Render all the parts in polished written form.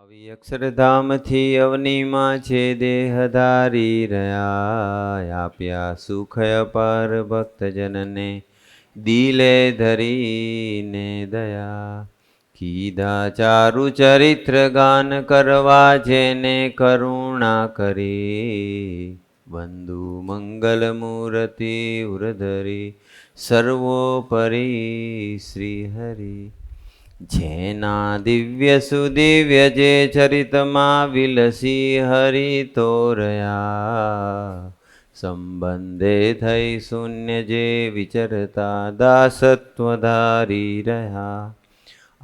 આવી અક્ષરધામથી અવનીમાં છે દેહધારી રહ્યા, આપ્યા સુખ અપાર ભક્તજનને દિલે ધરીને દયા. કીધા ચારુ ચરિત્ર ગાન કરવા જેને કરુણા કરી, બંધુ મંગલ મૂર્તિ ઉરધરી સર્વોપરી શ્રી હરિ. જેના દિવ્ય સુદિવ્ય જે ચરિતમાં વિલસી હરિ તોરયા, સંબંધે થઈ શૂન્ય જે વિચરતા દાસત્વ ધારી રહ્યા.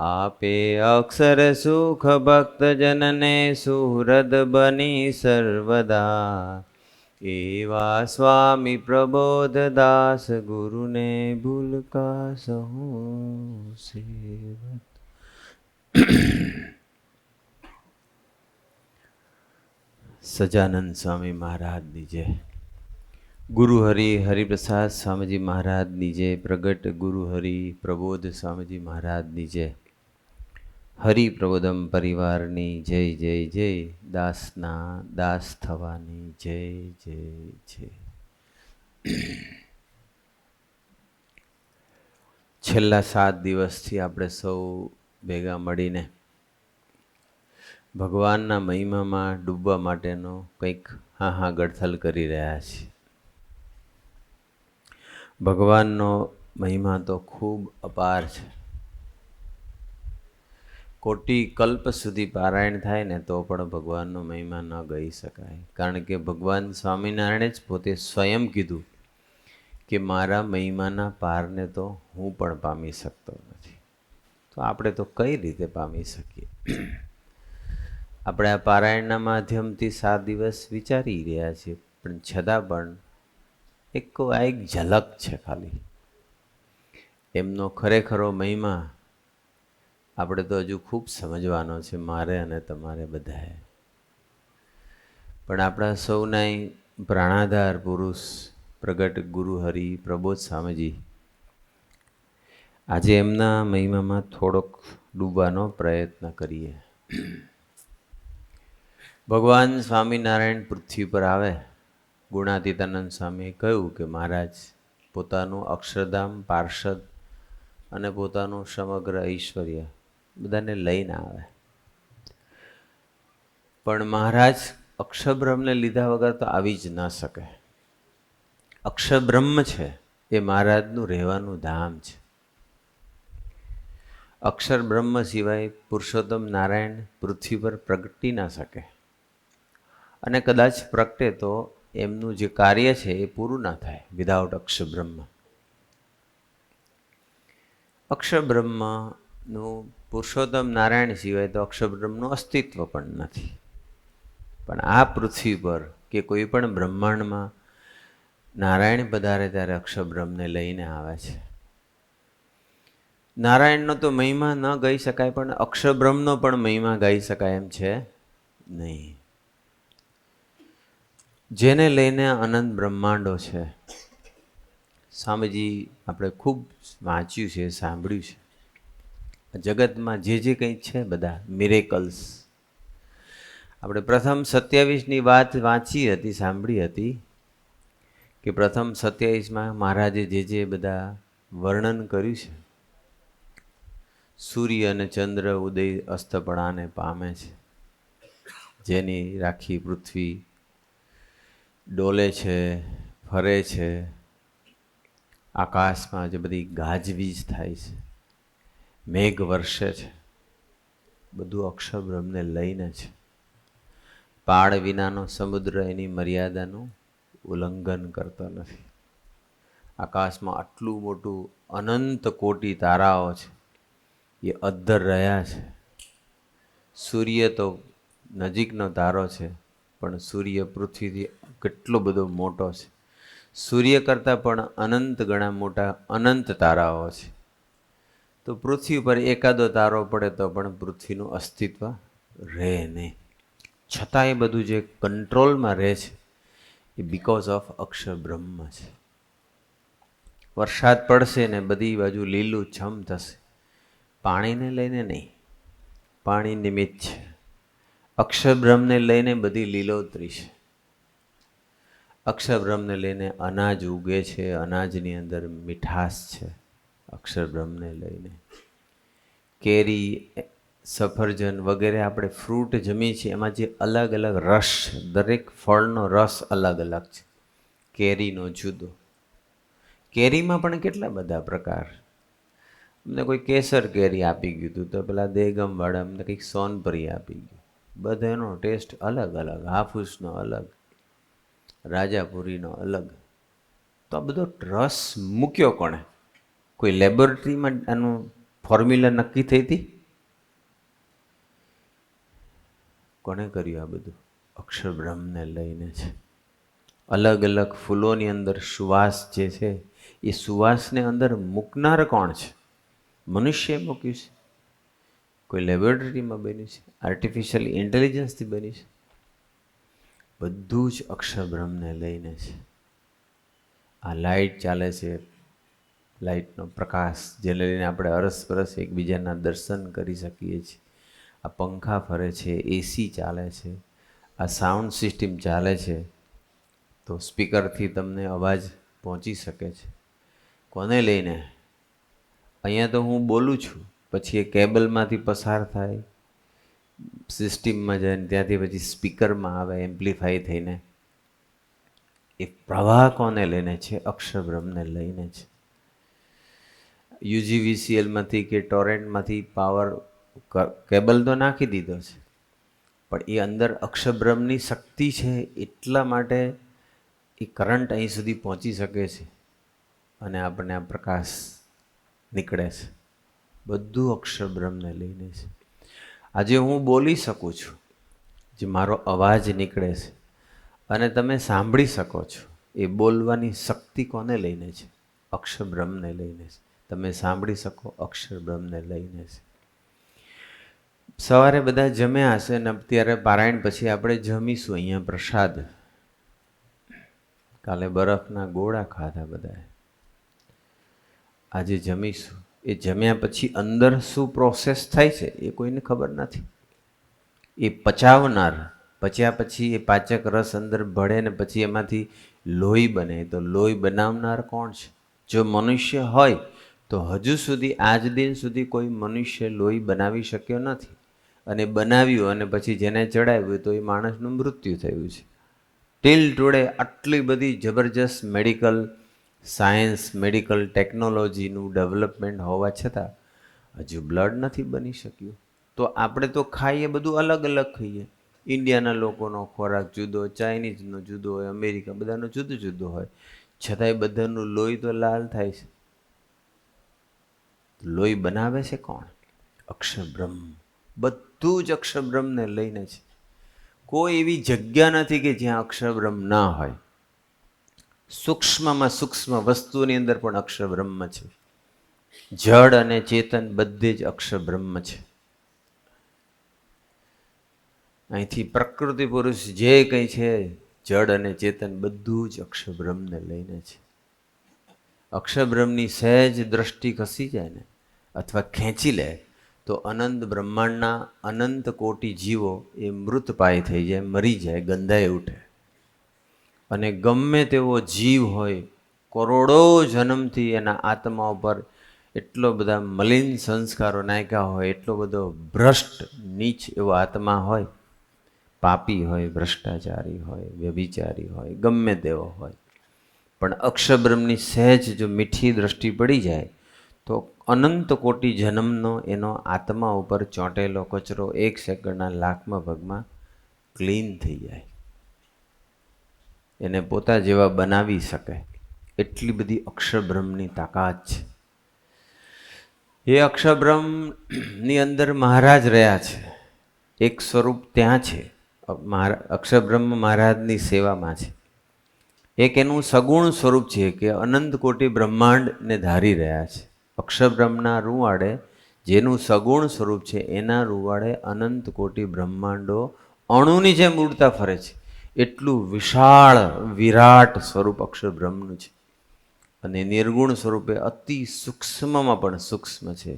આપે અક્ષર સુખ ભક્તજનને સુહૃદ બની સર્વદા, એવા સ્વામી પ્રબોધદાસ ગુરુને ભૂલકા સહુ સેવત. સજાનંદ સ્વામી મહારાજની જય. ગુરુ હરિ હરિપ્રસાદ સ્વામીજી મહારાજની જય. પ્રગટ ગુરુ હરિ પ્રબોધ સ્વામીજી મહારાજની જય. હરિ પ્રબોધમ પરિવારની જય જય જય. દાસના દાસ થવાની જય જય જય. છેલ્લા 7 દિવસથી આપણે સૌ ભેગા મળીને ભગવાનના મહિમામાં ડૂબવા માટેનો કંઈક હા ગડથલ કરી રહ્યા છીએ. ભગવાનનો મહિમા તો ખૂબ અપાર છે. કોટી કલ્પ સુધી પારાયણ થાય ને તો પણ ભગવાનનો મહિમા ન ગઈ શકાય. કારણ કે ભગવાન સ્વામિનારાયણે જ પોતે સ્વયં કીધું કે મારા મહિમાના પારને તો હું પણ પામી શકતો નથી. તો આપણે તો કઈ રીતે પામી શકીએ? આપણે આ પારાયણના માધ્યમથી 7 દિવસ વિચારી રહ્યા છીએ, પણ છતાં પણ આ એક ઝલક છે ખાલી. એમનો ખરેખરો મહિમા આપણે તો હજુ ખૂબ સમજવાનો છે, મારે અને તમારે બધાએ. પણ આપણા સૌના પ્રાણાધાર પુરુષ પ્રગટ ગુરુ હરિ પ્રબોધ સ્વામીજી, આજે એમના મહિમામાં થોડોક ડૂબવાનો પ્રયત્ન કરીએ. ભગવાન સ્વામિનારાયણ પૃથ્વી પર આવે, ગુણાતીતાનંદ સ્વામીએ કહ્યું કે મહારાજ પોતાનું અક્ષરધામ, પાર્ષદ અને પોતાનું સમગ્ર ઐશ્વર્ય બધાને લઈને આવે. પણ મહારાજ અક્ષરબ્રહ્મને લીધા વગર તો આવી જ ન શકે. અક્ષરબ્રહ્મ છે એ મહારાજનું રહેવાનું ધામ છે. અક્ષર બ્રહ્મ સિવાય પુરુષોત્તમ નારાયણ પૃથ્વી પર પ્રગટી ના શકે, અને કદાચ પ્રગટે તો એમનું જે કાર્ય છે એ પૂરું ના થાય વિધાઉટ અક્ષર બ્રહ્મ. અક્ષર બ્રહ્મનું પુરુષોત્તમ નારાયણ સિવાય તો અક્ષર બ્રહ્મનું અસ્તિત્વ પણ નથી. પણ આ પૃથ્વી પર કે કોઈ પણ બ્રહ્માંડમાં નારાયણ પધારે ત્યારે અક્ષર બ્રહ્મને લઈને આવે છે. નારાયણનો તો મહિમા ન ગાઈ શકાય, પણ અક્ષર બ્રહ્મનો પણ મહિમા ગાઈ શકાય એમ છે નહીં. જેને લઈને અનંત બ્રહ્માંડો છે. સ્વામીજી આપણે ખૂબ વાંચ્યું છે, સાંભળ્યું છે. જગતમાં જે કંઈ છે બધા મિરેકલ્સ. આપણે પ્રથમ 27ની વાત વાંચી હતી, સાંભળી હતી કે પ્રથમ 27માં મહારાજે જે બધા વર્ણન કર્યું છે. સૂર્ય અને ચંદ્ર ઉદય અસ્તપણાને પામે છે, જેની રાખી પૃથ્વી ડોલે છે, ફરે છે. આકાશમાં જે બધી ગાજવીજ થાય છે, મેઘ વર્ષે છે, બધું અક્ષર બ્રહ્મને લઈને છે. પાળ વિનાનો સમુદ્ર એની મર્યાદાનું ઉલ્લંઘન કરતો નથી. આકાશમાં આટલું મોટું અનંત કોટી તારાઓ છે, એ અદ્ધર રહ્યા છે. સૂર્ય તો નજીકનો તારો છે, પણ સૂર્ય પૃથ્વીથી કેટલો બધો મોટો છે. સૂર્ય કરતાં પણ અનંત ગણા મોટા અનંત તારાઓ છે. તો પૃથ્વી પર એકાદો તારો પડે તો પણ પૃથ્વીનું અસ્તિત્વ રહે નહીં. છતાં એ બધું જે કંટ્રોલમાં રહે છે એ બિકોઝ ઓફ અક્ષર બ્રહ્મ છે. વરસાદ પડશે ને બધી બાજુ લીલું છમ થશે, પાણીને લઈને નહીં, પાણી નિમિત્ત છે. અક્ષરબ્રહ્મને લઈને બધી લીલોતરી છે. અક્ષરબ્રહ્મને લઈને અનાજ ઉગે છે, અનાજની અંદર મીઠાશ છે. અક્ષરબ્રહ્મને લઈને કેરી, સફરજન વગેરે આપણે ફ્રૂટ જમીએ છીએ, એમાં જે અલગ અલગ રસ છે, દરેક ફળનો રસ અલગ અલગ છે. કેરીનો જુદો, કેરીમાં પણ કેટલા બધા પ્રકાર. અમને કોઈ કેસર કેરી આપી ગયું હતું, તો પેલા દેગમવાળા અમને કંઈક સોનપરી આપી ગયું. બધાનો ટેસ્ટ અલગ અલગ, હાફૂસનો અલગ, રાજાપુરીનો અલગ. તો આ બધો રસ મૂક્યો કોણે? કોઈ લેબોરેટરીમાં આનું ફોર્મ્યુલા નક્કી થઈ હતી? કોણે કર્યું આ બધું? અક્ષરબ્રહ્મને લઈને છે. અલગ અલગ ફૂલોની અંદર સુવાસ જે છે, એ સુવાસને અંદર મૂકનાર કોણ છે? મનુષ્યએ મૂક્યું છે? કોઈ લેબોરેટરીમાં બન્યું છે? આર્ટિફિશિયલ ઇન્ટેલિજન્સથી બન્યું છે? બધું જ અક્ષરબ્રહ્મને લઈને છે. આ લાઇટ ચાલે છે, લાઇટનો પ્રકાશ જેને લઈને આપણે અરસપરસ એકબીજાના દર્શન કરી શકીએ છીએ. આ પંખા ફરે છે, એસી ચાલે છે, આ સાઉન્ડ સિસ્ટમ ચાલે છે, તો સ્પીકરથી તમને અવાજ પહોંચી શકે છે. કોને લઈને? અહીંયા તો હું બોલું છું, પછી એ કેબલમાંથી પસાર થાય, સિસ્ટમમાં જાય, ત્યાંથી પછી સ્પીકરમાં આવે એમ્પ્લિફાય થઈને. એ પ્રવાહ કોને લઈને છે? અક્ષરબ્રહ્મને લઈને છે. યુજીવીસીએલમાંથી કે ટોરેન્ટમાંથી પાવર કેબલ તો નાખી દીધો છે, પણ એ અંદર અક્ષરબ્રહ્મની શક્તિ છે, એટલા માટે એ કરંટ અહીં સુધી પહોંચી શકે છે અને આપણને આ પ્રકાશ નીકળે છે. બધું અક્ષરબ્રહ્મને લઈને છે. આજે હું બોલી શકું છું, જે મારો અવાજ નીકળે છે અને તમે સાંભળી શકો છો, એ બોલવાની શક્તિ કોને લઈને છે? અક્ષરબ્રહ્મને લઈને છે. તમે સાંભળી શકો, અક્ષરબ્રહ્મને લઈને છે. સવારે બધા જમ્યા હશે ને અત્યારે પારાયણ પછી આપણે જમીશું અહીંયા પ્રસાદ. કાલે બરફના ગોળા ખાધા બધાએ, આજે જમીશું. એ જમ્યા પછી અંદર શું પ્રોસેસ થાય છે એ કોઈને ખબર નથી. એ પચાવનાર, પચ્યા પછી એ પાચક રસ અંદર ભળે ને પછી એમાંથી લોહી બને, તો લોહી બનાવનાર કોણ છે? જો મનુષ્ય હોય તો હજુ સુધી આજ દિન સુધી કોઈ મનુષ્ય લોહી બનાવી શક્યો નથી, અને બનાવ્યું અને પછી જેને ચડાવ્યું તો એ માણસનું મૃત્યુ થયું છે. ટિલ ટુડે આટલી બધી જબરજસ્ત મેડિકલ સાયન્સ, મેડિકલ ટેકનોલોજીનું ડેવલપમેન્ટ હોવા છતાં હજુ બ્લડ નથી બની શક્યું. તો આપણે તો ખાઈએ બધું અલગ અલગ ખાઈએ. ઇન્ડિયાના લોકોનો ખોરાક જુદો, ચાઇનીઝનો જુદો હોય, અમેરિકા બધાનો જુદો જુદો હોય, છતાંય બધાનું લોહી તો લાલ થાય છે. લોહી બનાવે છે કોણ? અક્ષરબ્રહ્મ. બધું જ અક્ષરબ્રહ્મને લઈને છે. કોઈ એવી જગ્યા નથી કે જ્યાં અક્ષરબ્રહ્મ ના હોય. સૂક્ષ્મમાં સૂક્ષ્મ વસ્તુની અંદર પણ અક્ષરબ્રહ્મ છે. જડ અને ચેતન બધે જ અક્ષરબ્રહ્મ છે. અહીંથી પ્રકૃતિ પુરુષ જે કંઈ છે, જડ અને ચેતન બધું જ અક્ષરબ્રહ્મને લઈને છે. અક્ષરબ્રહ્મની સહેજ દ્રષ્ટિ ખસી જાય ને અથવા ખેંચી લે તો અનંત બ્રહ્માંડના અનંત કોટી જીવો એ મૃતપાય થઈ જાય, મરી જાય, ગંધાઈ ઉઠે. અને ગમે તેવો જીવ હોય, કરોડો જન્મથી એના આત્મા ઉપર એટલો બધા મલિન સંસ્કારો નાખ્યા હોય, એટલો બધો ભ્રષ્ટ નીચ એવો આત્મા હોય, પાપી હોય, ભ્રષ્ટાચારી હોય, વ્યભિચારી હોય, ગમે તેવો હોય, પણ અક્ષરબ્રહ્મની સહેજ જો મીઠી દ્રષ્ટિ પડી જાય તો અનંત કોટી જન્મનો એનો આત્મા ઉપર ચોંટેલો કચરો 1 સેકન્ડના લાખમાં ભાગમાં ક્લીન થઈ જાય. એને પોતા જેવા બનાવી શકે એટલી બધી અક્ષરબ્રહ્મની તાકાત છે. એ અક્ષરબ્રહ્મની અંદર મહારાજ રહ્યા છે. એક સ્વરૂપ ત્યાં છે. અક્ષરબ્રહ્મ મહારાજની સેવામાં છે. એક એનું સગુણ સ્વરૂપ છે કે અનંત કોટી બ્રહ્માંડને ધારી રહ્યા છે. અક્ષરબ્રહ્મના રૂવાડે જેનું સગુણ સ્વરૂપ છે, એના રૂવાડે અનંત કોટી બ્રહ્માંડો અણુની જેમ ઉડતા ફરે છે. એટલું વિશાળ વિરાટ સ્વરૂપ અક્ષરબ્રહ્મનું છે. અને નિર્ગુણ સ્વરૂપે અતિ સૂક્ષ્મમાં પણ સૂક્ષ્મ છે.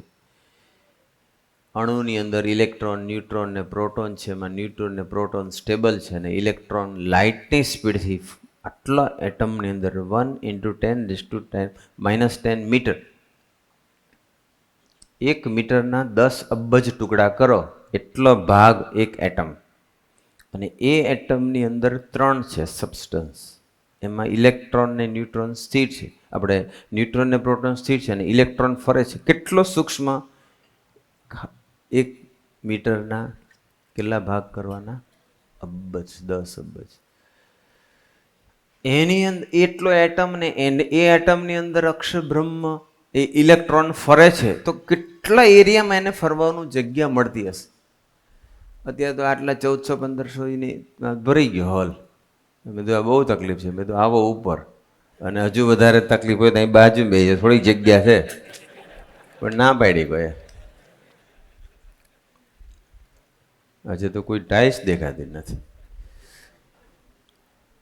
અણુની અંદર ઇલેક્ટ્રોન, ન્યુટ્રોન ને પ્રોટોન છે. એમાં ન્યુટ્રોન ને પ્રોટોન સ્ટેબલ છે અને ઇલેક્ટ્રોન લાઇટની સ્પીડથી આટલા એટમની અંદર 1 × 10⁻10 મીટર, 1 મીટરના 10 અબજ ટુકડા કરો એટલો ભાગ એક એટમ. અને એ એટમની અંદર 3 છે સબસ્ટન્સ. એમાં ઇલેક્ટ્રોન ને ન્યુટ્રોન સ્થિર છે, આપણે ન્યુટ્રોન ને પ્રોટોન સ્થિર છે અને ઇલેક્ટ્રોન ફરે છે. કેટલો સૂક્ષ્મ! 1 મીટરના કેટલા ભાગ કરવાના? અબજ, 10 અબજ. એની અંદર એટલો એટમ ને એ એટમની અંદર અક્ષર બ્રહ્મ એ ઇલેક્ટ્રોન ફરે છે, તો કેટલા એરિયામાં એને ફરવાનું જગ્યા મળતી હશે? અત્યારે તો આટલા 1400-1500 ભરી ગયો હોલ. મેં કીધું આ બહુ તકલીફ છે. મેં કીધું આવો ઉપર, અને હજુ વધારે તકલીફ હોય તો અહીં બાજુ બે થોડીક જગ્યા છે, પણ ના પાડી કોઈ. આજે તો કોઈ ટાઈસ દેખાતી નથી.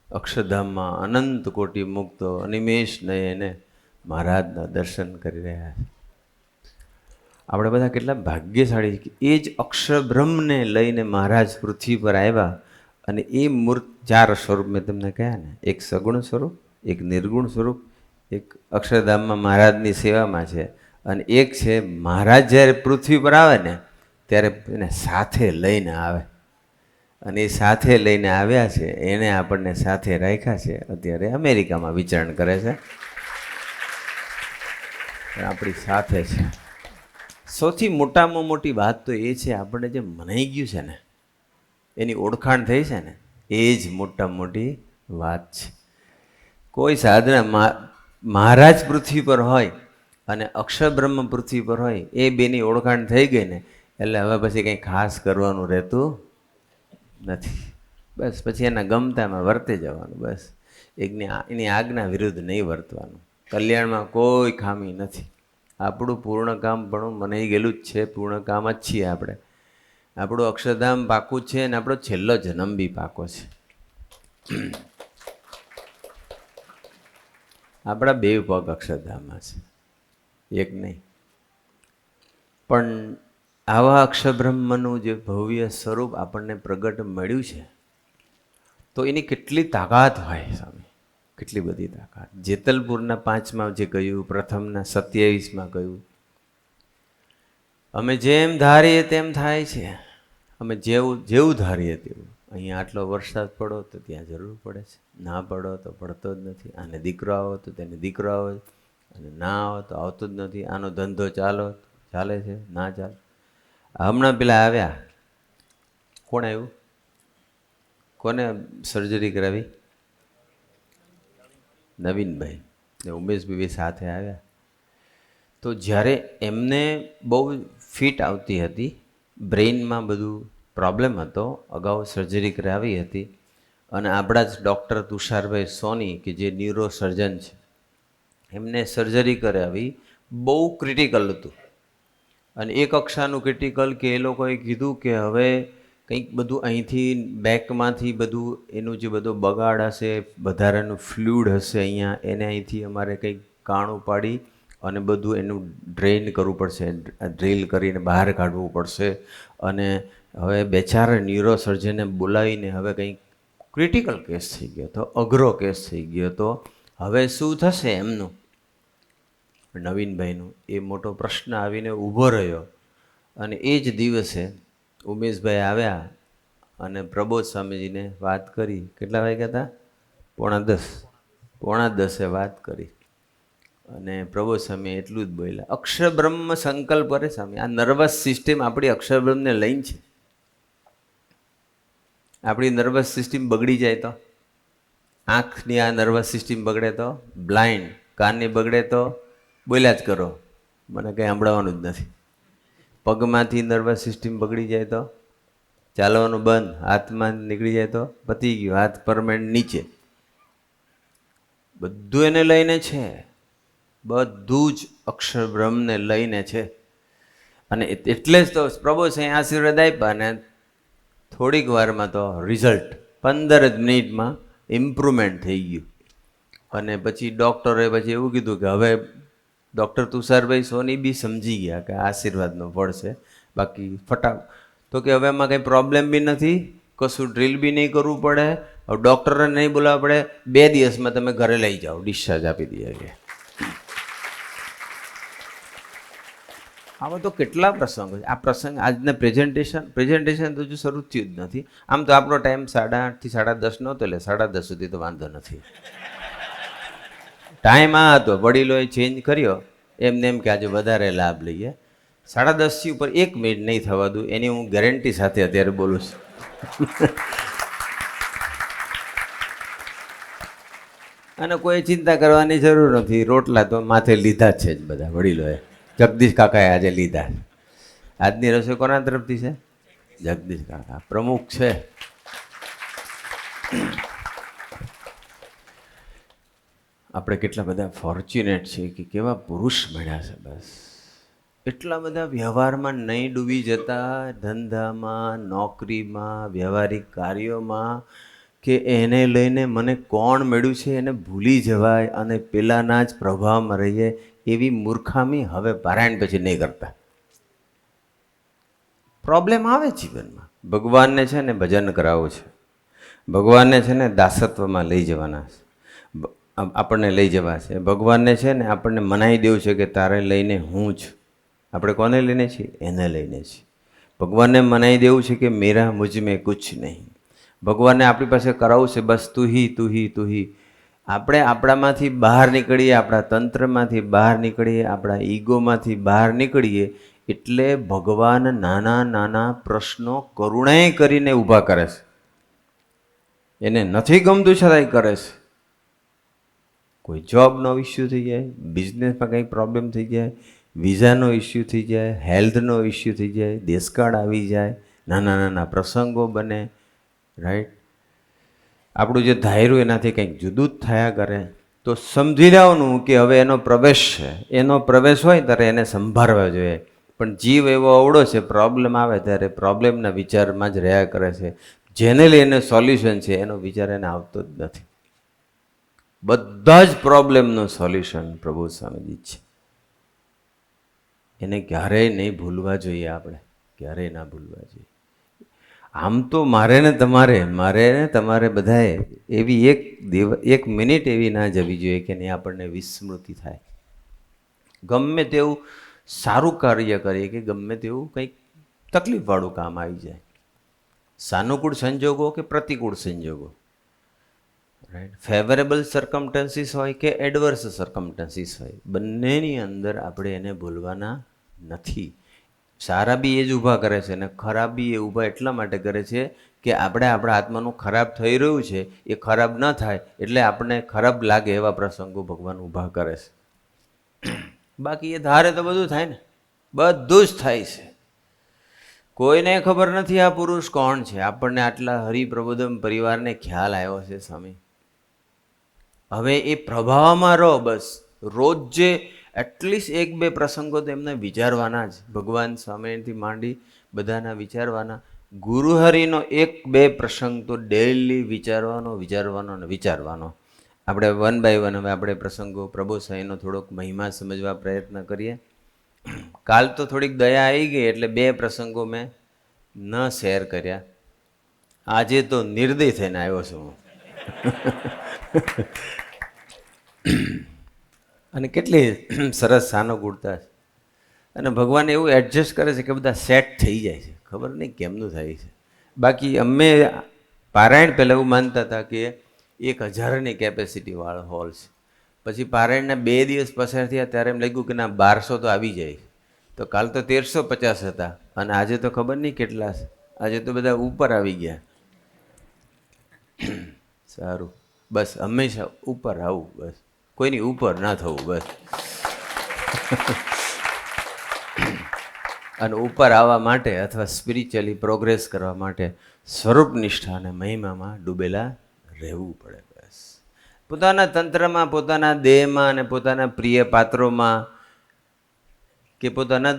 અક્ષરધામમાં અનંત કોટી મુક્તો અનિમેષ નયને મહારાજના દર્શન કરી રહ્યા છે. આપણે બધા કેટલા ભાગ્યશાળી કે એ જ અક્ષર બ્રહ્મને લઈને મહારાજ પૃથ્વી પર આવ્યા. અને એ મૂર્ત 4 સ્વરૂપ મેં તમને કહ્યા ને, એક સગુણ સ્વરૂપ, એક નિર્ગુણ સ્વરૂપ, એક અક્ષરધામમાં મહારાજની સેવામાં છે, અને એક છે મહારાજ જ્યારે પૃથ્વી પર આવે ને ત્યારે એને સાથે લઈને આવે. અને એ સાથે લઈને આવ્યા છે, એને આપણને સાથે રાખ્યા છે. અત્યારે અમેરિકામાં વિચરણ કરે છે, આપણી સાથે છે. સૌથી મોટામાં મોટી વાત તો એ છે, આપણને જે મનાઈ ગયું છે ને, એની ઓળખાણ થઈ છે ને, એ જ મોટામાં મોટી વાત છે. કોઈ સાધના મહારાજ પૃથ્વી પર હોય અને અક્ષર બ્રહ્મ પૃથ્વી પર હોય, એ બેની ઓળખાણ થઈ ગઈ ને એટલે હવે પછી કંઈ ખાસ કરવાનું રહેતું નથી. બસ પછી એના ગમતામાં વર્તે જવાનું. બસ એની આજ્ઞા વિરુદ્ધ નહીં વર્તવાનું. કલ્યાણમાં કોઈ ખામી નથી. આપણું પૂર્ણ કામ પણ મનાઈ ગયેલું જ છે. પૂર્ણ કામ જ છીએ આપણે. આપણું અક્ષરધામ પાકું છે અને આપણો છેલ્લો જન્મ બી પાકો છે. આપણા 2 પગ અક્ષરધામમાં છે, એક નહીં. પણ આવા અક્ષરબ્રહ્મનું જે ભવ્ય સ્વરૂપ આપણને પ્રગટ મળ્યું છે, તો એની કેટલી તાકાત હોય સ્વામી, કેટલી બધી તાકાત. જેતલપુરના 5માં જે કહ્યું, પ્રથમના 27માં કહ્યું, અમે જેમ ધારીએ તેમ થાય છે. અમે જેવું ધારીએ તેવું. અહીંયા આટલો વરસાદ પડો તો ત્યાં જરૂર પડે છે, ના પડો તો પડતો જ નથી. આને દીકરો આવો તો તેને દીકરો આવે, અને ના આવો તો આવતો જ નથી. આનો ધંધો ચાલે છે, ના ચાલે. હમણાં પેલા આવ્યા, કોણ આવ્યું? કોને સર્જરી કરાવી? નવીનભાઈ ને ઉમેશભાઈ સાથે આવ્યા. તો જ્યારે એમને બહુ ફિટ આવતી હતી, બ્રેઇનમાં બધું પ્રોબ્લેમ હતો, અગાઉ સર્જરી કરાવી હતી, અને આપણા જ ડૉક્ટર તુષારભાઈ સોની કે જે ન્યુરો સર્જન છે, એમને સર્જરી કરાવી. બહુ ક્રિટિકલ હતું, અને એક કક્ષાનું ક્રિટિકલ કે એ લોકોએ કીધું કે હવે કંઈક બધું અહીંથી બેકમાંથી બધું એનું જે બધો બગાડ હશે, વધારાનું ફ્લૂડ હશે અહીંયા, એને અહીંથી અમારે કંઈક કાણું પાડી અને બધું એનું ડ્રેઇન કરવું પડશે, ડ્રીલ કરીને બહાર કાઢવું પડશે. અને હવે બેચારા ન્યુરો સર્જનને બોલાવીને હવે કંઈક ક્રિટિકલ કેસ થઈ ગયો હતો, અઘરો કેસ થઈ ગયો હતો. હવે શું થશે એમનું? નવીનભાઈનું એ મોટો પ્રશ્ન આવીને ઊભો રહ્યો. અને એ જ દિવસે ઉમેશભાઈ આવ્યા અને પ્રબોધ સ્વામીજીને વાત કરી. કેટલા વાગ્યા હતા? 9:45 વાત કરી. અને પ્રબોધ સ્વામી એટલું જ બોલ્યા, અક્ષર બ્રહ્મ સંકલ્પ કરે સ્વામી. આ નર્વસ સિસ્ટમ આપણી અક્ષર બ્રહ્મને લઈને છે. આપણી નર્વસ સિસ્ટમ બગડી જાય તો, આંખની આ નર્વસ સિસ્ટમ બગડે તો, બ્લાઇન્ડ, કાનની બગડે તો બોલ્યા જ કરો, મને કંઈ સંભળાવવાનું જ નથી. પગમાંથી નર્વસ સિસ્ટમ બગડી જાય તો, ચાલવાનું બંધ, હાથમાં નીકળી જાય તો પતી ગયું, હાથ પરમેનન્ટ નીચે. બધું એને લઈને છે, બધું જ અક્ષર બ્રહ્મને લઈને છે. અને એટલે જ તો પ્રભુ સાંઈ આશીર્વાદ આપ્યા, અને થોડીક વારમાં તો રિઝલ્ટ 15 જ મિનિટમાં ઇમ્પ્રુવમેન્ટ થઈ ગયું. અને પછી ડૉક્ટરે પછી એવું કીધું કે હવે ડૉક્ટર તુષારભાઈ સોની બી સમજી ગયા કે આશીર્વાદનો ફળ છે, બાકી તો કે હવે એમાં કંઈ પ્રોબ્લેમ બી નથી, કશું ડ્રીલ બી નહીં કરવું પડે, હવે ડૉક્ટરને નહીં બોલાવવા પડે, 2 દિવસમાં તમે ઘરે લઈ જાઓ, ડિસ્ચાર્જ આપી દઈએ કે. આવા તો કેટલા પ્રસંગો છે. આ પ્રસંગ આજના પ્રેઝન્ટેશન તો હજુ શરૂ થયું જ નથી. આમ તો આપણો ટાઈમ 8:30 થી 10:30 નહોતો, એટલે 10:30 સુધી તો વાંધો નથી. ટાઈમ આ હતો, વડીલોએ ચેન્જ કર્યો એમને એમ કે આજે વધારે લાભ લઈએ. 10:30 થી ઉપર 1 મિનિટ નહીં થવા દઉં, એની હું ગેરંટી સાથે અત્યારે બોલું છું. અને કોઈ ચિંતા કરવાની જરૂર નથી, રોટલા તો માથે લીધા જ છે જ બધા વડીલોએ. જગદીશ કાકાએ આજે લીધા. આજની રસોઈ કોના તરફથી છે? જગદીશ કાકા પ્રમુખ છે. આપણે કેટલા બધા ફોર્ચ્યુનેટ છીએ કે કેવા પુરુષ મળ્યા છે. બસ એટલા બધા વ્યવહારમાં નહીં ડૂબી જતા, ધંધામાં, નોકરીમાં, વ્યવહારિક કાર્યોમાં, કે એને લઈને મને કોણ મળ્યું છે એને ભૂલી જવાય અને પેલાના જ પ્રભાવમાં રહીએ, એવી મૂર્ખામી હવે પારાયણ પછી નહીં કરતા. પ્રોબ્લેમ આવે જીવનમાં. ભગવાનને છે ને ભજન કરાવવું છે, ભગવાનને છે ને દાસત્વમાં લઈ જવાના છે, આપણને લઈ જવા છે. ભગવાનને છે ને આપણને મનાઈ દેવું છે કે તારે લઈને હું જ. આપણે કોને લઈને છીએ? એને લઈને છીએ. ભગવાનને મનાઈ દેવું છે કે મેરા મુझ में कुछ નહીં. ભગવાનને આપણી પાસે કરાવવું છે બસ તું હી તું હી તું હી. આપણે આપણામાંથી બહાર નીકળીએ, આપણા તંત્રમાંથી બહાર નીકળીએ, આપણા ઈગોમાંથી બહાર નીકળીએ એટલે ભગવાન નાના નાના પ્રશ્નો કરુણાએ કરીને ઊભા કરે છે. એને નથી ગમતું છતાંય કરે છે. કોઈ જોબનો ઇસ્યુ થઈ જાય, બિઝનેસમાં કંઈ પ્રોબ્લેમ થઈ જાય, વિઝાનો ઇસ્યુ થઈ જાય, હેલ્થનો ઇસ્યુ થઈ જાય, દેશકાળ આવી જાય, નાના નાના પ્રસંગો બને, રાઈટ. આપણું જે ધાર્યું એનાથી કંઈક જુદું જ થયા કરે તો સમજી લેવાનું કે હવે એનો પ્રવેશ છે. એનો પ્રવેશ હોય ત્યારે એને સંભાળવા જોઈએ. પણ જીવ એવો અવળો છે, પ્રોબ્લેમ આવે ત્યારે પ્રોબ્લેમના વિચારમાં જ રહ્યા કરે છે. જેને લઈને સોલ્યુશન છે એનો વિચાર એને આવતો જ નથી. બધા જ પ્રોબ્લેમનું સોલ્યુશન પ્રભુ સ્વામીજી છે. એને ક્યારેય નહીં ભૂલવા જોઈએ, આપણે ક્યારેય ના ભૂલવા જોઈએ. આમ તો મારે ને તમારે બધાએ એવી એક મિનિટ એવી ના જવી જોઈએ કે નહીં આપણને વિસ્મૃતિ થાય. ગમે તેવું સારું કાર્ય કરીએ કે ગમે તેવું કંઈક તકલીફવાળું કામ આવી જાય, સાનુકૂળ સંજોગો કે પ્રતિકૂળ સંજોગો, રાઈટ, ફેવરેબલ સર્કમસ્ટન્સીસ હોય કે એડવર્સ સર્કમસ્ટન્સીસ હોય, બંનેની અંદર આપણે એને ભૂલવાના નથી. સારા બી એ જ ઊભા કરે છે અને ખરાબ બી એ ઊભા એટલા માટે કરે છે કે આપણે આપણા આત્માનું ખરાબ થઈ રહ્યું છે એ ખરાબ ન થાય એટલે આપણને ખરાબ લાગે એવા પ્રસંગો ભગવાન ઊભા કરે છે. બાકી એ ધારે તો બધું થાય ને, બધું જ થાય છે. કોઈને ખબર નથી આ પુરુષ કોણ છે. આપણને આટલા હરિપ્રબોધમ પરિવારને ખ્યાલ આવ્યો છે સ્વામી. હવે એ પ્રભાવમાં રહો. બસ રોજ જે એટલીસ્ટ 1-2 પ્રસંગો તો એમને વિચારવાના જ. ભગવાન સ્વામિનારાયણથી માંડી બધાના વિચારવાના. ગુરુહરિનો 1-2 પ્રસંગ તો ડેઈલી વિચારવાનો. આપણે 1 by 1 હવે આપણે પ્રસંગો પ્રભુ સાંઈનો થોડોક મહિમા સમજવા પ્રયત્ન કરીએ. કાલ તો થોડીક દયા આવી ગઈ એટલે 2 પ્રસંગો મેં ન શેર કર્યા. આજે તો નિર્દય થઈને આવ્યો છું હું. અને કેટલી સરસ સાનુકૂળતા છે. અને ભગવાન એવું એડજસ્ટ કરે છે કે બધા સેટ થઈ જાય છે. ખબર નહીં કેમનું થાય છે. બાકી અમે પારાયણ પહેલાં એવું માનતા હતા કે 1000ની કેપેસિટીવાળો હોલ છે. પછી પારાયણના 2 દિવસ પસાર થયા ત્યારે એમ લાગ્યું કે ના 1200 તો આવી જાય. તો કાલ તો 1350 હતા અને આજે તો ખબર નહીં કેટલા છે. આજે તો બધા ઉપર આવી ગયા. સારું, બસ હંમેશા ઉપર આવું, બસ કોઈની ઉપર ના થવું, બસ. અને ઉપર આવવા માટે અથવા સ્પિરિચ્યુઅલી પ્રોગ્રેસ કરવા માટે સ્વરૂપ નિષ્ઠા અને મહિમામાં ડૂબેલા રહેવું પડે. બસ પોતાના તંત્રમાં, પોતાના દેહમાં અને પોતાના પ્રિય પાત્રોમાં કે પોતાના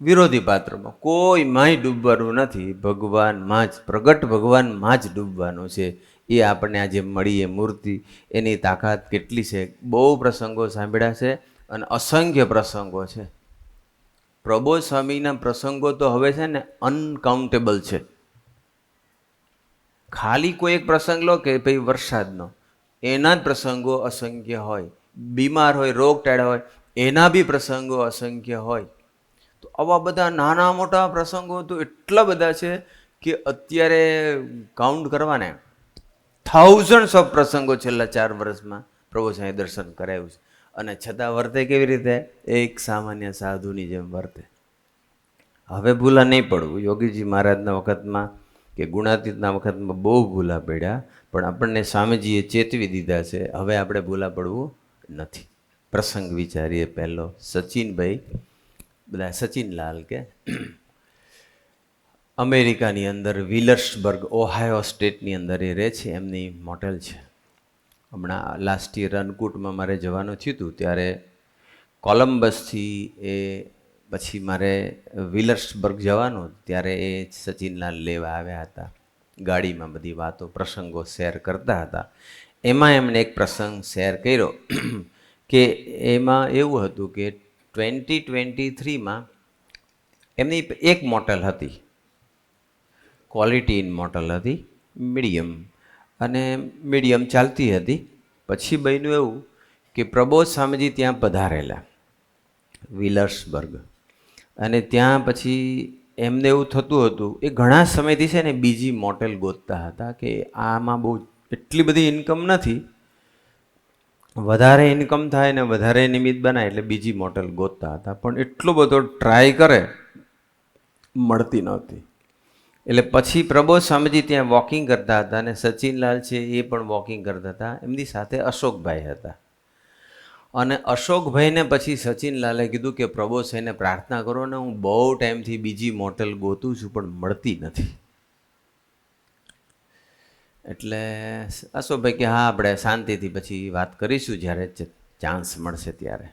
વિરોધી પાત્રોમાં કોઈમાંય ડૂબવાનું નથી. ભગવાનમાં જ, પ્રગટ ભગવાનમાં જ ડૂબવાનું છે. એ આપણને આજે મળી એ મૂર્તિ, એની તાકાત કેટલી છે. બહુ પ્રસંગો સાંભળ્યા છે અને અસંખ્ય પ્રસંગો છે. પ્રબોધ સ્વામીના પ્રસંગો તો હવે છે ને અનકાઉન્ટેબલ છે. ખાલી કોઈ એક પ્રસંગ લો કે ભાઈ વરસાદનો, એના જ પ્રસંગો અસંખ્ય હોય. બીમાર હોય, રોગ ટાળા હોય, એના બી પ્રસંગો અસંખ્ય હોય. તો આવા બધા નાના મોટા પ્રસંગો તો એટલા બધા છે કે અત્યારે કાઉન્ટ કરવાને થાઉઝન્ડ્સ ઓફ પ્રસંગો છેલ્લા 4 વર્ષમાં પ્રભુ સાંઈ દર્શન કરાવ્યું છે. અને છતાં વર્તે કેવી રીતે? એક સામાન્ય સાધુની જેમ વર્તે. હવે ભૂલા નહીં પડવું. યોગીજી મહારાજના વખતમાં કે ગુણાતીતના વખતમાં બહુ ભૂલા પડ્યા, પણ આપણને સ્વામીજીએ ચેતવી દીધા છે. હવે આપણે ભૂલા પડવું નથી. પ્રસંગ વિચારીએ. પહેલો સચિનભાઈ, બધા સચિનલાલ કે અમેરિકાની અંદર વિલર્સબર્ગ, ઓહાયો સ્ટેટની અંદર એ રહે છે. એમની મોટેલ છે. હમણાં લાસ્ટ યર અન્નકૂટમાં મારે જવાનું થયું હતું, ત્યારે કોલમ્બસથી એ પછી મારે વિલર્સબર્ગ જવાનું, ત્યારે એ સચિનલાલ લેવા આવ્યા હતા. ગાડીમાં બધી વાતો પ્રસંગો શેર કરતા હતા. એમાં એમણે એક પ્રસંગ શેર કર્યો કે એમાં એવું હતું કે 2023માં એમની એક મોટલ હતી, ક્વોલિટી ઇન મોટલ હતી, મીડિયમ, અને મીડિયમ ચાલતી હતી. પછી બન્યું એવું કે પ્રબોધ સ્વામીજી ત્યાં પધારેલા વિલર્સબર્ગ, અને ત્યાં પછી એમને એવું થતું હતું, એ ઘણા સમયથી છે ને બીજી મોટેલ ગોતતા હતા કે આમાં બહુ એટલી બધી ઇન્કમ નથી, વધારે ઇન્કમ થાય ને વધારે નિમિત્ત બનાય એટલે બીજી મોટેલ ગોતતા હતા. પણ એટલો બધો ટ્રાય કરે, મળતી નહોતી. એટલે પછી પ્રબોધ સ્વામીજી ત્યાં વોકિંગ કરતા હતા, અને સચિનલાલ છે એ પણ વોકિંગ કરતા હતા. એમની સાથે અશોકભાઈ હતા. અને અશોકભાઈને પછી સચિનલાલે કીધું કે પ્રબોધ સાંઈને પ્રાર્થના કરો ને, હું બહુ ટાઈમથી બીજી મોટેલ ગોતું છું પણ મળતી નથી. એટલે અશોકભાઈ કે હા, આપણે શાંતિથી પછી વાત કરીશું જ્યારે ચાન્સ મળશે ત્યારે.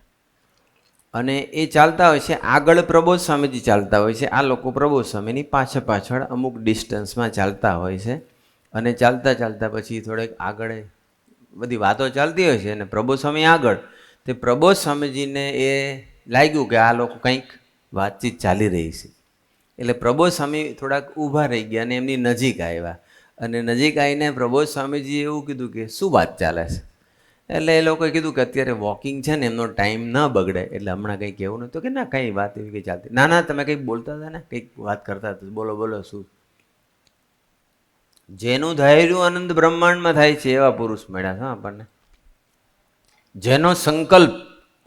અને એ ચાલતા હોય છે આગળ, પ્રબોધ સ્વામીજી ચાલતા હોય છે, આ લોકો પ્રબોધ સ્વામીની પાછળ પાછળ અમુક ડિસ્ટન્સમાં ચાલતા હોય છે. અને ચાલતા ચાલતા પછી થોડેક આગળ બધી વાતો ચાલતી હોય છે, અને પ્રબોધ સ્વામી આગળ. તે પ્રબોધ સ્વામીજીને એ લાગ્યું કે આ લોકો કંઈક વાતચીત ચાલી રહી છે. એટલે પ્રબોધ સ્વામી થોડાક ઊભા રહી ગયા અને એમની નજીક આવ્યા. અને નજીક આવીને પ્રબોધ સ્વામીજીએ એવું કીધું કે શું વાત ચાલે છે? એટલે એ લોકોએ કીધું કે અત્યારે વોકિંગ છે ને, એમનો ટાઈમ ન બગડે એટલે હમણાં કંઈ કહેવું નહોતું. કે ના, કંઈ વાત એવી કંઈ ચાલતી ના. ના, તમે કંઈક બોલતા હતા ને, કંઈક વાત કરતા હતા, બોલો બોલો. શું? જેનું ધાર્યું આનંદ બ્રહ્માંડમાં થાય છે એવા પુરુષ મળ્યા છે આપણને. જેનો સંકલ્પ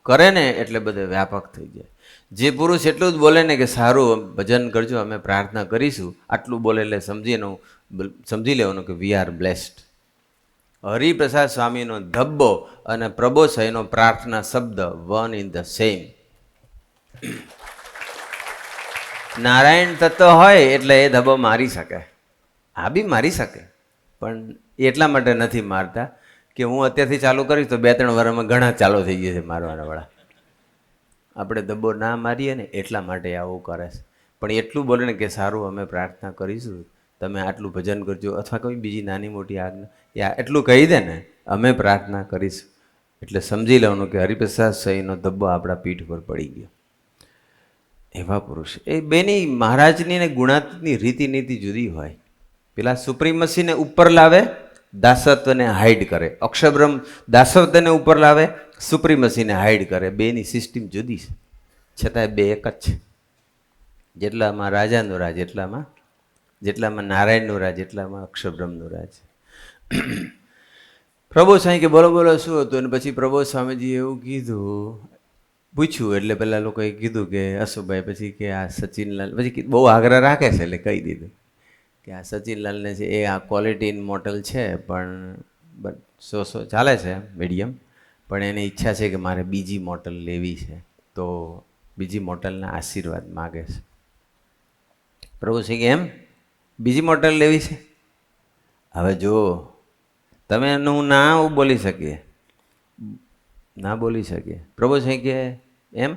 કરે ને એટલે બધે વ્યાપક થઈ જાય. જે પુરુષ એટલું જ બોલે ને કે સારું ભજન કરજો, અમે પ્રાર્થના કરીશું, આટલું બોલે એટલે સમજી લેવાનું કે વી આર બ્લેસ્ડ. હરિપ્રસાદ સ્વામીનો ધબ્બો અને પ્રબોધ સાંઈનો પ્રાર્થના શબ્દ one in the same. Narayan તત્વ હોય એટલે એ ધબ્બો મારી શકે, આ બી મારી શકે, પણ એટલા માટે નથી મારતા કે હું અત્યારથી ચાલુ કરીશ તો 2-3 વર્ષમાં ઘણા ચાલુ થઈ જશે મારવાના વાળા. આપણે ધબ્બો ના મારીએ ને એટલા માટે આવું કરે છે. પણ એટલું બોલે ને કે સારું અમે પ્રાર્થના કરીશું, તમે આટલું ભજન કરજો, અથવા કોઈ બીજી નાની મોટી આજ્ઞા એટલું કહી દે ને, અમે પ્રાર્થના કરીશું, એટલે સમજી લેવાનું કે હરિપ્રસાદ સાંઈનો ધબ્બો આપણા પીઠ પર પડી ગયો. એવા પુરુષ એ બેની મહારાજની ને ગુણાતીતની રીતિ નીતિ જુદી હોય. પેલા સુપ્રીમસીને ઉપર લાવે, દાસત્વને હાઈડ કરે. અક્ષરબ્રહ્મ દાસત્વને ઉપર લાવે, સુપ્રીમસીને હાઈડ કરે. બેની સિસ્ટમ જુદી છે, છતાંય બે એક જ છે. જેટલામાં રાજાનું રાજ, જેટલામાં નારાયણનું રાજ, એટલામાં અક્ષરબ્રહ્મનું રાજ. પ્રબોધ સાંઈ કે બોલો બોલો શું હતું? અને પછી પ્રબોધ સ્વામીજીએ એવું કીધું, પૂછ્યું એટલે પેલા લોકોએ કીધું કે અશોકભાઈ પછી કે આ સચિનલાલ, પછી બહુ આગ્રહ રાખે છે એટલે કહી દીધું કે આ સચિનલાલને છે એ આ ક્વોલિટી ઇન મોટલ છે, પણ 100 ચાલે છે મીડિયમ, પણ એની ઈચ્છા છે કે મારે બીજી મોટલ લેવી છે, તો બીજી મોટલના આશીર્વાદ માગે છે. પ્રભુ સિંહ એમ બીજી મોટલ લેવી છે? હવે જો તમે એનું ના બોલી શકીએ, ના બોલી શકીએ. પ્રભુ સિંહ કે એમ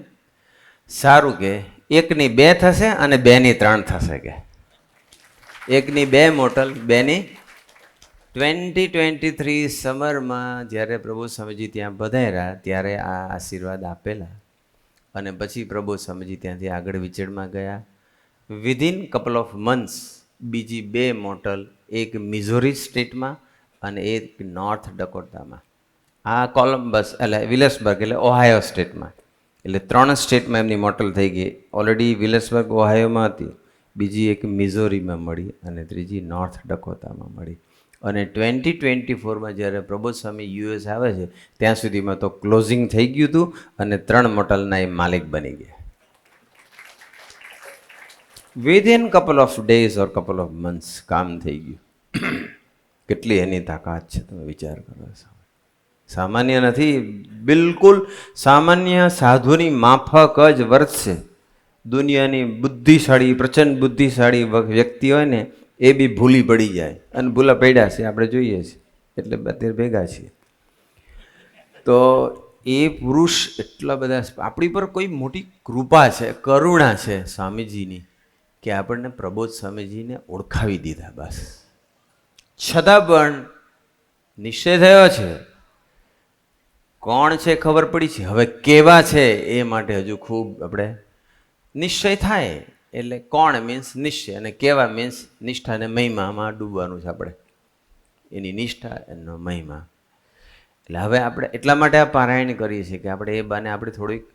સારું, કે 1ની 2 થશે અને 2ની 3 થશે. કે 1ની 2 મોટલ, 2ની 2023 સમરમાં જ્યારે પ્રભુ સ્વામીજી ત્યાં પધાર્યા ત્યારે આ આશીર્વાદ આપેલા. અને પછી પ્રબોધ સ્વામીજી ત્યાંથી આગળ વિચેડમાં ગયા. વિધિન કપલ ઓફ મંથ્સ બીજી 2 મોટલ, એક મિઝોરી સ્ટેટમાં અને એક નોર્થ ડકોટામાં, આ કોલમ્બસ એટલે વિલસબર્ગ એટલે ઓહાયો સ્ટેટમાં, એટલે 3 સ્ટેટમાં એમની મોટલ થઈ ગઈ. ઓલરેડી વિલસબર્ગ ઓહાયોમાં હતી, બીજી એક મિઝોરીમાં મળી અને ત્રીજી નોર્થ ડકોટામાં મળી. અને 2024માં જ્યારે પ્રબોધ સ્વામી યુએસ આવે છે ત્યાં સુધીમાં તો ક્લોઝિંગ થઈ ગયું હતું અને 3 મોટલના એ માલિક બની ગયા. Within couple of days or couple of months કામ થઈ ગયું. કેટલી એની તાકાત છે, તમે વિચાર કરો. સામાન્ય નથી, બિલકુલ સામાન્ય સાધુની માફક જ વર્તશે. દુનિયાની બુદ્ધિશાળી, પ્રચંડ બુદ્ધિશાળી વ્યક્તિ હોય ને એ બી ભૂલી પડી જાય, અને ભૂલા પડ્યા છે આપણે જોઈએ છીએ, એટલે અત્યારે ભેગા છીએ. તો એ પુરુષ એટલા બધા, આપણી પર કોઈ મોટી કૃપા છે, કરુણા છે સ્વામીજીની, કે આપણને પ્રબોધ સ્વામીજીને ઓળખાવી દીધા. બસ છતાં પણ નિશ્ચય થયો છે, કોણ છે ખબર પડી છે, હવે કેવા છે એ માટે હજુ ખૂબ આપણે નિશ્ચય થાય. એટલે કોણ મીન્સ નિશ્ચય, અને કેવા મીન્સ નિષ્ઠા અને મહિમામાં ડૂબવાનું છે આપણે, એની નિષ્ઠા એનો મહિમા. એટલે હવે આપણે એટલા માટે આ પારાયણ કરીએ છીએ કે આપણે એ બાને આપણે થોડીક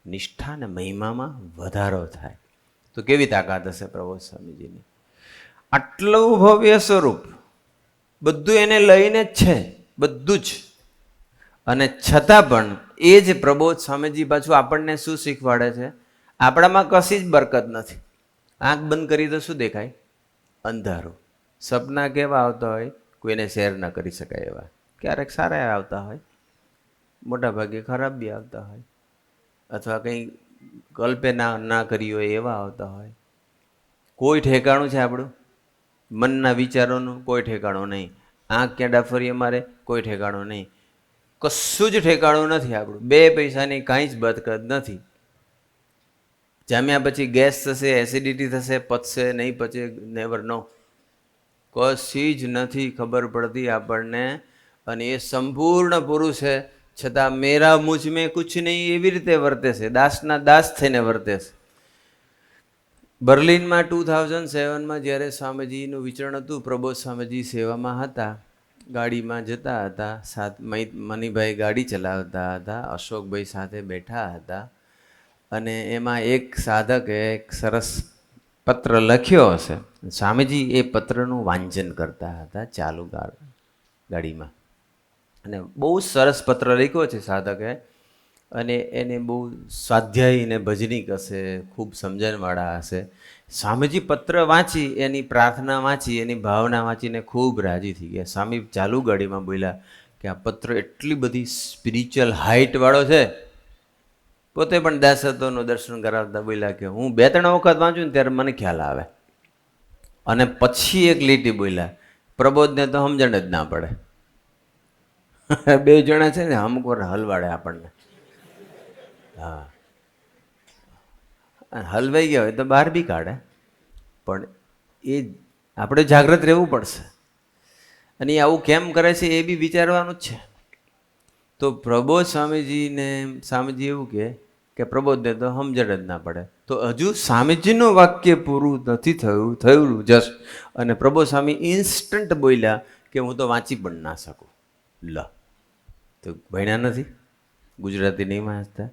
નિષ્ઠા અને મહિમામાં વધારો થાય. તો કેવી તાકાત હશે પ્રબોધ સ્વામીજીની! આટલું ભવ્ય સ્વરૂપ, બધું એને લઈને જ છે, બધું જ. અને છતાં પણ એ જ પ્રબોધ સ્વામીજી પાછું આપણને શું શીખવાડે છે? આપણામાં કશી જ બરકત નથી. આંખ બંધ કરી તો શું દેખાય? અંધારું. સપના કેવા આવતા હોય, કોઈને શેર ન કરી શકાય એવા. ક્યારેક સારા આવતા હોય, મોટા ભાગે ખરાબ બી આવતા હોય, અથવા કંઈ કલ્પે ના કરી હોય એવા આવતા હોય. કોઈ ઠેકાણું છે આપણું? મનના વિચારોનું કોઈ ઠેકાણું નહીં. આંખ ક્યાં ડાફરીએ મારે, કોઈ ઠેકાણું નહીં. કશું જ ઠેકાણું નથી આપણું. 2 પૈસાની કાંઈ જ બરકત નથી. જામ્યા પછી ગેસ થશે, એસિડિટી થશે, પચશે નહીં પચે, નેવર નો. કશી જ નથી ખબર પડતી આપણને. અને એ સંપૂર્ણ પુરુષ છે, છતાં મેરા મુझ મેં કુછ નહીં એવી રીતે વર્તે છે, દાસના દાસ થઈને વર્તે છે. બર્લિનમાં 2007માં જ્યારે સ્વામીજીનું વિચરણ હતું, પ્રબોધ સ્વામીજી સેવામાં હતા, ગાડીમાં જતા હતા, મનીભાઈ ગાડી ચલાવતા હતા, અશોકભાઈ સાથે બેઠા હતા, અને એમાં એક સાધકે એક સરસ પત્ર લખ્યો હશે. સ્વામીજી એ પત્રનું વાંચન કરતા હતા ચાલુ ગાડીમાં, અને બહુ સરસ પત્ર લખ્યો છે સાધકે, અને એને બહુ સ્વાધ્યાયી ને ભજનીક હશે, ખૂબ સમજણવાળા હશે. સ્વામીજી પત્ર વાંચી, એની પ્રાર્થના વાંચી, એની ભાવના વાંચીને ખૂબ રાજી થઈ ગયા. સ્વામી ચાલુ ગાડીમાં બોલ્યા કે આ પત્ર એટલી બધી સ્પિરિચ્યુઅલ હાઇટવાળો છે. પોતે પણ દાસત્વનું દર્શન કરાવતા બોલ્યા કે હું 2-3 વખત વાંચું ને ત્યારે મને ખ્યાલ આવે. અને પછી એક લીટી બોલ્યા, પ્રબોધને તો સમજણ જ ના પડે. 2 જણા છે ને અમુક વાર હલવાડે આપણને. હા, હલવાઈ ગયા હોય તો બહાર બી કાઢે, પણ એ આપણે જાગૃત રહેવું પડશે. અને એ આવું કેમ કરે છે એ બી વિચારવાનું જ છે. તો પ્રબોધ સ્વામીજી એવું કે પ્રબોધને તો સમજણ જ ના પડે. તો હજુ સ્વામીજીનું વાક્ય પૂરું નથી થયું જસ્ટ, અને પ્રબોધ સ્વામી ઇન્સ્ટન્ટ બોલ્યા કે હું તો વાંચી પણ ના શકું. તો ભણ્યા નથી, ગુજરાતી નહીં વાંચતા,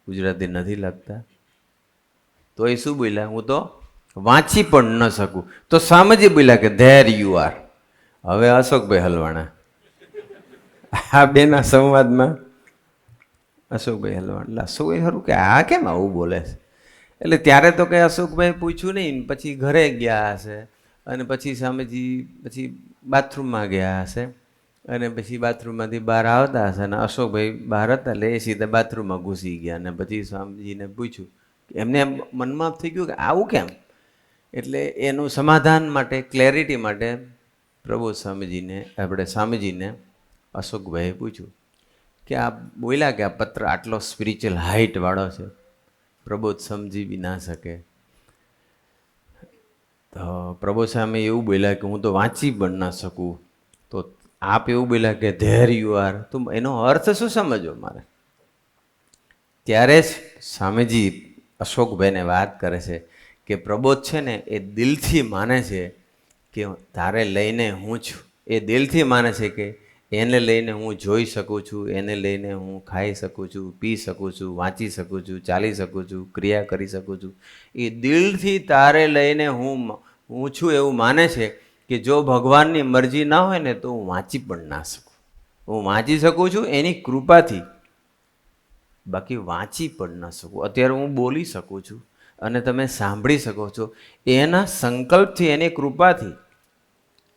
ગુજરાતી નથી લખતા, તો એ શું બોલ્યા? હું તો વાંચી પણ ન શકું. તો સ્વામીજી બોલ્યા કે ધેર યુ આર. હવે અશોકભાઈ હલવાણા, આ બેના સંવાદમાં અશોકભાઈ હલવાણા, અશોકભાઈ ખરું કે આ કેમ આવું બોલે છે? એટલે ત્યારે તો કંઈ અશોકભાઈ પૂછ્યું નહીં. પછી ઘરે ગયા હશે, અને પછી સ્વામીજી બાથરૂમમાં ગયા હશે, અને પછી બાથરૂમમાંથી બહાર આવતા હશે, અને અશોકભાઈ બહાર હતા એટલે એ સીધા બાથરૂમમાં ઘૂસી ગયા. અને પછી સ્વામીજીને પૂછ્યું, એમને મનમાં થઈ ગયું કે આવું કેમ? એટલે એનું સમાધાન માટે, ક્લેરિટી માટે પ્રબોધ સ્વામીજીને અશોકભાઈએ પૂછ્યું કે આ બોલ્યા કે આ પત્ર આટલો સ્પિરિચ્યુઅલ હાઇટવાળો છે, પ્રબોધ સમજી બી ના શકે. તો પ્રબોધ સ્વામી એવું બોલ્યા કે હું તો વાંચી પણ ના શકું. તો આપ એવું બોલ્યા કે ધેર યુ આર. તો એનો અર્થ શું સમજવો મારે? ત્યારે જ સ્વામીજી અશોકભાઈને વાત કરે છે કે પ્રબોધ છે ને એ દિલથી માને છે કે તારે લઈને હું છું. એ દિલથી માને છે કે એને લઈને હું જોઈ શકું છું, એને લઈને હું ખાઈ શકું છું, પી શકું છું, વાંચી શકું છું, ચાલી શકું છું, ક્રિયા કરી શકું છું. એ દિલથી તારે લઈને હું છું એવું માને છે કે જો ભગવાનની મરજી ના હોય ને તો હું વાંચી પણ ના શકું. હું વાંચી શકું છું એની કૃપાથી, બાકી વાંચી પણ ન શકું. અત્યારે હું બોલી શકું છું અને તમે સાંભળી શકો છો એના સંકલ્પથી, એની કૃપાથી.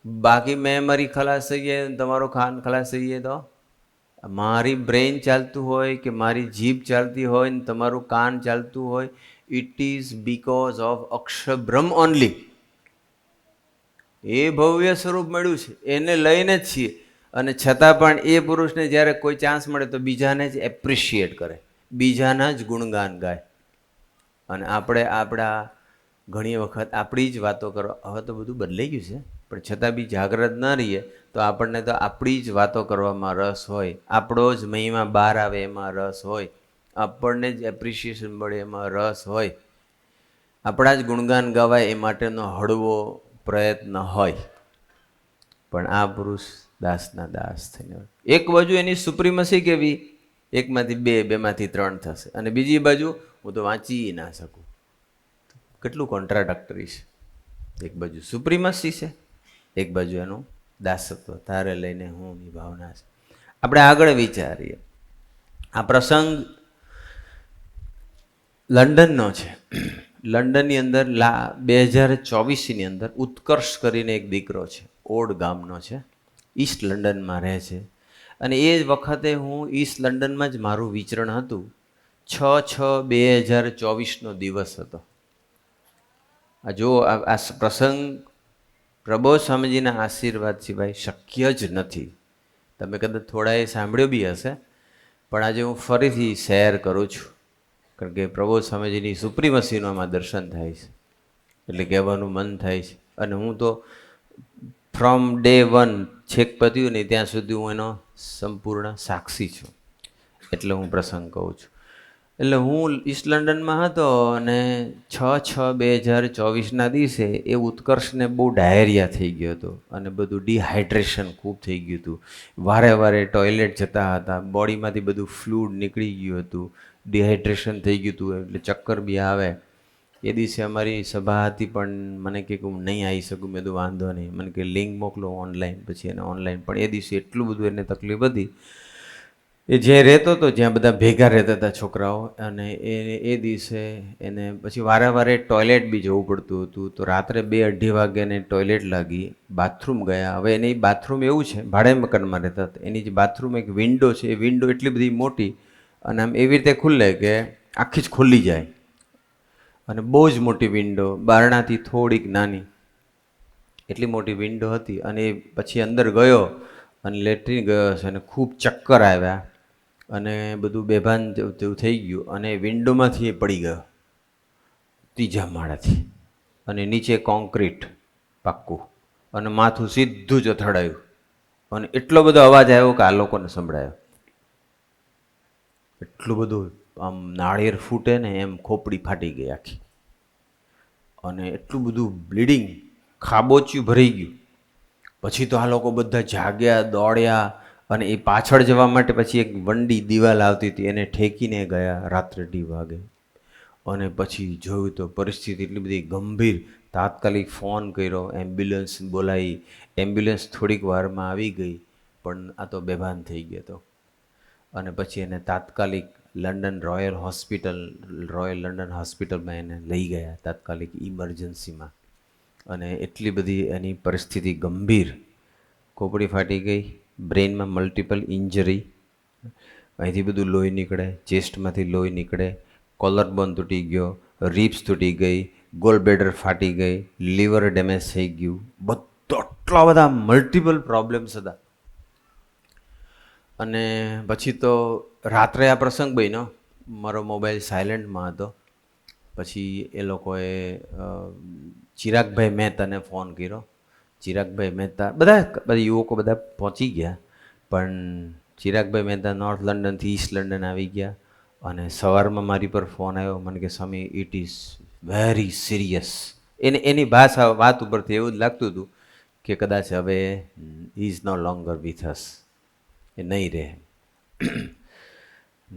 બાકી મેમરી ખલાસ થઈ જાય, તમારો ખાન ખલાસ થઈ જાય તો મારી બ્રેઇન ચાલતું હોય કે મારી જીભ ચાલતી હોય ને તમારું કાન ચાલતું હોય, ઇટ ઇઝ બીકોઝ ઓફ અક્ષર બ્રહ્મ ઓનલી. એ ભવ્ય સ્વરૂપ મળ્યું છે, એને લઈને જ છીએ. અને છતાં પણ એ પુરુષને જ્યારે કોઈ ચાન્સ મળે તો બીજાને જ એપ્રિશિએટ કરે, બીજાના જ ગુણગાન ગાય. અને આપણે આપણા ઘણી વખત આપણી જ વાતો કરો. હવે તો બધું બદલાઈ ગયું છે, પણ છતાં બી જાગ્રત ન રહીએ તો આપણને તો આપણી જ વાતો કરવામાં રસ હોય, આપણો જ મહિમા બહાર આવે એમાં રસ હોય, આપણને જ એપ્રિશિએશન મળે એમાં રસ હોય, આપણા જ ગુણગાન ગવાય એ માટેનો હળવો પ્રયત્ન હોય. પણ આ પુરુષ દાસના દાસ થઈને એક બાજુ એની સુપ્રીમસી કેવી, એકમાંથી બે, બેમાંથી ત્રણ થશે, અને બીજી બાજુ હું તો વાંચી ના શકું. કેટલું કોન્ટ્રાડક્ટરી છે. એક બાજુ સુપ્રીમસી છે, એક બાજુ એનું દાસત્વ, તારે લઈને હું ની ભાવના છે. આપણે આગળ વિચારીએ. આ પ્રસંગ લંડનનો છે. લંડનની અંદર 2024ની અંદર ઉત્કર્ષ કરીને એક દીકરો છે, ઓડ ગામનો છે, ઈસ્ટ લંડનમાં રહે છે. અને એ વખતે હું ઈસ્ટ લંડનમાં જ મારું વિચરણ હતું. 6/6/2024નો દિવસ હતો. જો આ પ્રસંગ પ્રબોધ સ્વામીજીના આશીર્વાદ સિવાય શક્ય જ નથી. તમે કદાચ થોડા એ સાંભળ્યો બી હશે, પણ આજે હું ફરીથી શેર કરું છું, કારણ કે પ્રબોધ સ્વામીજીની સુપ્રીમસીનું આમાં દર્શન થાય છે, એટલે કહેવાનું મન થાય છે. અને હું તો ફ્રોમ ડે 1 છેક પત્યું નહીં ત્યાં સુધી હું એનો સંપૂર્ણ સાક્ષી છું, એટલે હું પ્રસંગ કહું છું. એટલે હું ઈસ્ટ લંડનમાં હતો અને 6/6/2024ના દિવસે એ ઉત્કર્ષને બહુ ડાયરિયા થઈ ગયો હતો અને બધું ડિહાઇડ્રેશન ખૂબ થઈ ગયું હતું. વારે વારે ટોયલેટ જતા હતા, બોડીમાંથી બધું ફ્લૂડ નીકળી ગયું હતું, ડિહાઇડ્રેશન થઈ ગયું હતું, એટલે ચક્કર બી આવે. એ દિવસે અમારી સભા હતી, પણ મને કે હું નહીં આવી શકું. મેં તો વાંધો નહીં, મને કે લિંક મોકલો ઓનલાઈન. પછી એને ઓનલાઈન, પણ એ દિવસે એટલું બધું એને તકલીફ હતી. એ જ્યાં રહેતો હતો, જ્યાં બધા ભેગા રહેતા હતા છોકરાઓ, અને એ દિવસે એને પછી વારે વારે ટોયલેટ બી જવું પડતું હતું. તો રાત્રે 2-2:30 વાગે એને ટોયલેટ લાગી, બાથરૂમ ગયા. હવે એની બાથરૂમ એવું છે, ભાડે મકાનમાં રહેતા હતા, એની જે બાથરૂમ એક વિન્ડો છે, એ વિન્ડો એટલી બધી મોટી અને આમ એવી રીતે ખુલ્લે કે આખી જ ખુલ્લી જાય, અને બહુ જ મોટી વિન્ડો, બારણાથી થોડીક નાની, એટલી મોટી વિન્ડો હતી. અને પછી અંદર ગયો અને લેટ્રિન ગયો હશે અને ખૂબ ચક્કર આવ્યા અને બધું બેભાન જેવું થઈ ગયું, અને વિન્ડોમાંથી એ પડી ગયો 3જા માળેથી, અને નીચે કોન્ક્રીટ પાક્કું, અને માથું સીધું જ અથડાયું. અને એટલો બધો અવાજ આવ્યો કે આ લોકોને સંભળાયો. એટલું બધું આમ નાળિયેર ફૂટે ને એમ ખોપડી ફાટી ગઈ આખી, અને એટલું બધું બ્લીડિંગ, ખાબોચિયું ભરાઈ ગયું. પછી તો આ લોકો બધા જાગ્યા, દોડ્યા, અને એ પાછળ જવા માટે પછી એક વંડી દિવાલ આવતી હતી, એને ઠેકીને ગયા રાત્રે 2 વાગે. અને પછી જોયું તો પરિસ્થિતિ એટલી બધી ગંભીર. તાત્કાલિક ફોન કર્યો, એમ્બ્યુલન્સ બોલાવી, એમ્બ્યુલન્સ થોડીક વારમાં આવી ગઈ, પણ આ તો બેભાન થઈ ગયો હતો. અને પછી એને તાત્કાલિક રોયલ લંડન હોસ્પિટલમાં એને લઈ ગયા, તાત્કાલિક ઇમરજન્સીમાં. અને એટલી બધી એની પરિસ્થિતિ ગંભીર, ખોપડી ફાટી ગઈ, બ્રેઇનમાં મલ્ટિપલ ઇન્જરી, અહીંથી બધું લોહી નીકળે, ચેસ્ટમાંથી લોહી નીકળે, કોલર બોન તૂટી ગયો, રિબ્સ તૂટી ગઈ, ગોલ બ્લેડર ફાટી ગઈ, લીવર ડેમેજ થઈ ગયું, એટલા બધા મલ્ટિપલ પ્રોબ્લેમ્સ હતા. અને પછી તો રાત્રે આ પ્રસંગ બન્યો, મારો મોબાઈલ સાયલેન્ટમાં હતો. પછી એ લોકોએ ચિરાગભાઈ મહેતાને ફોન કર્યો. ચિરાગભાઈ મહેતા, બધા યુવકો પહોંચી ગયા, પણ ચિરાગભાઈ મહેતા નોર્થ લંડનથી ઈસ્ટ લંડન આવી ગયા. અને સવારમાં મારી પર ફોન આવ્યો, મને કે સ્વામી ઇટ ઇઝ વેરી સિરિયસ. એની ભાષા વાત ઉપરથી એવું જ લાગતું હતું કે કદાચ હવે is no longer with us, એ નહીં રહે.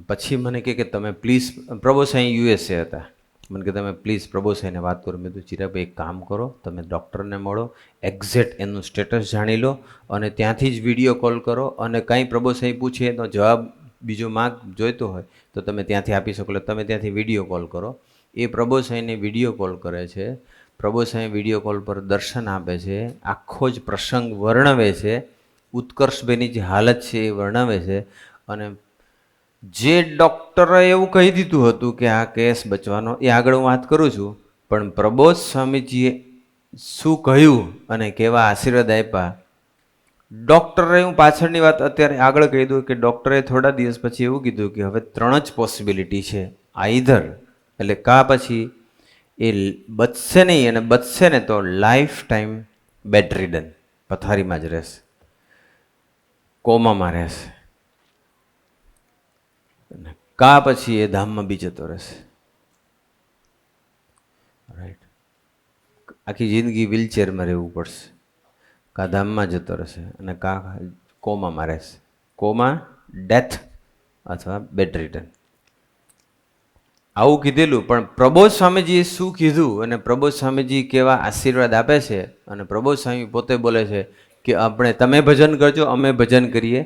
પછી મને કે તમે પ્લીઝ, પ્રભુ સાંઈ યુએસએ હતા, મને કે તમે પ્લીઝ પ્રભુ સાંઈને વાત કરો. મેં કીધું ચિરાગભાઈ એક કામ કરો, તમે ડૉક્ટરને મળો, એક્ઝેક્ટ એનું સ્ટેટસ જાણી લો અને ત્યાંથી જ વિડીયો કોલ કરો, અને કાંઈ પ્રભુ સાંઈ પૂછે એનો જવાબ બીજો માર્ક જોઈતો હોય તો તમે ત્યાંથી આપી શકો. એટલે તમે ત્યાંથી વિડીયો કોલ કરો. એ પ્રભુ સાંઈને વિડીયો કોલ કરે છે. પ્રભુ સાંઈ વિડીયો કોલ પર દર્શન આપે છે, આખો જ પ્રસંગ વર્ણવે છે, ઉત્કર્ષભાઈની જે હાલત છે એ વર્ણવે છે. અને જે ડૉક્ટરે એવું કહી દીધું હતું કે આ કેસ બચવાનો, એ આગળ હું વાત કરું છું, પણ પ્રબોધ સ્વામીજીએ શું કહ્યું અને કેવા આશીર્વાદ આપ્યા. ડૉક્ટરે, હું પાછળની વાત અત્યારે આગળ કહી દઉં કે ડૉક્ટરે થોડા દિવસ પછી એવું કીધું કે હવે 3 જ પોસિબિલિટી છે. આઈધર, એટલે કાં પછી એ બચશે નહીં, અને બચશે ને તો લાઈફ ટાઈમ બેડ રિડન, પથારીમાં જ રહેશે, કોમામાં રહેશે, કાં પછી એ ધામમાં બી જતો રહેશે. રાઈટ, આખી જિંદગી વ્હીલચેરમાં રહેવું પડશે, કાં ધામમાં જતો રહેશે અને કાં કોમામાં રહેશે. કોમા, ડેથ અથવા બેડ રિટર્ન, આવું કીધેલું. પણ પ્રબોધ સ્વામીજીએ શું કીધું અને પ્રબોધ સ્વામીજી કેવા આશીર્વાદ આપે છે, અને પ્રબોધ સ્વામી પોતે બોલે છે કે આપણે, તમે ભજન કરજો, અમે ભજન કરીએ,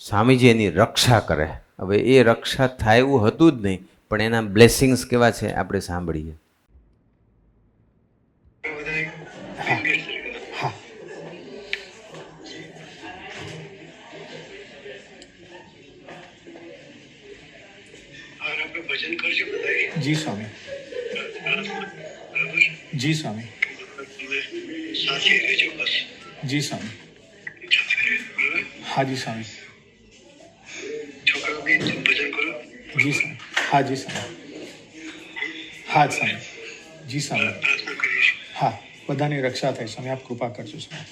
સ્વામીજી એની રક્ષા કરે. હવે એ રક્ષા થાય એવું હતું જ નહીં, પણ એના બ્લેસિંગ્સ કેવા છે આપણે સાંભળીએ. ભજન કરજો બધા. જી સ્વામી. જી સ્વામી. સાથે રહેજો બસ. જી સ્વામી. હા જી સ્વામી. છોકરાઓ બી ભજન કરો. જી સ્વામી. હા જી સ્વામી. હા સ્વામી. જી સ્વામી. પ્રાર્થના કરીશ. હા, બધાની રક્ષા થાય સ્વામી, આપ કૃપા કરજો સ્વામી.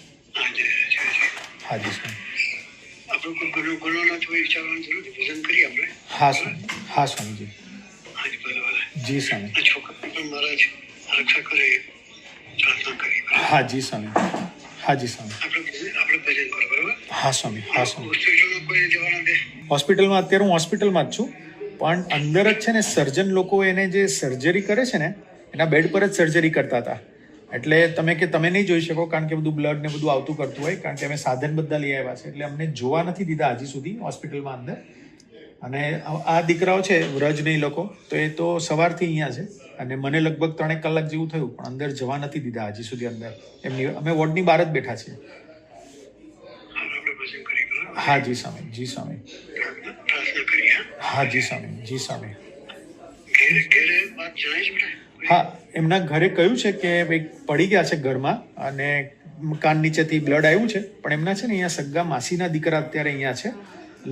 હા જી સ્વામી. આપણે કોઈ ગુનો નથી વિચારવાનું જરૂર, ભજન કરીએ આપણે. હા સ્વામી. હા સ્વામીજી. જી સ્વામી. છોકરા પણ મહારાજ રક્ષા કરે, પ્રાર્થના કરી. હા જી સ્વામી. હા જી સ્વામી. આપણે ભજન કરો, બરાબર. હા સ્વામી. હા સ્વામી. હોસ્પિટલમાં કોઈ જવાના દે? હોસ્પિટલમાં અત્યારે હું હોસ્પિટલમાં જ છું, પણ અંદર જ છે ને સર્જન લોકો એને જે સર્જરી કરે છે ને, એના બેડ પર જ સર્જરી કરતા હતા. એટલે તમે નહીં જોઈ શકો, કારણ કે બધું બ્લડ ને બધું આવતું કરતું હોય, કારણ કે અમે સાધન બધા લઈ આવ્યા છે, એટલે અમને જોવા નથી દીધા હજી સુધી હોસ્પિટલમાં અંદર. અને આ દીકરાઓ છે વ્રજ નહીં લોકો, તો એ તો સવારથી અહીંયા છે, અને મને લગભગ 3 કલાક જેવું થયું, પણ અંદર જવા નથી દીધા હજી સુધી અંદર. એમની અમે વોર્ડની બહાર જ બેઠા છીએ. હા જી સ્વામી. જી સ્વામી. હા જી સ્વામી. જી સ્વામી. હા, એમના ઘરે કહ્યું છે કે ભાઈ પડી ગયા છે ઘરમાં, અને કાન નીચેથી બ્લડ આવ્યું છે, પણ એમના છે ને અહીંયા સગ્ગા માસીના દીકરા અત્યારે અહીંયા છે,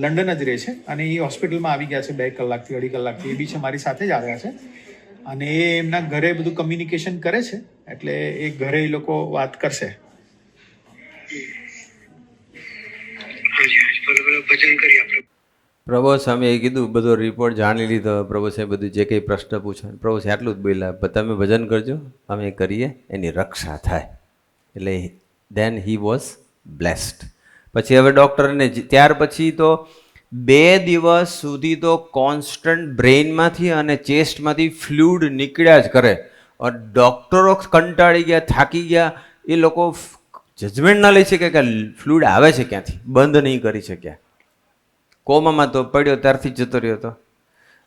લંડન જ રહે છે, અને એ હોસ્પિટલમાં આવી ગયા છે 2 કલાકથી 2.5 કલાકથી. એ બી છે મારી સાથે જ આવ્યા છે, અને એ એમના ઘરે બધું કમ્યુનિકેશન કરે છે, એટલે એ ઘરે એ લોકો વાત કરશે. પ્રભુ સ્વામીએ કીધું, બધો રિપોર્ટ જાણી લીધો. પ્રભુ સાહેબ બધું જે કંઈ પ્રશ્ન પૂછે, પ્રભુ સાહેબ આટલું જ બોલ્યા, તમે ભજન કરજો, અમે કરીએ, એની રક્ષા થાય. એટલે દેન હી વોઝ બ્લેસ્ડ. પછી હવે ડૉક્ટરને ત્યાર પછી તો 2 દિવસ સુધી તો કોન્સ્ટન્ટ બ્રેઇનમાંથી અને ચેસ્ટમાંથી ફ્લૂઇડ નીકળ્યા જ કરે. ડૉક્ટરો કંટાળી ગયા, થાકી ગયા. એ લોકો જજમેન્ટ ના લઈ શકે કે ફ્લૂઇડ આવે છે ક્યાંથી, બંધ નહીં કરી શક્યા. કોમામાં તો પડ્યો ત્યારથી જ જતો રહ્યો હતો.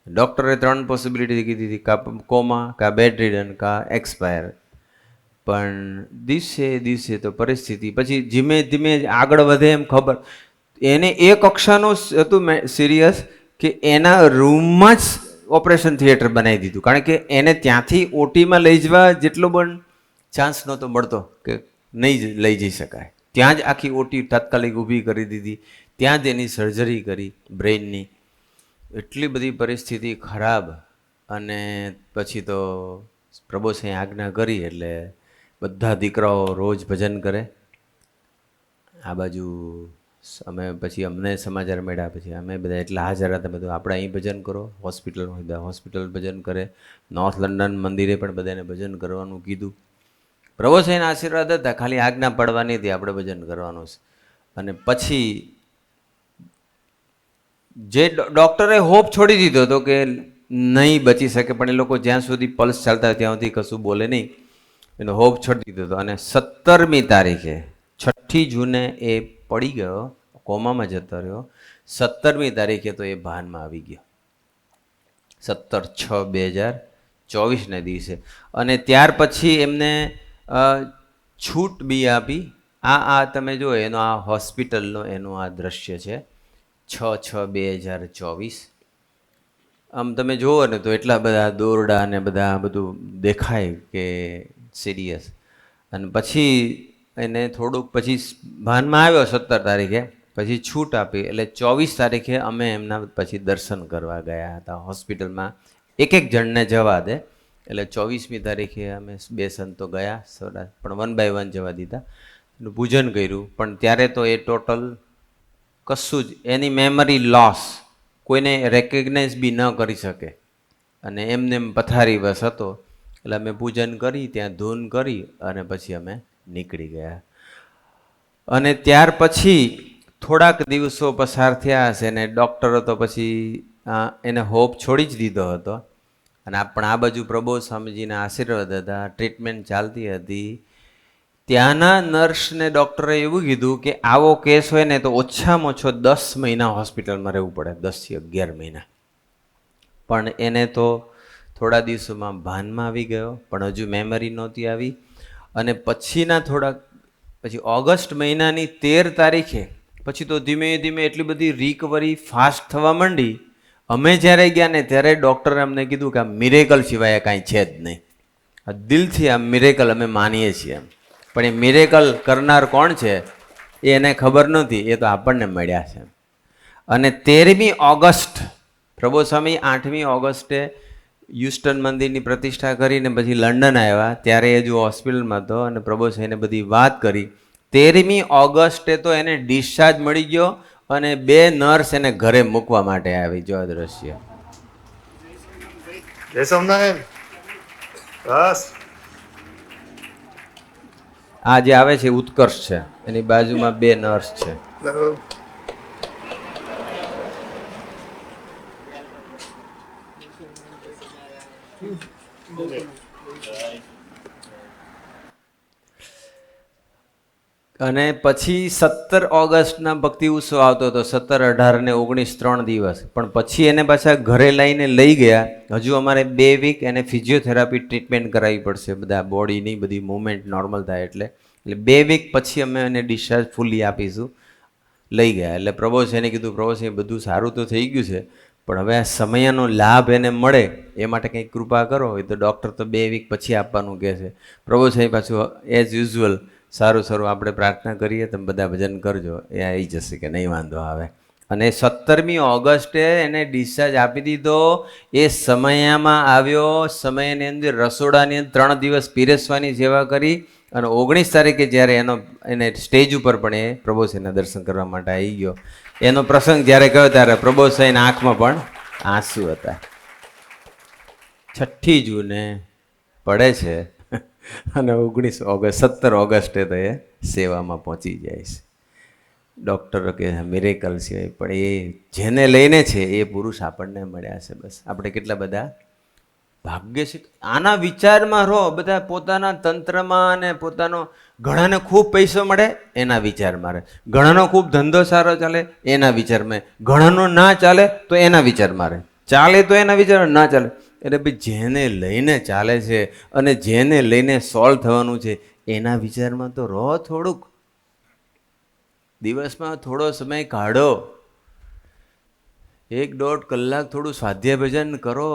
ડૉક્ટરે 3 પોસિબિલિટી કીધી હતી, કાં કોમા, કાં બેડ રિડન, કાં એક્સપાયર. પણ દિવસે તો પરિસ્થિતિ પછી ધીમે ધીમે આગળ વધે એમ ખબર. એને એ કક્ષાનું હતું સિરિયસ કે એના રૂમમાં જ ઓપરેશન થિયેટર બનાવી દીધું, કારણ કે એને ત્યાંથી ઓટીમાં લઈ જવા જેટલો પણ ચાન્સ નહોતો મળતો, કે નહીં લઈ જઈ શકાય. ત્યાં જ આખી ઓટી તાત્કાલિક ઊભી કરી દીધી, ત્યાં જ એની સર્જરી કરી બ્રેઇનની. એટલી બધી પરિસ્થિતિ ખરાબ. અને પછી તો પ્રભુ સાંઈ આજ્ઞા કરી એટલે બધા દીકરાઓ રોજ ભજન કરે. આ બાજુ અમે પછી અમને સમાચાર મળ્યા, પછી અમે બધા એટલા હાજર હતા બધું, આપણે અહીં ભજન કરો, હોસ્પિટલમાં બધા હોસ્પિટલ ભજન કરે, નોર્થ લંડન મંદિરે પણ બધાને ભજન કરવાનું કીધું. પ્રભુ સાહેબના આશીર્વાદ હતા, ખાલી આજ્ઞા પાડવાની હતી, આપણે ભજન કરવાનું છે. અને પછી જે ડૉક્ટરે હોપ છોડી દીધો હતો કે નહીં બચી શકે, પણ એ લોકો જ્યાં સુધી પલ્સ ચાલતા ત્યાં સુધી કશું બોલે નહીં, એનો હોપ છોડી દીધો હતો. અને 17મી તારીખે 6ઠી જૂને એ પડી ગયો, કોમામાં જતો રહ્યો. 17મી તારીખે તો એ ભાનમાં આવી ગયો, 17/6/2024 દિવસે. અને ત્યાર પછી એમને છૂટ બી આપી. આ તમે જો એનો આ હોસ્પિટલનો એનું આ દ્રશ્ય છે, 6/6/2024. આમ તમે જુઓ ને તો એટલા બધા દોરડા ને બધા બધું દેખાય કે સિરિયસ. અને પછી એને થોડુંક પછી ભાનમાં આવ્યો 17 તારીખે, પછી છૂટ આપી. એટલે 24 તારીખે અમે એમના પછી દર્શન કરવા ગયા હતા હોસ્પિટલમાં. એક જણને જવા દે, એટલે 24મી તારીખે અમે 2 સંતો ગયા, પણ 1 by 1 જવા દીધા, પૂજન કર્યું. પણ ત્યારે તો એ ટોટલ કશું જ એની મેમરી લોસ, કોઈને રેકગ્નાઇઝ બી ન કરી શકે, અને એમને પથારી બસ હતો. એટલે અમે પૂજન કરી, ત્યાં ધૂન કરી અને પછી અમે નીકળી ગયા. અને ત્યાર પછી થોડાક દિવસો પસાર થયા હશે ને ડૉક્ટરો તો પછી એને હોપ છોડી જ દીધો હતો. અને પણ આ બાજુ પ્રભુ સ્વામીજીના આશીર્વાદ હતા, ટ્રીટમેન્ટ ચાલતી હતી. ત્યાંના નર્સને ડૉક્ટરે એવું કીધું કે આવો કેસ હોય ને તો ઓછામાં ઓછો 10 મહિના હોસ્પિટલમાં રહેવું પડે, 10 થી 11 મહિના. પણ એને તો થોડા દિવસોમાં ભાનમાં આવી ગયો, પણ હજુ મેમરી નહોતી આવી. અને પછીના પછી ઓગસ્ટ મહિનાની 13 તારીખે પછી તો ધીમે ધીમે એટલી બધી રિકવરી ફાસ્ટ થવા માંડી. અમે જ્યારે ગયા ને ત્યારે ડૉક્ટરે અમને કીધું કે આ મિરેકલ સિવાય કાંઈ છે જ નહીં. દિલથી આ મિરેકલ અમે માનીએ છીએ. પણ એ મિરેકલ કરનાર કોણ છે એ એને ખબર નહોતી, એ તો આપણને મળ્યા છે. અને 13મી ઓગસ્ટ પ્રભુ સ્વામી 8મી ઓગસ્ટે યુસ્ટન મંદિરની પ્રતિષ્ઠા કરીને પછી લંડન આવ્યા. ત્યારે એ જો હોસ્પિટલમાં હતો અને પ્રભુ સ્વામીને બધી વાત કરી. 13મી ઓગસ્ટે તો એને ડિસ્ચાર્જ મળી ગયો અને 2 નર્સ એને ઘરે મૂકવા માટે આવી. જો દ્રશ્ય જય સોમનાથ. બસ આ જે આવે છે ઉત્કર્ષ છે, એની બાજુમાં 2 નર્સ છે. અને પછી 17 ઓગસ્ટના ભક્તિ ઉત્સવ આવતો હતો, 17, 18 ને 19 3 દિવસ. પણ પછી એને પાછા ઘરે લઈને લઈ ગયા. હજુ અમારે 2 વીક એને ફિઝિયોથેરાપી ટ્રીટમેન્ટ કરાવવી પડશે, બધા બોડીની બધી મૂવમેન્ટ નોર્મલ થાય એટલે 2 વીક પછી અમે એને ડિસ્ચાર્જ ફૂલી આપીશું, લઈ ગયા. એટલે પ્રભુસિંહને કીધું, પ્રભુસિંહ બધું સારું તો થઈ ગયું છે, પણ હવે આ સમયનો લાભ એને મળે એ માટે કંઈક કૃપા કરો. હોય તો ડૉક્ટર તો 2 વીક પછી આપવાનું કહે છે. પ્રભુસિંહ પાછું એઝ યુઝ્યુઅલ સારું આપણે પ્રાર્થના કરીએ, તમે બધા ભજન કરજો, એ આવી જશે કે નહીં વાંધો આવે. અને 17મી ઓગસ્ટે એને ડિસ્ચાર્જ આપી દીધો. એ સમયમાં આવ્યો, સમયની અંદર રસોડાની અંદર 3 દિવસ પીરસવાની સેવા કરી. અને 19 તારીખે જ્યારે એને સ્ટેજ ઉપર પણ એ પ્રભુસિંહના દર્શન કરવા માટે આવી ગયો. એનો પ્રસંગ જ્યારે ગયો ત્યારે પ્રભુસિંહના આંખમાં પણ આંસુ હતા. 6ઠી જૂને પડે છે અને 17 ઓગસ્ટે તો એ સેવામાં પહોંચી જાય છે. ડૉક્ટરો કે મિરેકલ છે, પણ એ જેને લઈને છે એ પુરુષ આપણને મળ્યા છે. બસ આપણે કેટલા બધા ભાગ્ય છે. આના વિચારમાં રહો બધા, પોતાના તંત્રમાં અને પોતાનો. ઘણાને ખૂબ પૈસો મળે એના વિચારમાં રહે, ઘણાનો ખૂબ ધંધો સારો ચાલે એના વિચારમાં, ઘણાનો ના ચાલે તો એના વિચારમાં રહે, ચાલે તો એના વિચારમાં, ના ચાલે. એટલે ભાઈ જેને લઈને ચાલે છે અને જેને લઈને સોલ્વ થવાનું છે એના વિચારમાં તો રહો. થોડુંક દિવસમાં થોડો સમય કાઢો, 1-1.5 કલાક થોડું સ્વાધ્યાય ભજન કરો.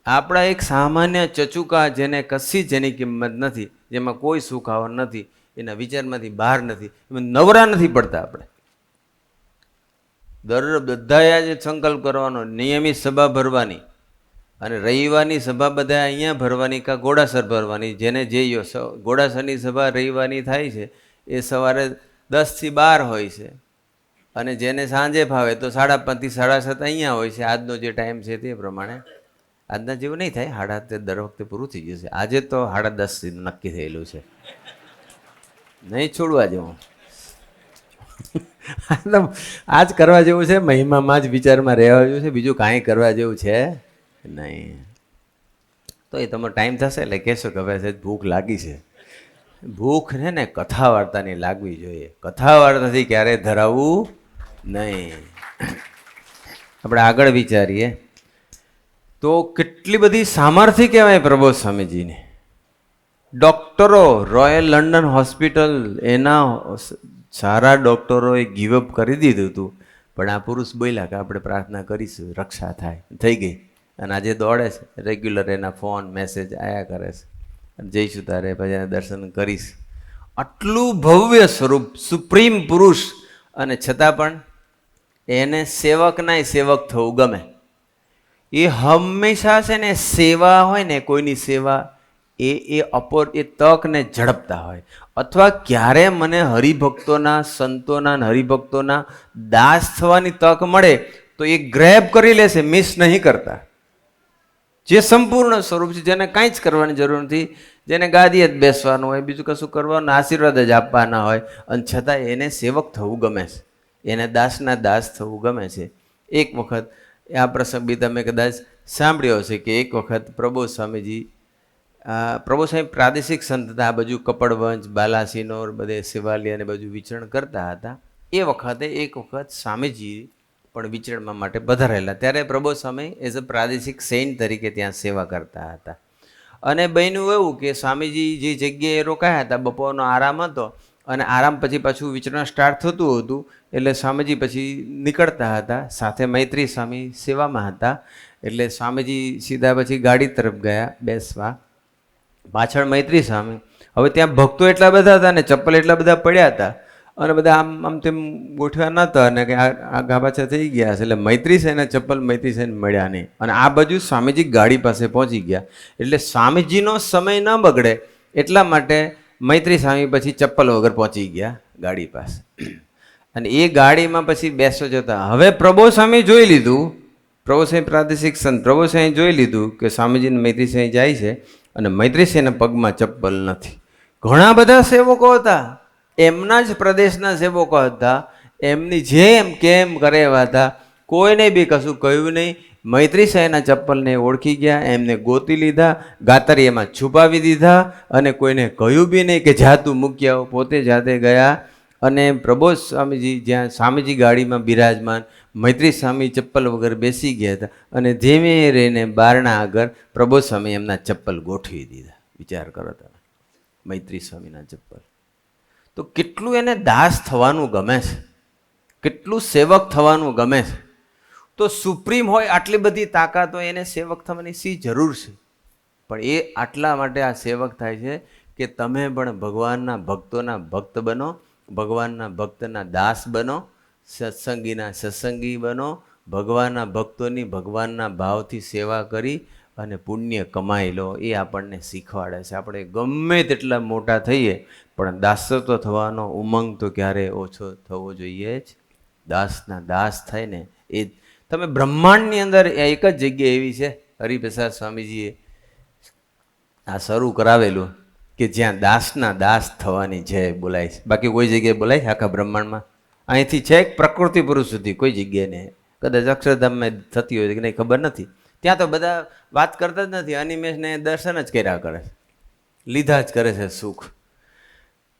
આપણા એક સામાન્ય ચચુકા જેને કશી જેની કિંમત નથી, જેમાં કોઈ સુખ આવવા નથી, એના વિચારમાંથી બહાર નથી, એમાં નવરા નથી પડતા. આપણે બધાએ આજે સંકલ્પ કરવાનો, નિયમિત સભા ભરવાની, અને રવિવારની સભા બધા અહીંયા ભરવાની કાં ઘોડાસર ભરવાની. જેને જે ઘોડાસરની સભા રવિવારની થાય છે એ સવારે 10 થી 12 હોય છે, અને જેને સાંજે ફાવે તો 5:30 થી 7:30 અહીંયા હોય છે. આજનો જે ટાઈમ છે તે પ્રમાણે આજના જેવું નહીં થાય, 8:30 દર વખતે પૂરું થઈ જશે. આજે તો 10:30 નક્કી થયેલું છે, નહીં છોડવા જેવું. આજ કરવા જેવું છે, મહિમામાં જ વિચારમાં રહેવા જેવું છે, બીજું કાંઈ કરવા જેવું છે નહીં. તો એ તમારો ટાઈમ થશે એટલે કહેશો કે હવે ભૂખ લાગી છે. ભૂખ છે ને કથા વાર્તાની લાગવી જોઈએ, કથા વાર્તાથી ક્યારેય ધરાવવું નહીં. આપણે આગળ વિચારીએ તો કેટલી બધી સામર્થ્ય કહેવાય પ્રબોધ સ્વામીજીને. ડૉક્ટરો, રોયલ લંડન હોસ્પિટલ, એના સારા ડૉક્ટરોએ ગીવઅપ કરી દીધું હતું, પણ આ પુરુષ બોલ્યા કે આપણે પ્રાર્થના કરીશું, રક્ષા થાય, થઈ ગઈ. અને આજે દોડે છે, રેગ્યુલર એના ફોન મેસેજ આવ્યા કરે છે, જઈશું તારે પછી એને દર્શન કરીશ. આટલું ભવ્ય સ્વરૂપ, સુપ્રીમ પુરુષ, અને છતાં પણ એને સેવકનાય સેવક થવું ગમે. એ હંમેશા છે ને સેવા હોય ને, કોઈની સેવા એ તકને ઝડપતા હોય. અથવા ક્યારે મને હરિભક્તોના, સંતોના, હરિભક્તોના દાસ થવાની તક મળે તો એ ગ્રેબ કરી લેશે, મિસ નહીં કરતા. જે સંપૂર્ણ સ્વરૂપ છે, જેને કાંઈ જ કરવાની જરૂર નથી, જેને ગાદીએ જ બેસવાનું હોય, બીજું કશું કરવાનું, આશીર્વાદ જ આપવાના હોય, અને છતાં એને સેવક થવું ગમે છે, એને દાસના દાસ થવું ગમે છે. એક વખત આ પ્રસંગ બી તમે કદાચ સાંભળ્યો હશે કે એક વખત પ્રબોધ સ્વામી પ્રાદેશિક સંત હતા, આ બાજુ કપડવંજ, બાલાસિનોર, બધે શિવાલય અને બાજુ વિચરણ કરતા હતા. એ વખતે એક વખત સ્વામીજી પણ વિચરણમાં માટે પધારેલા. ત્યારે પ્રબોધ સ્વામી એઝ અ પ્રાદેશિક સેન્ટ તરીકે ત્યાં સેવા કરતા હતા. અને બન્યું એવું કે સ્વામીજી જે જગ્યાએ રોકાયા હતા, બપોરનો આરામ હતો, અને આરામ પછી પાછું વિચરણ સ્ટાર્ટ થતું હતું, એટલે સ્વામીજી પછી નીકળતા હતા. સાથે મૈત્રી સ્વામી સેવામાં હતા, એટલે સ્વામીજી સીધા પછી ગાડી તરફ ગયા બેસવા, પાછળ મૈત્રી સ્વામી. હવે ત્યાં ભક્તો એટલા બધા હતા ને ચપ્પલ એટલા બધા પડ્યા હતા, અને બધા આમ આમ તેમ ગોઠવ્યા નહોતા, અને કે આ ગાબાચા થઈ ગયા છે, એટલે મૈત્રી સાહેબને ચપ્પલ મૈત્રી સાહેબ મળ્યા નહીં. અને આ બાજુ સ્વામીજી ગાડી પાસે પહોંચી ગયા, એટલે સ્વામીજીનો સમય ન બગડે એટલા માટે મૈત્રી સ્વામી પછી ચપ્પલ વગર પહોંચી ગયા ગાડી પાસે. અને એ ગાડીમાં પછી બેસો જતા. હવે પ્રબોધ સ્વામી જોઈ લીધું, પ્રભુ સ્વામી પ્રાદેશિક સંત પ્રભુ સ્વામી જોઈ લીધું કે સ્વામીજીને મૈત્રી સ્વામી જાય છે, અને મૈત્રી સ્વામીના પગમાં ચપ્પલ નથી. ઘણા બધા સેવકો હતા, એમના જ પ્રદેશના સેવકો હતા, એમની જેમ કેમ કરે એવા હતા, કોઈને બી કશું કહ્યું નહીં. મૈત્રી સાહેબના ચપ્પલને ઓળખી ગયા, એમને ગોતી લીધા, ગાતરીયામાં છુપાવી દીધા, અને કોઈને કહ્યું બી નહીં કે જાતું મૂકી આવો, પોતે જાતે ગયા. અને પ્રબોધ સ્વામીજી જ્યાં સ્વામીજી ગાડીમાં બિરાજમાન, મૈત્રી સ્વામી ચપ્પલ વગર બેસી ગયા હતા, અને ધીમે રહીને બારણા આગળ પ્રબોધ સ્વામી એમના ચપ્પલ ગોઠવી દીધા. વિચાર કરો તમે, મૈત્રી સ્વામીના ચપ્પલ. તો કેટલું એને દાસ થવાનું ગમે છે, કેટલું સેવક થવાનું ગમે છે. તો સુપ્રીમ હોય, આટલી બધી તાકાત હોય, એને સેવક થવાની શી જરૂર છે? પણ એ આટલા માટે આ સેવક થાય છે કે તમે પણ ભગવાનના ભક્તોના ભક્ત બનો, ભગવાનના ભક્તના દાસ બનો, સત્સંગીના સત્સંગી બનો, ભગવાનના ભક્તોની ભગવાનના ભાવથી સેવા કરી અને પુણ્ય કમાઈ લો. એ આપણને શીખવાડે છે. આપણે ગમે તેટલા મોટા થઈએ પણ દાસત્વ થવાનો ઉમંગ તો ક્યારેય ઓછો થવો જોઈએ જ. દાસના દાસ થાય ને એ તમે બ્રહ્માંડની અંદર એક જ જગ્યા એવી છે, હરિપ્રસાદ સ્વામીજીએ આ શરૂ કરાવેલું કે જ્યાં દાસના દાસ થવાની જય બોલાય છે. બાકી કોઈ જગ્યાએ બોલાય છે આખા બ્રહ્માંડમાં? અહીંથી છેક પ્રકૃતિ પુરુષ સુધી કોઈ જગ્યાએ નહીં. કદાચ અક્ષરધામમાં થતી હોય કે નહીં ખબર નથી. ત્યાં તો બધા વાત કરતા જ નથી, અનિમેશને દર્શન જ કર્યા કરે છે, લીધા જ કરે છે સુખ.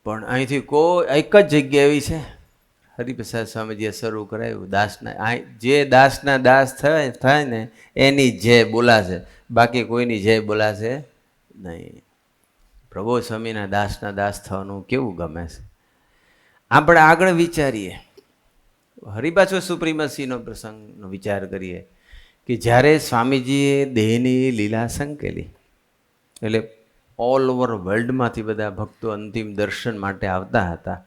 પણ અહીંથી કોઈ એક જ જગ્યા એવી છે, હરિપ્રસાદ સ્વામીજીએ શરૂ કરાવ્યું, દાસના જે દાસના દાસ થાય ને એની જય બોલાશે, બાકી કોઈની જય બોલાશે નહીં. પ્રભુ સ્વામીના દાસના દાસ થવાનું કેવું ગમે છે. આપણે આગળ વિચારીએ, હરિપાછો સુપ્રીમસીનો પ્રસંગનો વિચાર કરીએ કે જ્યારે સ્વામીજીએ દેહની લીલા સંકેલી, એટલે ઓલ ઓવર વર્લ્ડમાંથી બધા ભક્તો અંતિમ દર્શન માટે આવતા હતા.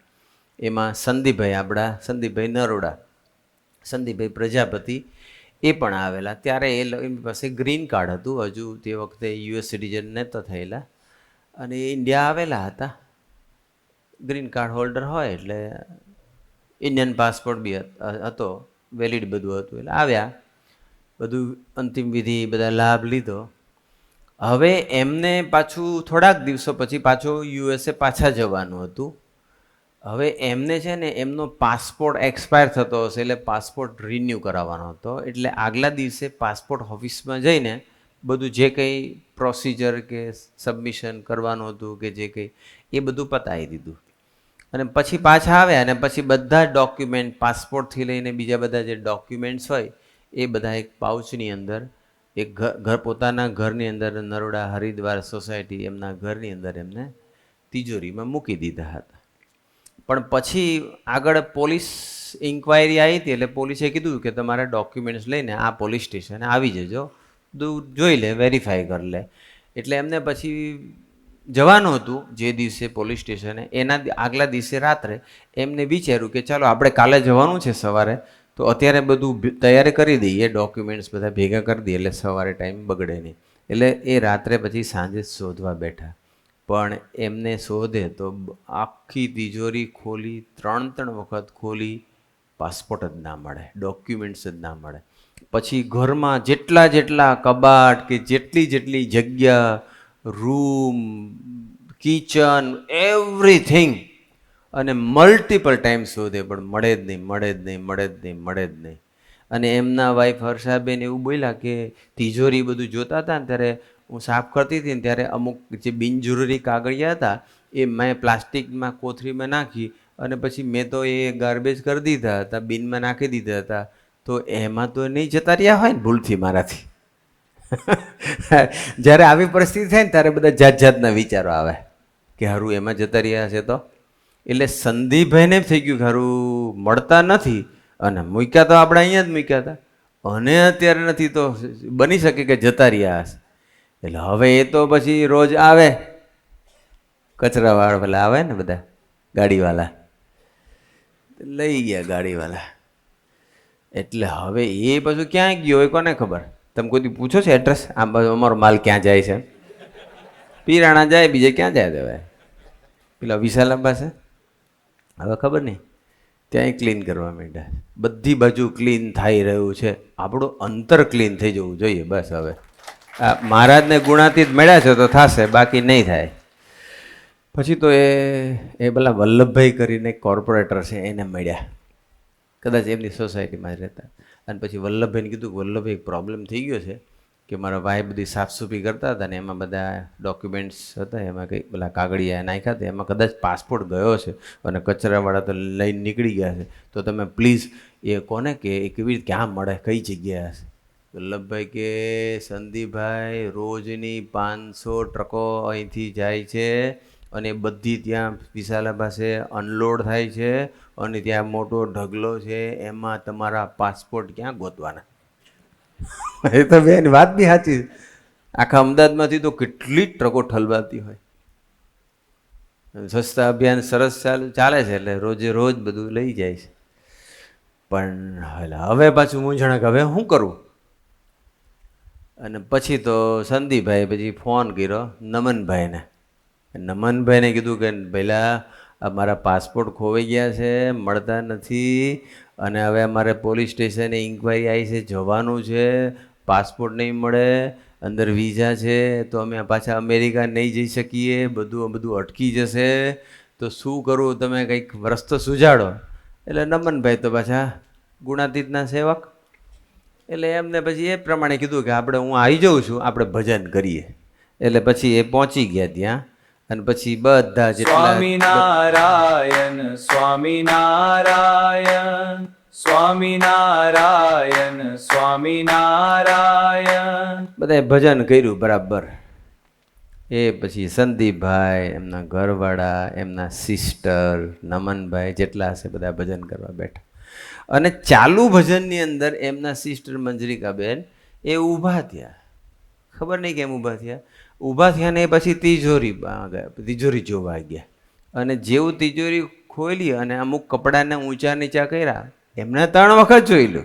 એમાં સંદીપભાઈ, આપણા સંદીપભાઈ નરોડા, સંદીપભાઈ પ્રજાપતિ એ પણ આવેલા. ત્યારે એમની પાસે ગ્રીન કાર્ડ હતું, હજુ તે વખતે યુએસ સિટીઝન નહોતા થયેલા, અને એ ઇન્ડિયા આવેલા હતા. ગ્રીન કાર્ડ હોલ્ડર હોય એટલે ઇન્ડિયન પાસપોર્ટ બી હતો, વેલિડ બધું હતું. એટલે આવ્યા, બધું અંતિમ વિધિ બધા લાભ લીધો. હવે એમને પાછું થોડાક દિવસો પછી પાછું યુએસએ પાછા જવાનું હતું. હવે એમને છે ને એમનો પાસપોર્ટ એક્સપાયર થતો હશે એટલે પાસપોર્ટ રિન્યૂ કરાવવાનો હતો. એટલે આગલા દિવસે પાસપોર્ટ ઓફિસમાં જઈને બધું જે કંઈ પ્રોસિજર કે સબમિશન કરવાનું હતું કે જે કંઈ એ બધું પતાવી દીધું. અને પછી પાછા આવ્યા અને પછી બધા ડોક્યુમેન્ટ, પાસપોર્ટથી લઈને બીજા બધા જે ડોક્યુમેન્ટ્સ હોય એ બધા એક પાઉચની અંદર, એક ઘર પોતાના ઘરની અંદર, નરોડા હરિદ્વાર સોસાયટી એમના ઘરની અંદર એમને તિજોરીમાં મૂકી દીધા હતા. પણ પછી આગળ પોલીસ ઇન્ક્વાયરી આવી હતી એટલે પોલીસે કીધું કે તમારા ડોક્યુમેન્ટ્સ લઈને આ પોલીસ સ્ટેશને આવી જજો, જોઈ લે, વેરીફાઈ કરી લે. એટલે એમને પછી જવાનું હતું જે દિવસે પોલીસ સ્ટેશને, એના આગલા દિવસે રાત્રે એમને વિચાર્યું કે ચાલો આપણે કાલે જવાનું છે સવારે, તો અત્યારે બધું તૈયારી કરી દઈએ, ડોક્યુમેન્ટ્સ બધા ભેગા કરી દઈએ એટલે સવારે ટાઈમ બગડે નહીં. એટલે એ રાત્રે પછી સાંજે શોધવા બેઠા. પણ એમને શોધે તો આખી તિજોરી ખોલી, 3 વખત ખોલી, પાસપોર્ટ જ ના મળે, ડોક્યુમેન્ટ્સ જ ના મળે. પછી ઘરમાં જેટલા કબાટ કે જેટલી જગ્યા, રૂમ, કિચન, એવરીથિંગ, અને મલ્ટિપલ ટાઈમ શોધે પણ મળે જ નહીં. અને એમના વાઈફ હર્ષાબેન એવું બોલ્યા કે તિજોરી બધું જોતા હતા ને ત્યારે હું સાફ કરતી હતી ને ત્યારે અમુક જે બિનજરૂરી કાગળિયા હતા એ મેં પ્લાસ્ટિકમાં કોથળીમાં નાખી અને પછી મેં તો એ ગાર્બેજ કરી દીધા હતા, બિનમાં નાખી દીધા હતા. તો એમાં તો નહીં જતા રહ્યા હોય ને ભૂલથી મારાથી. જ્યારે આવી પરિસ્થિતિ થાય ને ત્યારે બધા જાતના વિચારો આવે કે હારું એમાં જતા રહ્યા છે તો. એટલે સંદીપભાઈને એમ થઈ ગયું કે હારું મળતા નથી અને મૂક્યા તો આપણે અહીંયા જ મૂક્યા હતા અને અત્યારે નથી, તો બની શકે કે જતા રહ્યા હશે. એટલે હવે એ તો પછી રોજ આવે, કચરાવાળા પેલા આવે ને બધા ગાડીવાળા, લઈ ગયા ગાડીવાળા. એટલે હવે એ પાછું ક્યાં ગયો એ કોને ખબર? તમે કોઈ પૂછો છે એડ્રેસ? આમ અમારો માલ ક્યાં જાય છે? પીરાણા જાય, બીજે ક્યાં જાય? હવે પેલા વિશાલા પાસે હવે ખબર નહીં, ત્યાંય ક્લીન કરવા માંડ્યા. બધી બાજુ ક્લીન થઈ રહ્યું છે, આપણું અંતર ક્લીન થઈ જવું જોઈએ બસ. હવે આ મહારાજને ગુણાતીત મળ્યા છે તો થશે, બાકી નહીં થાય. પછી તો એ પેલા વલ્લભભાઈ કરીને કોર્પોરેટર છે એને મળ્યા, કદાચ એમની સોસાયટીમાં જ રહેતા. અને પછી વલ્લભભાઈને કીધું કે વલ્લભભાઈ એક પ્રોબ્લેમ થઈ ગયો છે કે મારા ભાઈ બધી સાફસૂફી કરતા હતા ને એમાં બધા ડોક્યુમેન્ટ્સ હતા, એમાં કંઈક પેલા કાગળિયા નાખ્યા હતા, એમાં કદાચ પાસપોર્ટ ગયો છે અને કચરાવાળા તો લઈને નીકળી ગયા છે, તો તમે પ્લીઝ એ કોને કે એ કેવી રીતે ક્યાં મળે, કઈ જગ્યાએ હશે? વલ્લભભાઈ કે સંદીપભાઈ રોજની 500 ટ્રકો અહીંથી જાય છે અને બધી ત્યાં વિશાલા પાસે અનલોડ થાય છે અને ત્યાં મોટો ઢગલો છે, એમાં તમારા પાસપોર્ટ ક્યાં ગોતવાના? એ તો બેન વાત બી સાચી. આખા અમદાવાદમાંથી તો કેટલી ટ્રકો ઠલવાતી હોય. સ્વચ્છતા અભિયાન સરસ ચાલે છે એટલે રોજે રોજ બધું લઈ જાય છે. પણ હવે પાછું મૂંઝાણ કે હવે શું કરવું? અને પછી તો સંદીપભાઈ પછી ફોન કર્યો નમનભાઈને. નમનભાઈને કીધું કે પહેલાં મારા પાસપોર્ટ ખોવાઈ ગયા છે, મળતા નથી, અને હવે અમારે પોલીસ સ્ટેશને ઇન્ક્વાયરી આવી છે, જવાનું છે, પાસપોર્ટ નહીં મળે, અંદર વિઝા છે, તો અમે પાછા અમેરિકા નહીં જઈ શકીએ, બધું અટકી જશે, તો શું કરવું? તમે કંઈક રસ્તો સુઝાડો. એટલે નમનભાઈ તો પાછા ગુણાતીતના સેવક, એટલે એમને પછી એ પ્રમાણે કીધું કે આપણે હું આવી જાઉં છું, આપણે ભજન કરીએ. એટલે પછી એ પહોંચી ગયા ત્યાં અને પછી બધા જેટલા સ્વામિનારાયણ સ્વામિનારાયણ સ્વામિનારાયણ સ્વામિનારાયણ બધાએ ભજન કર્યું બરાબર. એ પછી સંદીપભાઈ, એમના ઘરવાળા, એમના સિસ્ટર, નમનભાઈ જેટલા હશે બધા ભજન કરવા બેઠા. અને ચાલુ ભજનની અંદર એમના સિસ્ટર મંજરિકાબેન એ ઊભા થયા. ખબર નહીં કેમ ઊભા થયા. ઊભા થયા ને પછી તિજોરી જોવા ગયા. અને જેવું તિજોરી ખોલી અને અમુક કપડાને ઊંચા નીચા કર્યા, એમને 3 વખત જોઈ લો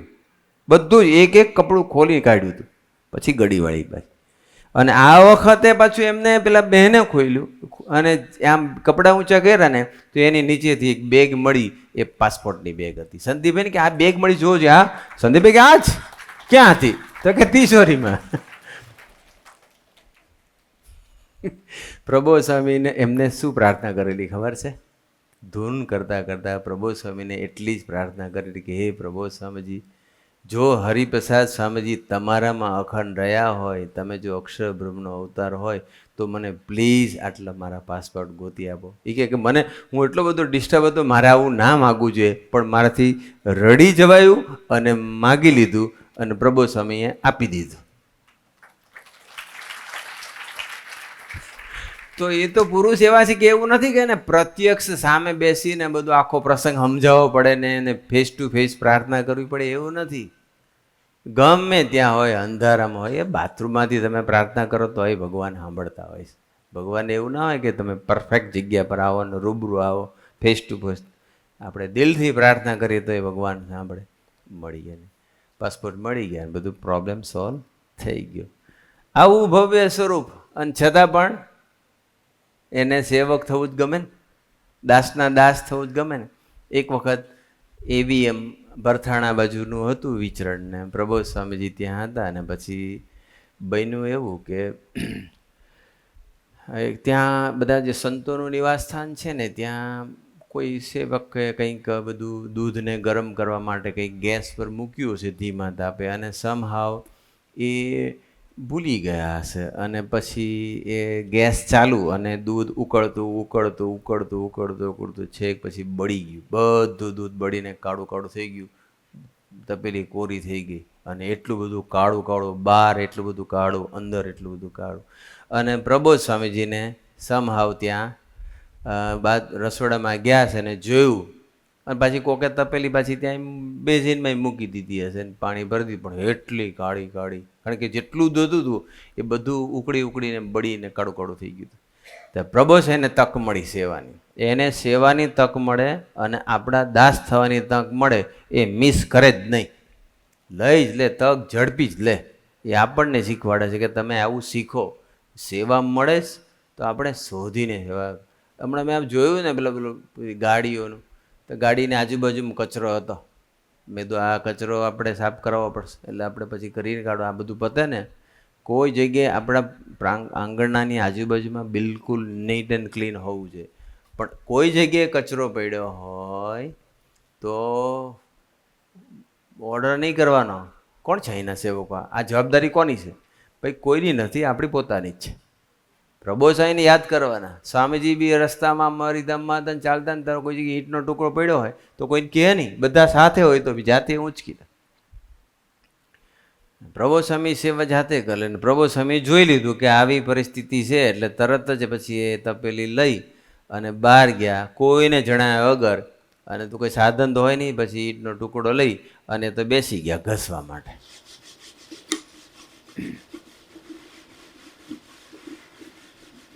બધું, એક કપડું ખોલી કાઢ્યું હતું. પછી ગડીવાળી બાઈ અને આ વખતે પાછું એમને પેલા બહેને ખોલ્યું અને આમ કપડાં ઊંચા કર્યા ને તો એની નીચેથી એક બેગ મળી. એ પાસપોર્ટની બેગ હતી. સંદીપભાઈ કે આ બેગ મળી જોજો. હા સંદીપભાઈ કે આ જ ક્યાં હતી? તો કે તિજોરીમાં. પ્રભુ સ્વામીને એમને શું પ્રાર્થના કરેલી ખબર છે? ધૂન કરતા કરતા પ્રભુ સ્વામીને એટલી જ પ્રાર્થના કરેલી કે હે પ્રભુ સ્વામીજી, જો હરિપ્રસાદ સ્વામીજી તમારામાં અખંડ રહ્યા હોય, તમે જો અક્ષર બ્રહ્મનો અવતાર હોય તો મને પ્લીઝ આટલા મારા પાસપોર્ટ ગોતી આપો. એ કે મને હું એટલો બધો ડિસ્ટર્બ હતો, મારે આવું ના માગવું જોઈએ, પણ મારાથી રડી જવાયું અને માગી લીધું અને પ્રભુ સ્વામીએ આપી દીધું. તો એ તો પુરુષ એવા છે કે એવું નથી કે એને પ્રત્યક્ષ સામે બેસીને બધું આખો પ્રસંગ સમજાવવો પડે ને એને ફેસ ટુ ફેસ પ્રાર્થના કરવી પડે, એવું નથી. ગમે ત્યાં હોય, અંધારામાં હોય, એ બાથરૂમમાંથી તમે પ્રાર્થના કરો તો એ ભગવાન સાંભળતા હોય છે. ભગવાન એવું ના હોય કે તમે પરફેક્ટ જગ્યા પર આવો ને રૂબરૂ આવો ફેસ ટુ ફેસ. આપણે દિલથી પ્રાર્થના કરીએ તો એ ભગવાન સાંભળે. મળી ગયા, પાસપોર્ટ મળી ગયા, બધું પ્રોબ્લેમ સોલ્વ થઈ ગયો. આવું ભવ્ય સ્વરૂપ, અને છતાં પણ એને સેવક થવું જ ગમે ને, દાસના દાસ થવું જ ગમે ને. એક વખત એવી એમ ભરથાણા બાજુનું હતું વિચરણ ને પ્રભુ સ્વામીજી ત્યાં હતા અને પછી બન્યું એવું કે ત્યાં બધા જે સંતોનું નિવાસ સ્થાન છે ને ત્યાં કોઈ સેવક કંઈક બધું દૂધને ગરમ કરવા માટે કંઈક ગેસ પર મૂક્યું છે ધીમા તાપે અને સમહાવ એ ભૂલી ગયા હશે અને પછી એ ગેસ ચાલુ અને દૂધ ઉકળતું છેક પછી બળી ગયું. બધું દૂધ બળીને કાળું કાળું થઈ ગયું, તપેલી કોરી થઈ ગઈ અને એટલું બધું કાળું કાળું, બહાર એટલું બધું કાળું, અંદર એટલું બધું કાળું. અને પ્રબોધ સ્વામીજીને સમહાવ ત્યાં રસોડામાં ગયા છે ને જોયું અને પાછી કોકે તપેલી પાછી ત્યાં બેઝીનમાં મૂકી દીધી હશે ને પાણી ભરી દીધું, પણ એટલી કાળી કાળી, કારણ કે જેટલું દૂધ હતું એ બધું ઉકળીને બળીને કાળું કાળું થઈ ગયું. તો પ્રભોસ એને તક મળી સેવાની, એને સેવાની તક મળે અને આપણા દાસ થવાની તક મળે એ મિસ કરે જ નહીં, લઈ જ લે, તક ઝડપી જ લે. એ આપણને શીખવાડે છે કે તમે આવું શીખો. સેવા મળે જ તો આપણે શોધીને સેવા. હમણાં મેં આમ જોયું ને પેલું ગાડીઓનું, તો ગાડીની આજુબાજુમાં કચરો હતો. મેં તો આ કચરો આપણે સાફ કરાવવો પડશે, એટલે આપણે પછી કરીને કાઢો. આ બધું પતે ને કોઈ જગ્યાએ આપણા આંગણાની આજુબાજુમાં બિલકુલ નીટ એન્ડ ક્લીન હોવું જોઈએ. પણ કોઈ જગ્યાએ કચરો પડ્યો હોય તો ઓર્ડર નહીં કરવાનો. કોણ છે એના સેવકો? આ જવાબદારી કોની છે? ભાઈ કોઈની નથી, આપણી પોતાની જ છે. પ્રભુ સાંઈને યાદ કરવાના. સ્વામીજી બી રસ્તામાં મરીધામમાં હતા ચાલતા ને તારો કોઈ જગ્યાએ ઈંટનો ટુકડો પડ્યો હોય તો કોઈને કહે નહીં, બધા સાથે હોય તો જાતે ઊંચકી. પ્રભુ સ્વામી સેવા જાતે કરે ને પ્રભુ સ્વામી જોઈ લીધું કે આવી પરિસ્થિતિ છે એટલે તરત જ પછી એ તપેલી લઈ અને બહાર ગયા કોઈને જણાવ્યા વગર. અને તો કોઈ સાધન તો હોય નહીં, પછી ઈંટનો ટુકડો લઈ અને તો બેસી ગયા ઘસવા માટે.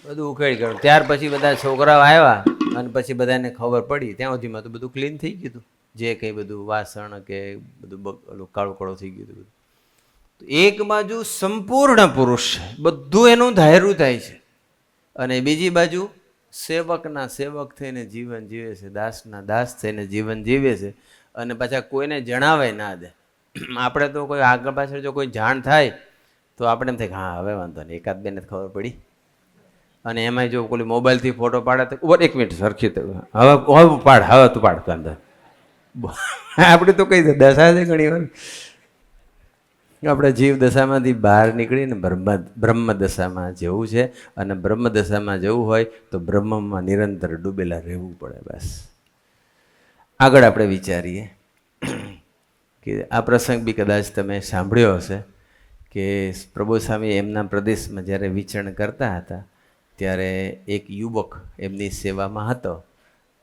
બધું ઉકેડી ગયું. ત્યાર પછી બધા છોકરાઓ આવ્યા અને પછી બધાને ખબર પડી, ત્યાં સુધીમાં તો બધું ક્લીન થઈ ગયું હતું, જે કંઈ બધું વાસણ કે બધું કાળું કાળું થઈ ગયું હતું. એક બાજુ સંપૂર્ણ પુરુષ છે, બધું એનું ધાર્યું થાય છે, અને બીજી બાજુ સેવકના સેવક થઈને જીવન જીવે છે, દાસના દાસ થઈને જીવન જીવે છે, અને પાછા કોઈને જણાવે ના દે. આપણે તો કોઈ આગળ પાછળ જો કોઈ જાણ થાય તો આપણે એમ થાય હા હવે વાંધો નહીં, એકાદ બેને ખબર પડી. અને એમાંય જો કોઈ મોબાઈલથી ફોટો પાડે તો ઉપર 1 મિનિટ સરખી હવે પાડ, હવે તું પાડ અંદર. આપણે તો કઈ દશા છે ઘણી વાર આપણે જીવ દશામાંથી બહાર નીકળીને બ્રહ્મ દશામાં જવું છે, અને બ્રહ્મ દશામાં જવું હોય તો બ્રહ્મમાં નિરંતર ડૂબેલા રહેવું પડે. બસ આગળ આપણે વિચારીએ કે આ પ્રસંગ બી કદાચ તમે સાંભળ્યો હશે કે પ્રભુ સ્વામી એમના પ્રદેશમાં જ્યારે વિચરણ કરતા હતા ત્યારે એક યુવક એમની સેવામાં હતો,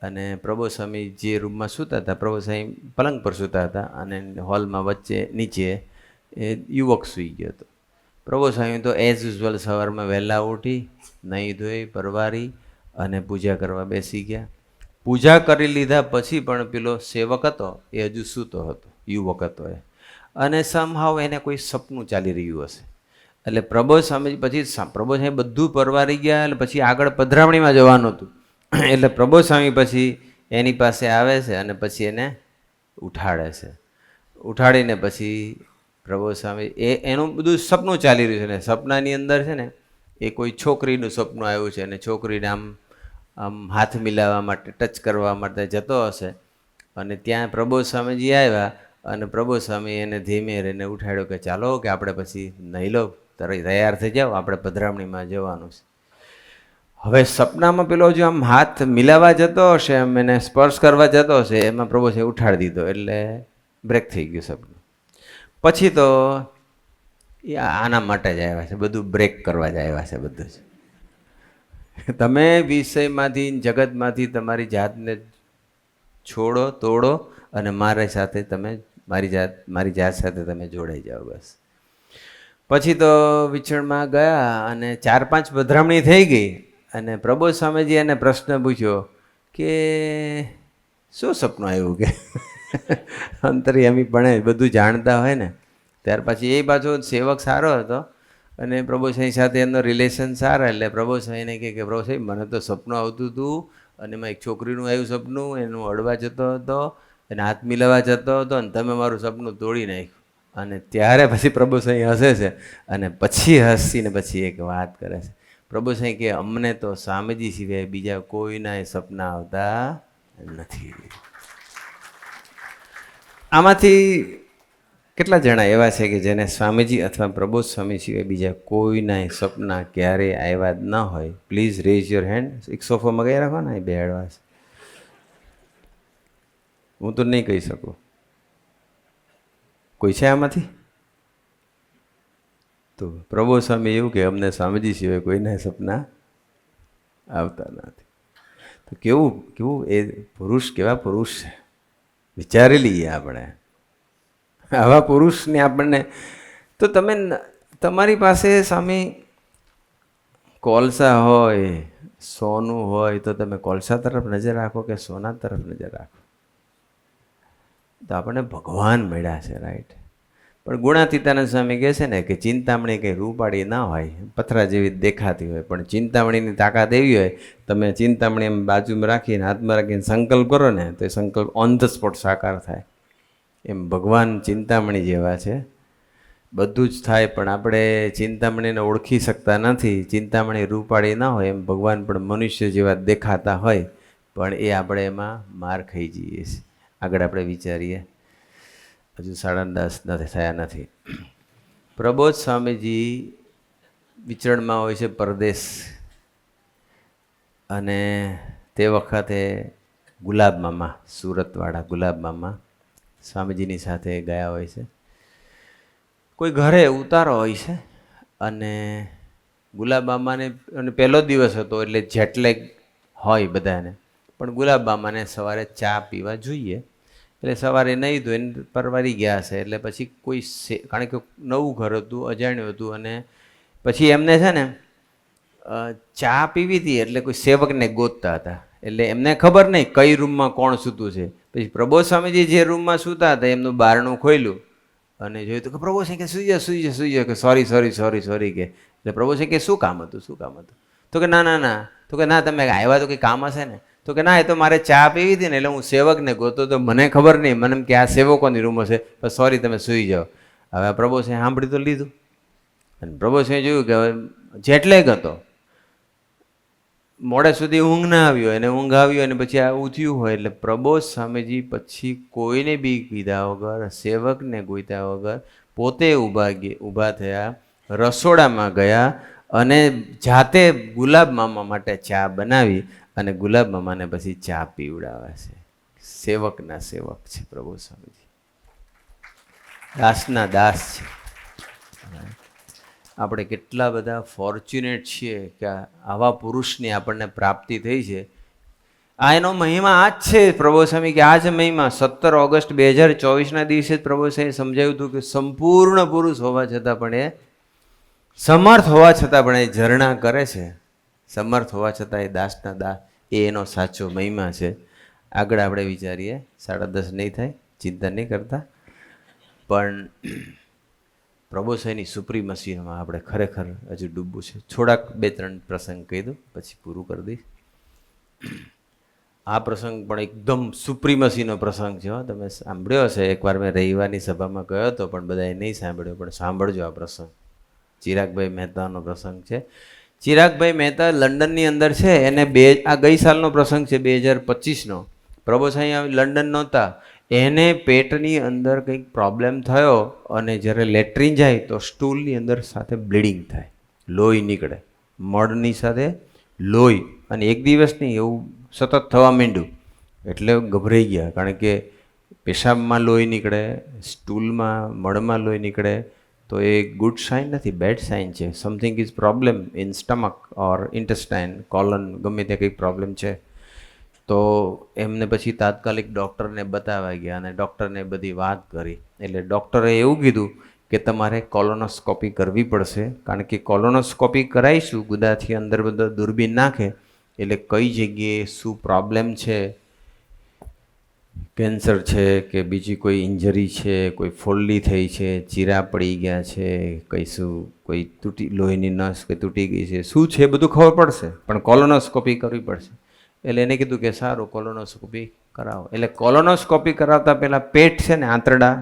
અને પ્રભુ સ્વામી જે રૂમમાં સૂતા હતા, પ્રભુ સ્વામી પલંગ પર સૂતા હતા અને હોલમાં વચ્ચે નીચે એ યુવક સૂઈ ગયો હતો. પ્રભુ સ્વામી તો એઝ યુઝ્યુઅલ સવારમાં વહેલા ઉઠી નહીં ધોઈ પરવારી અને પૂજા કરવા બેસી ગયા. પૂજા કરી લીધા પછી પણ પેલો સેવક હતો એ હજુ સૂતો હતો, યુવક હતો એ, અને સમહાવ એને કોઈ સપનું ચાલી રહ્યું હશે એટલે પ્રબોધ સ્વામીજી પછી પ્રબોધ સ્વામી બધું પરવારી ગયા. એટલે પછી આગળ પધરામણીમાં જવાનું હતું. એટલે પ્રબોધ સ્વામી પછી એની પાસે આવે છે અને પછી એને ઉઠાડે છે. ઉઠાડીને પછી પ્રબોધ સ્વામી એનું બધું સપનું ચાલી રહ્યું છે ને સપનાની અંદર છે ને એ કોઈ છોકરીનું સપનું આવ્યું છે અને છોકરીને આમ હાથ મિલાવવા માટે ટચ કરવા માટે જતો હશે અને ત્યાં પ્રબોધ સ્વામીજી આવ્યા અને પ્રબોધ સ્વામી એને ધીમે રહીને ઉઠાડ્યો કે ચાલો કે આપણે પછી નહીં લો તૈયાર થઈ જાઓ, આપણે પધરામણીમાં જવાનું છે. હવે સપનામાં પેલો જો આમ હાથ મિલાવવા જતો હશે એમ એને સ્પર્શ કરવા જતો હશે એમાં પ્રભુ છે ઉઠાડી દીધો એટલે બ્રેક થઈ ગયું સપનું. પછી તો એ આના માટે જ આવ્યા છે, બધું બ્રેક કરવા જ આવ્યા છે બધું જ. તમે વિષયમાંથી જગતમાંથી તમારી જાતને છોડો તોડો અને મારી સાથે તમે મારી જાત સાથે તમે જોડાઈ જાઓ બસ. પછી તો વિચરણમાં ગયા અને 4-5 પધરામણી થઈ ગઈ અને પ્રબોધ સ્વામીજી એને પ્રશ્ન પૂછ્યો કે શું સપનું આવ્યું કે અંતર્યામી પણ બધું જાણતા હોય ને. ત્યાર પછી એ બાજુ સેવક સારો હતો અને પ્રભુ સાંઈ સાથે એમનો રિલેશન સારા એટલે પ્રભુ સાંઈને કહે કે પ્રભુ સાહેબ મને તો સપનું આવતું હતું અને એમાં એક છોકરીનું આવ્યું સપનું, એનું અડવા જતો હતો, એને હાથ મિલાવવા જતો હતો અને તમે મારું સપનું તોડી નાખ્યું. અને ત્યારે પછી પ્રભુ સાંઈ હસે છે અને પછી હસીને પછી એક વાત કરે છે. પ્રભુ સાંઈ કે અમને તો સ્વામીજી સિવાય બીજા કોઈના સપના આવતા નથી. આમાંથી કેટલા જણા એવા છે કે જેને સ્વામીજી અથવા પ્રબોધ સ્વામી સિવાય બીજા કોઈના સપના ક્યારેય આવ્યા જ ન હોય? Please rays your hand. 100 મગાઈ રાખો ને, બે એડવાન્સ. હું તો નહીં કહી શકું. કોઈ છે આમાંથી? તો પ્રબોધ સ્વામી એવું કે અમને સ્વામીજી સિવાય કોઈના સપના આવતા નથી. તો કેવું એ પુરુષ કેવા પુરુષ છે વિચારી લઈએ આપણે. આવા પુરુષને આપણને તો તમે તમારી પાસે સ્વામી કોલસા હોય, સોનું હોય તો તમે કોલસા તરફ નજર રાખો કે સોના તરફ નજર રાખો? તો આપણને ભગવાન મળ્યા છે, રાઈટ? પણ ગુણાતીતાનંદ સ્વામી કહે છે ને કે ચિંતામણી કંઈ રૂપાળી ના હોય, પથરા જેવી દેખાતી હોય, પણ ચિંતામણીની તાકાત એવી હોય તમે ચિંતામણી એમ બાજુમાં રાખીને હાથમાં રાખીને સંકલ્પ કરો ને તો એ સંકલ્પ ઓન ધ સ્પોટ સાકાર થાય. એમ ભગવાન ચિંતામણી જેવા છે, બધું જ થાય પણ આપણે ચિંતામણીને ઓળખી શકતા નથી. ચિંતામણી રૂપાળી ના હોય એમ ભગવાન પણ મનુષ્ય જેવા દેખાતા હોય પણ એ આપણે એમાં માર ખાઈ જઈએ છીએ. આગળ આપણે વિચારીએ. હજુ 10:30 થયા નથી. પ્રબોધ સ્વામીજી વિચરણમાં હોય છે પરદેશ અને તે વખતે ગુલાબ મામા, સુરતવાળા ગુલાબ મામા સ્વામીજીની સાથે ગયા હોય છે. કોઈ ઘરે ઉતારો હોય છે અને ગુલાબ મામાને અને પહેલો દિવસ હતો એટલે જેટલેગ હોય બધાને, પણ ગુલાબ મામાને સવારે ચા પીવા જોઈએ એટલે સવારે નહીં ધોઈને પરવારી ગયા છે. એટલે પછી કોઈ કારણ કે નવું ઘર હતું, અજાણ્યું હતું અને પછી એમને છે ને ચા પીવી હતી એટલે કોઈ સેવકને ગોતતા હતા. એટલે એમને ખબર નહીં કઈ રૂમમાં કોણ સૂતું છે. પછી પ્રબોધ સ્વામીજી જે રૂમમાં સૂતા હતા એમનું બારણું ખોલ્યું અને જોયું તો કે પ્રભુ સાંઈ કે સુઈ જાઓ કે સોરી કે. એટલે પ્રભુ સાંઈ કે શું કામ હતું? તો કે ના તો કે ના તમે આવ્યા તો કંઈ કામ હશે ને? તો કે ના એ તો મારે ચા પીવી હતી ને એટલે હું સેવકને ગોતો તો મને ખબર નહીં, મને કે આ સેવકોની રૂમ હશે, સોરી તમે સૂઈ જાઓ. હવે પ્રભુ સાંઈ સાંભળી તો લીધું અને પ્રભુ સાંઈ જોયું કે હવે જેટલેગ હતો, મોડે સુધી ઊંઘ ના આવ્યો અને ઊંઘ આવ્યો અને પછી આવું થયું હોય એટલે પ્રબોધ સ્વામીજી પછી કોઈને બી કીધા વગર, સેવકને ગોત્યા વગર પોતે ઊભા થયા, રસોડામાં ગયા અને જાતે ગુલાબ મામા માટે ચા બનાવી અને ગુલાબ મામાને પછી ચા પીવડાવે છે. સેવકના સેવક છે પ્રબોધ સ્વામીજી, દાસના દાસ છે. આપણે કેટલા બધા ફોર્ચ્યુનેટ છીએ કે આવા પુરુષની આપણને પ્રાપ્તિ થઈ છે. આ એનો મહિમા આ જ છે પ્રભુ સ્વામી કે આ જ મહિમા 17 ઓગસ્ટ 2024ના દિવસે જ પ્રભુ સ્વામી સમજાવ્યું હતું કે સંપૂર્ણ પુરુષ હોવા છતાં પણ એ સમર્થ હોવા છતાં પણ એ ઝરણા કરે છે, સમર્થ હોવા છતાં એ દાસના દાસ, એ એનો સાચો મહિમા છે. આગળ આપણે વિચારીએ. 10:30 નહીં થાય, ચિંતા નહીં કરતા. પણ પ્રભુસાઈની સુપ્રીમસીમાં આપણે ખરેખર હજુ ડૂબવું છે. થોડાક 2-3 પ્રસંગ કહી દઉં પછી પૂરું કરી દઈશ. આ પ્રસંગ પણ એકદમ સુપ્રીમસીનો પ્રસંગ છે. તમે સાંભળ્યો હશે, એકવાર મેં રવિવારની સભામાં ગયો હતો પણ બધાએ નહીં સાંભળ્યો, પણ સાંભળજો આ પ્રસંગ. ચિરાગભાઈ મહેતાનો પ્રસંગ છે. ચિરાગભાઈ મહેતા લંડનની અંદર છે. એને આ ગઈ સાલનો પ્રસંગ છે, 2025નો. પ્રભુસાઈ લંડન નહોતા, એને પેટની અંદર કંઈક પ્રોબ્લેમ થયો અને જ્યારે લેટ્રિન જાય તો સ્ટૂલની અંદર સાથે બ્લીડિંગ થાય, લોહી નીકળે, મળની સાથે લોહી. અને એક દિવસ નહીં, એવું સતત થવા માંડ્યું. એટલે ગભરાઈ ગયા, કારણ કે પેશાબમાં લોહી નીકળે, સ્ટૂલમાં મળમાં લોહી નીકળે તો એ ગુડ સાઇન નથી, બેડ સાઇન છે. Something is problem in stomach or intestine, colon, ગમે ત્યાં કંઈક પ્રોબ્લેમ છે. તો એમને પછી તાત્કાલિક ડૉક્ટરને બતાવવા ગયા અને ડૉક્ટરને બધી વાત કરી. એટલે ડૉક્ટરે એવું કીધું કે તમારે કોલોનોસ્કોપી કરવી પડશે, કારણ કે કોલોનોસ્કોપી કરાવીશું, ગુદાથી અંદર બધો દૂરબીન નાખે એટલે કઈ જગ્યાએ શું પ્રોબ્લેમ છે, કેન્સર છે કે બીજી કોઈ ઇન્જરી છે, કોઈ ફોલ્લી થઈ છે, ચીરા પડી ગયા છે, કઈ શું કોઈ લોહીની નસ કે તૂટી ગઈ છે, શું છે બધું ખબર પડશે, પણ કોલોનોસ્કોપી કરવી પડશે. એટલે એને કીધું કે સારું, કોલોનોસ્કોપી કરાવો. એટલે કોલોનોસ્કોપી કરાવતા પહેલાં પેટ છે ને, આંતરડા,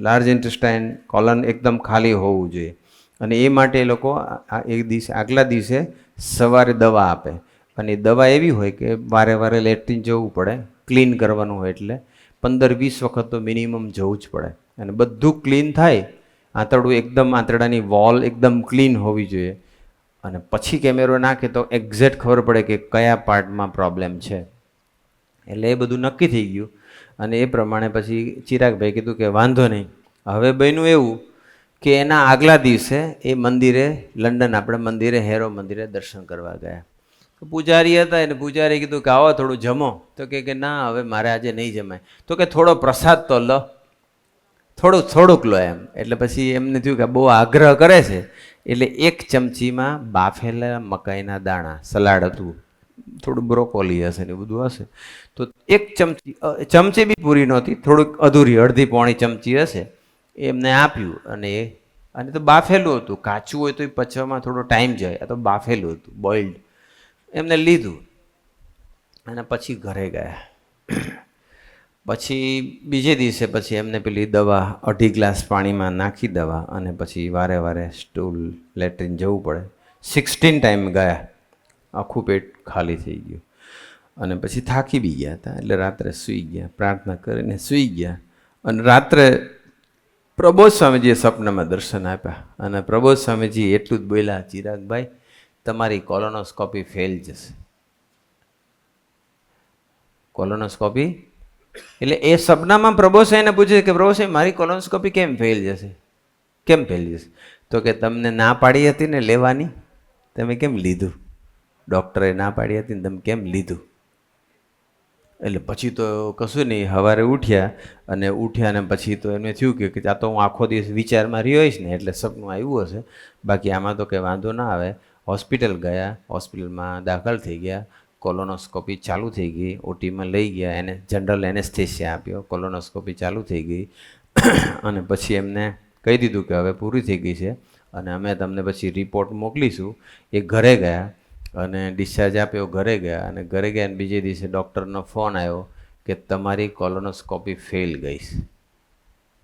લાર્જ ઇન્ટેસ્ટાઇન, કોલન એકદમ ખાલી હોવું જોઈએ. અને એ માટે એ લોકો આગલા દિવસે સવારે દવા આપે. અને એ દવા એવી હોય કે વારે વારે લેટ્રિન જવું પડે, ક્લીન કરવાનું હોય, એટલે 15-20 વખત તો મિનિમમ જવું જ પડે. અને બધું ક્લીન થાય, આંતરડું એકદમ, આંતરડાની વોલ એકદમ ક્લીન હોવી જોઈએ. અને પછી કેમેરો નાખે તો એક્ઝેક્ટ ખબર પડે કે કયા પાર્ટમાં પ્રોબ્લેમ છે. એટલે એ બધું નક્કી થઈ ગયું. અને એ પ્રમાણે પછી ચિરાગભાઈ કીધું કે વાંધો નહીં. હવે બન્યું એવું કે એના આગલા દિવસે એ મંદિરે, લંડન આપણે મંદિરે, હેરો મંદિરે દર્શન કરવા ગયા. તો પૂજારી હતા, એને પૂજારીએ કીધું કે આવો થોડું જમો. તો કે ના, હવે મારે આજે નહીં જમાય. તો કે થોડો પ્રસાદ તો લો, થોડુંક લો એમ. એટલે પછી એમને થયું કે બહુ આગ્રહ કરે છે, એટલે 1 ચમચીમાં બાફેલા મકાઈના દાણા, સલાડ હતું, થોડું બ્રોકોલી હશે ને બધું હશે, તો 1 ચમચી બી પૂરી નહોતી, થોડુંક અધૂરી, અડધી-પોણી ચમચી હશે, એમને આપ્યું. અને તો બાફેલું હતું, કાચું હોય તો એ પચવામાં થોડો ટાઈમ જાય, આ તો બાફેલું હતું, બોઇલ્ડ. એમને લીધું અને પછી ઘરે ગયા. પછી બીજે દિવસે પછી એમને પેલી દવા 2.5 ગ્લાસ પાણીમાં નાખી દવા, અને પછી વારે વારે સ્ટૂલ, લેટ્રિન જવું પડે. 16 ટાઈમ ગયા, આખું પેટ ખાલી થઈ ગયું. અને પછી થાકી બી ગયા હતા, એટલે રાત્રે સૂઈ ગયા, પ્રાર્થના કરીને સૂઈ ગયા. અને રાત્રે પ્રબોધ સ્વામીજીએ સપનામાં દર્શન આપ્યા. અને પ્રબોધ સ્વામીજી એટલું જ બોલ્યા, ચિરાગભાઈ તમારી કોલોનોસ્કોપી ફેલ જશે. કોલોનોસ્કોપી એટલે એ સપનામાં પ્રભુસાઈને પૂછે કે પ્રભુસાઈ મારી કોલોનોસ્કોપી કેમ ફેલ જશે? કેમ ફેલ જશે? તો કે તમને ના પાડી હતી ને લેવાની, તમે કેમ લીધું? ડૉક્ટરે ના પાડી હતી ને તમે કેમ લીધું? એટલે પછી તો કશું નહીં, સવારે ઉઠ્યા ને પછી તો એમને થયું કે આ તો હું આખો દિવસ વિચારમાં રહ્યો હોઈશ ને, એટલે સપનું આવ્યું હશે, બાકી આમાં તો કંઈ વાંધો ના આવે. હોસ્પિટલ ગયા, હોસ્પિટલમાં દાખલ થઈ ગયા, કોલોનોસ્કોપી ચાલુ થઈ ગઈ, ઓટીમાં લઈ ગયા, એને જનરલ એનેસ્થેસિયા આપ્યો, કોલોનોસ્કોપી ચાલુ થઈ ગઈ. અને પછી એમને કહી દીધું કે હવે પૂરી થઈ ગઈ છે અને અમે તમને પછી રિપોર્ટ મોકલીશું. એ ઘરે ગયા અને ડિસ્ચાર્જ આપ્યો, ઘરે ગયા. અને ઘરે ગયા અને બીજે દિવસે ડૉક્ટરનો ફોન આવ્યો કે તમારી કોલોનોસ્કોપી ફેલ ગઈ.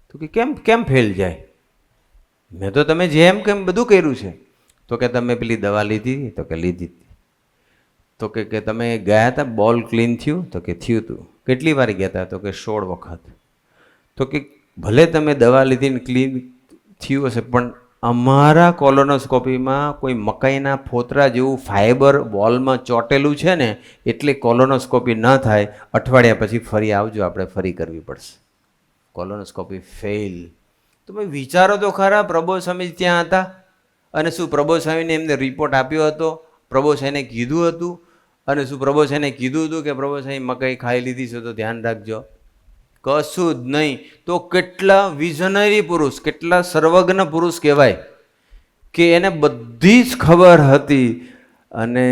તો કે કેમ ફેલ જાય? મેં તો તમે જેમ કેમ બધું કર્યું છે. તો કે તમે પેલી દવા લીધી? તો કે લીધી. તો કે તમે ગયા હતા, બોલ ક્લીન થયું? તો કે થયું હતું. કેટલી વાર ગયા હતા? તો કે 16 વખત. તો કે ભલે તમે દવા લીધી ને ક્લીન થયું હશે, પણ અમારા કોલોનોસ્કોપીમાં કોઈ મકાઈના ફોતરા જેવું ફાઇબર વોલમાં ચોટેલું છે ને, એટલે કોલોનોસ્કોપી ન થાય. અઠવાડિયા પછી ફરી આવજો, આપણે ફરી કરવી પડશે. Colonoscopy fail. તમે વિચારો તો ખરા, પ્રબોધ સ્વામી ત્યાં હતા અને શું પ્રબોધ સ્વામીને એમને રિપોર્ટ આપ્યો હતો? પ્રબોધ સ્વામીને કીધું હતું? અને શું પ્રબોધ સ્વામીને કીધું હતું કે પ્રબોધ સ્વામી મકાઈ ખાઈ લીધી છે તો ધ્યાન રાખજો? કશું જ નહીં. તો કેટલા વિઝનરી પુરુષ, કેટલા સર્વજ્ઞ પુરુષ કહેવાય કે એને બધી જ ખબર હતી. અને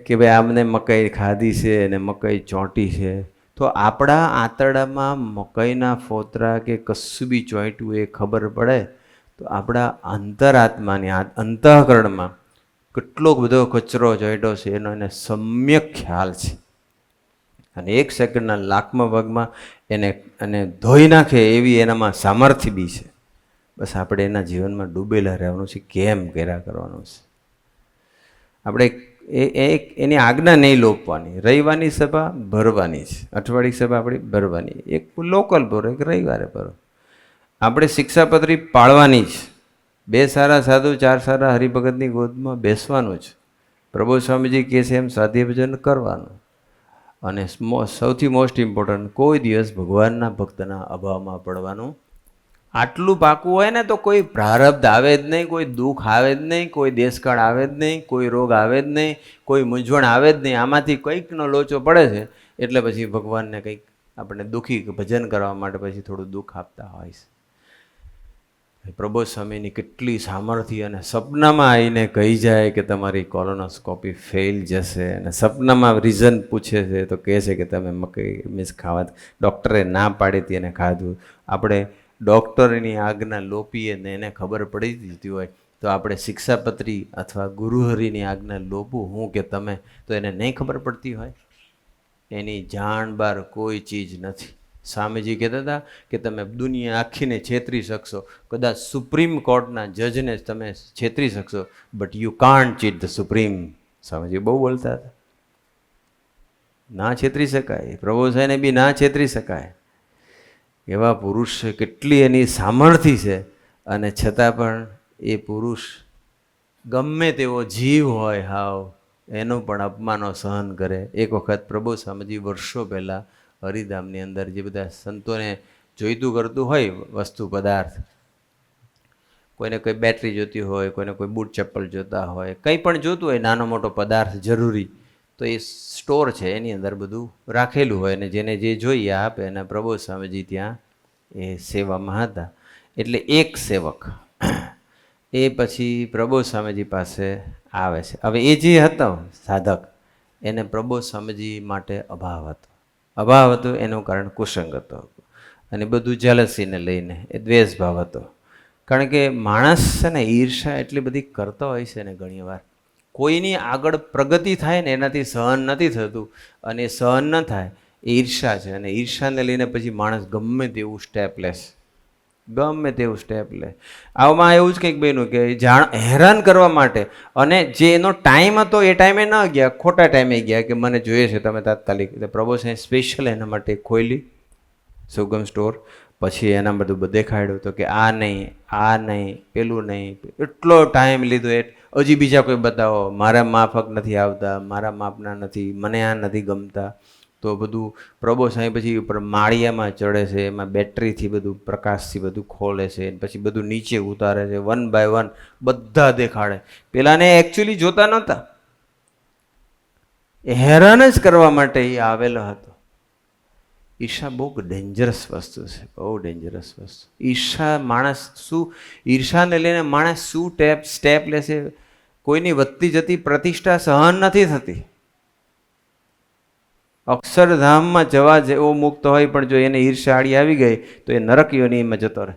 કે ભાઈ આમને મકાઈ ખાધી છે અને મકાઈ ચોંટી છે. તો આપણા આંતરડામાં મકાઈના ફોતરા કે કશું બી ચોંટ્યું એ ખબર પડે તો આપણા અંતરાત્માની અંતઃકરણમાં કેટલો બધો કચરો જોઈતો છે એનો એને સમ્યક ખ્યાલ છે. અને 1 સેકન્ડના લાખમાં ભાગમાં એને ધોઈ નાખે એવી એનામાં સામર્થ્ય બી છે. બસ આપણે એના જીવનમાં ડૂબેલા રહેવાનું છે. કેમ કર્યા કરવાનું છે આપણે એની આજ્ઞા નહીં લોપવાની. રવિવારની સભા ભરવાની છે, અઠવાડિક સભા આપણી ભરવાની, એક લોકલ ભરો, એક રવિવારે ભરો. આપણે શિક્ષાપત્રી પાળવાની છે. 2 સારા સાધુ 4 સારા હરિભગતની ગોદમાં બેસવાનું છે. પ્રભુ સ્વામીજી કહે છે એમ સાધ્ય ભજન કરવાનું. અને સૌથી મોસ્ટ ઇમ્પોર્ટન્ટ, કોઈ દિવસ ભગવાનના ભક્તના અભાવમાં પડવાનું. આટલું પાકું હોય ને તો કોઈ પ્રારબ્ધ આવે જ નહીં, કોઈ દુઃખ આવે જ નહીં, કોઈ દેશકાળ આવે જ નહીં, કોઈ રોગ આવે જ નહીં, કોઈ મૂંઝવણ આવે જ નહીં. આમાંથી કંઈકનો લોચો પડે છે એટલે પછી ભગવાનને કંઈક આપણે દુઃખી ભજન કરવા માટે પછી થોડું દુઃખ આપતા હોય છે. પ્રબોધ સ્વામીની કેટલી સામર્થ્ય, અને સપનામાં આવીને કહી જાય કે તમારી કોલોનોસ્કોપી ફેલ જશે, અને સપનામાં રીઝન પૂછે છે તો કહે છે કે તમે મકઈ મીન્સ ખાવા, ડૉક્ટરે ના પાડી હતી એને ખાધું. આપણે ડૉક્ટરની આજ્ઞા લોપીએ ને એને ખબર પડી દીધી હોય તો આપણે શિક્ષાપત્રી અથવા ગુરુહરિની આજ્ઞા લોપવું હું કે તમે, તો એને નહીં ખબર પડતી હોય. એની જાણ બહાર કોઈ ચીજ નથી. સ્વામીજી કહેતા હતા કે તમે દુનિયા આખીને છેતરી શકશો, કદાચ સુપ્રીમ કોર્ટના જજને તમે છેતરી શકશો, but you can't cheat the supreme. સ્વામીજી બહુ બોલતા હતા. ના છેતરી શકાય, પ્રભુ સાહેબને બી ના છેતરી શકાય. એવા પુરુષ છે, કેટલી એની સામર્થ્ય છે, અને છતાં પણ એ પુરુષ ગમે તેવો જીવ હોય હાવ એનું પણ અપમાનો સહન કરે. એક વખત પ્રભુ સ્વામીજી વર્ષો પહેલાં હરિધામની અંદર જે બધા સંતોને જોઈતું કરતું હોય વસ્તુ પદાર્થ, કોઈને કોઈ બેટરી જોતી હોય, કોઈને કોઈ બૂટ ચપ્પલ જોતા હોય, કંઈ પણ જોતું હોય નાનો મોટો પદાર્થ જરૂરી, તો એ સ્ટોર છે એની અંદર બધું રાખેલું હોય, અને જેને જે જોઈએ આપે. અને પ્રભુ સ્વામીજી ત્યાં એ સેવામાં હતા. એટલે એક સેવક એ પછી પ્રભુ સ્વામીજી પાસે આવે છે. હવે એ જે હતો સાધક, એને પ્રભુ સ્વામીજી માટે અભાવ હતો. એનું કારણ કુસંગ હતો, અને બધું જેલસીને લઈને એ દ્વેષભાવ હતો. કારણ કે માણસ છે ને ઈર્ષા એટલી બધી કરતો હોય છે ને, ઘણી વાર કોઈની આગળ પ્રગતિ થાય ને એનાથી સહન નથી થતું, અને સહન ન થાય એ ઈર્ષા છે. અને ઈર્ષાને લઈને પછી માણસ ગમે તેવું સ્ટેપ લેશે, ગમે તેવું સ્ટેપ લે. આમાં એવું જ કંઈક બન્યું કે હેરાન કરવા માટે, અને જે એનો ટાઈમ હતો એ ટાઈમે ન ગયા, ખોટા ટાઈમે ગયા કે મને જોઈએ છે તમે તાત્કાલિક. પ્રભુ સાહેબ સ્પેશિયલ એના માટે ખોલી સુગમ સ્ટોર. પછી એના બધું દેખાડ્યું તો કે આ નહીં, પેલું નહીં. એટલો ટાઈમ લીધો, હજી બીજા કોઈ બતાવો, મારા માફક નથી આવતા, મારા માપના નથી, મને આ નથી ગમતા. તો બધું પ્રભુ સાહેબ પછી ઉપર માળિયામાં ચડે છે, એમાં બેટરીથી બધું પ્રકાશથી બધું ખોલે છે, પછી બધું નીચે ઉતારે છે, 1 by 1 બધા દેખાડે. પેલાને એકચ્યુઅલી જોતા નહોતા, એ હેરાન જ કરવા માટે એ આવેલો હતો. ઈર્ષા બહુ ડેન્જરસ વસ્તુ છે, બહુ ડેન્જરસ વસ્તુ. ઈર્ષાને લઈને માણસ શું સ્ટેપ લેશે. કોઈની વધતી જતી પ્રતિષ્ઠા સહન નથી થતી. અક્ષરધામમાં જવા જેવો મુક્ત હોય, પણ જો એને ઈર્ષા આડી આવી ગઈ તો એ નરક યોનિમાં જતો રહે.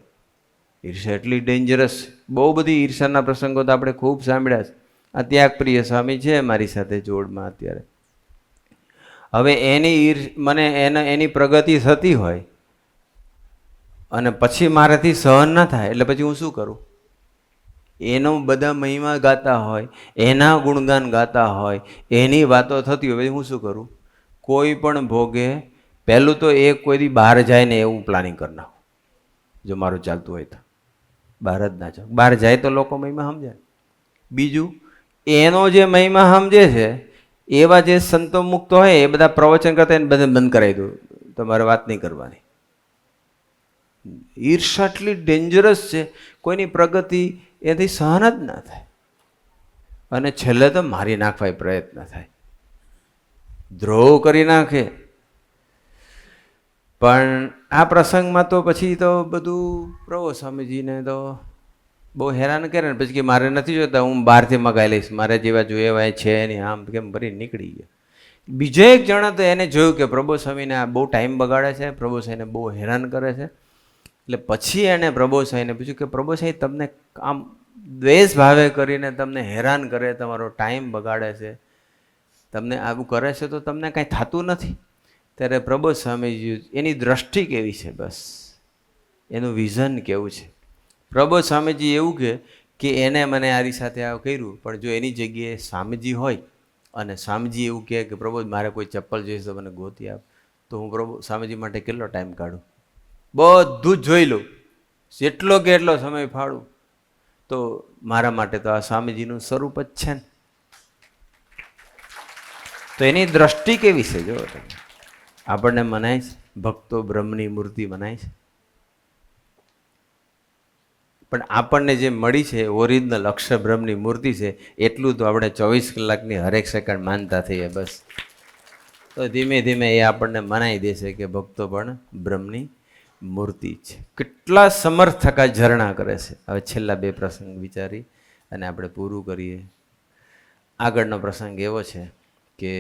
ઈર્ષા એટલી ડેન્જરસ. બહુ બધી ઈર્ષાના પ્રસંગો તો આપણે ખૂબ સાંભળ્યા છે. આ ત્યાગપ્રિય સ્વામી છે મારી સાથે જોડમાં અત્યારે. હવે એની પ્રગતિ થતી હોય અને પછી મારાથી સહન ન થાય, એટલે પછી હું શું કરું? એનો બધા મહિમા ગાતા હોય, એના ગુણગાન ગાતા હોય, એની વાતો થતી હોય, હું શું કરું? કોઈ પણ ભોગે પહેલું તો એ કોઈ દી બહાર જાય ને એવું પ્લાનિંગ કરી નાખું. જો મારું ચાલતું હોય તો બહાર જ ના જાઉં. બહાર જાય તો લોકો મહિમા સમજે. બીજું, એનો જે મહિમા સમજે છે એવા જે સંતો મુક્ત હોય એ બધા પ્રવચન કરતા એને બધા બંધ કરાવી દઉં, તમારે વાત નહીં કરવાની. ઈર્ષા એટલી ડેન્જરસ છે, કોઈની પ્રગતિ એથી સહન જ ના થાય, અને છેલ્લે તો મારી નાખવા પ્રયત્ન થાય, દ્રોહ કરી નાખે. પણ આ પ્રસંગમાં તો પછી તો બધું પ્રભુ સ્વામીજીને તો બહુ હેરાન કરે ને. પછી કે મારે નથી જોતા, હું બહારથી મગાવી લઈશ, મારે જેવા જોઈએ એવા છે નહીં, આમ કેમ ભરી નીકળી ગયા. બીજો એક જણ તો એને જોયું કે પ્રભુ સ્વામીને આ બહુ ટાઈમ બગાડે છે, પ્રભુ સ્વામીને બહુ હેરાન કરે છે, એટલે પછી એણે પ્રભુસાઈને પૂછ્યું કે પ્રભુસાઈ તમને આમ દ્વેષ ભાવે કરીને તમને હેરાન કરે, તમારો ટાઈમ બગાડે છે, તમને આવું કરે છે તો તમને કાંઈ થતું નથી. ત્યારે પ્રભુ સ્વામીજી એની દ્રષ્ટિ કેવી છે, બસ એનું વિઝન કેવું છે. પ્રભુ સ્વામીજી એવું કે એને મને આરી સાથે આવું કર્યું, પણ જો એની જગ્યાએ સ્વામીજી હોય અને સ્વામીજી એવું કહે કે પ્રભુ મારે કોઈ ચપ્પલ જોઈશે તો મને ગોતી આપ, તો હું પ્રભુ સ્વામીજી માટે કેટલો ટાઈમ કાઢું, બધું જ જોઈ લઉં, જેટલો કે એટલો સમય ફાળું. તો મારા માટે તો આ સ્વામીજીનું સ્વરૂપ જ છે ને. તો એની દ્રષ્ટિ કેવી છે જો તમે. આપણને મનાય છે ભક્તો બ્રહ્મની મૂર્તિ મનાય છે, પણ આપણને જે મળી છે ઓરિજિનલ અક્ષર બ્રહ્મની મૂર્તિ છે, એટલું તો આપણે 24 કલાકની હરેક સેકન્ડ માનતા થઈએ બસ. તો ધીમે ધીમે એ આપણને મનાઈ દેશે કે ભક્તો પણ બ્રહ્મની મૂર્તિ છે. કેટલા સમર્થ થકા ઝરણા કરે છે. હવે છેલ્લા 2 પ્રસંગ વિચારી અને આપણે પૂરું કરીએ. આગળનો પ્રસંગ એવો છે કે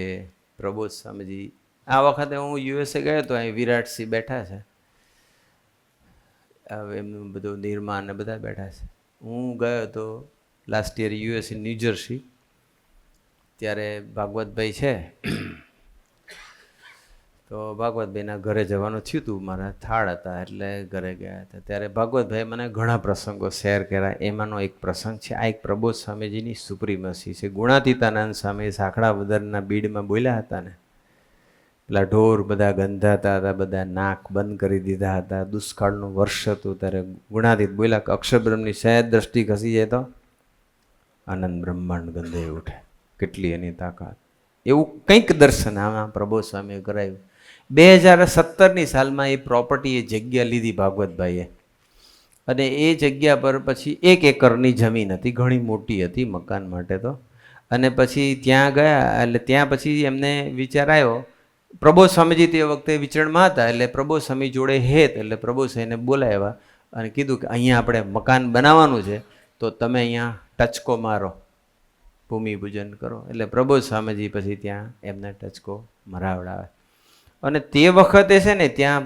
પ્રબોધ સ્વામીજી, આ વખતે હું USA ગયો તો, અહીં વિરાટસિંહ બેઠા છે, હવે એમનું બધું નિર્માણ ને બધા બેઠા છે. હું ગયો તો લાસ્ટ યર US ન્યૂજર્સી, ત્યારે ભાગવતભાઈ છે, તો ભાગવતભાઈના ઘરે જવાનું થયું હતું, મારા થાળ હતા એટલે ઘરે ગયા હતા. ત્યારે ભાગવતભાઈ મને ઘણા પ્રસંગો શેર કર્યા. એમાંનો એક પ્રસંગ છે, આ એક પ્રબોધ સ્વામીજીની સુપ્રીમસી છે. ગુણાતીતાનંદ સ્વામી સાંકળા વદરના બીડમાં બોલ્યા હતા ને, પેલા ઢોર બધા ગંધાતા હતા, બધા નાક બંધ કરી દીધા હતા, દુષ્કાળનું વર્ષ હતું, ત્યારે ગુણાતીત બોલ્યા કે અક્ષરબ્રહ્મની સહેજ દ્રષ્ટિ ખસી જાય તો આનંદ બ્રહ્માંડ ગંધે ઉઠે. કેટલી એની તાકાત. એવું કંઈક દર્શન આમાં પ્રબોધ સ્વામીએ કરાયું. 2017ની સાલમાં એ પ્રોપર્ટી, એ જગ્યા લીધી ભાગવતભાઈએ, અને એ જગ્યા પર પછી 1 એકરની જમીન હતી, ઘણી મોટી હતી મકાન માટે તો. અને પછી ત્યાં ગયા, એટલે ત્યાં પછી એમને વિચાર આવ્યો, પ્રબોધ સ્વામીજી તે વખતે વિચરણમાં હતા, એટલે પ્રબોધ સ્વામી જોડે હેત, એટલે પ્રબોધ સ્વામીને બોલાવ્યા અને કીધું કે અહીંયા આપણે મકાન બનાવવાનું છે, તો તમે અહીંયા ટચકો મારો, ભૂમિપૂજન કરો. એટલે પ્રબોધ સ્વામીજી પછી ત્યાં એમને ટચકો મરાવડાવે. અને તે વખતે છે ને ત્યાં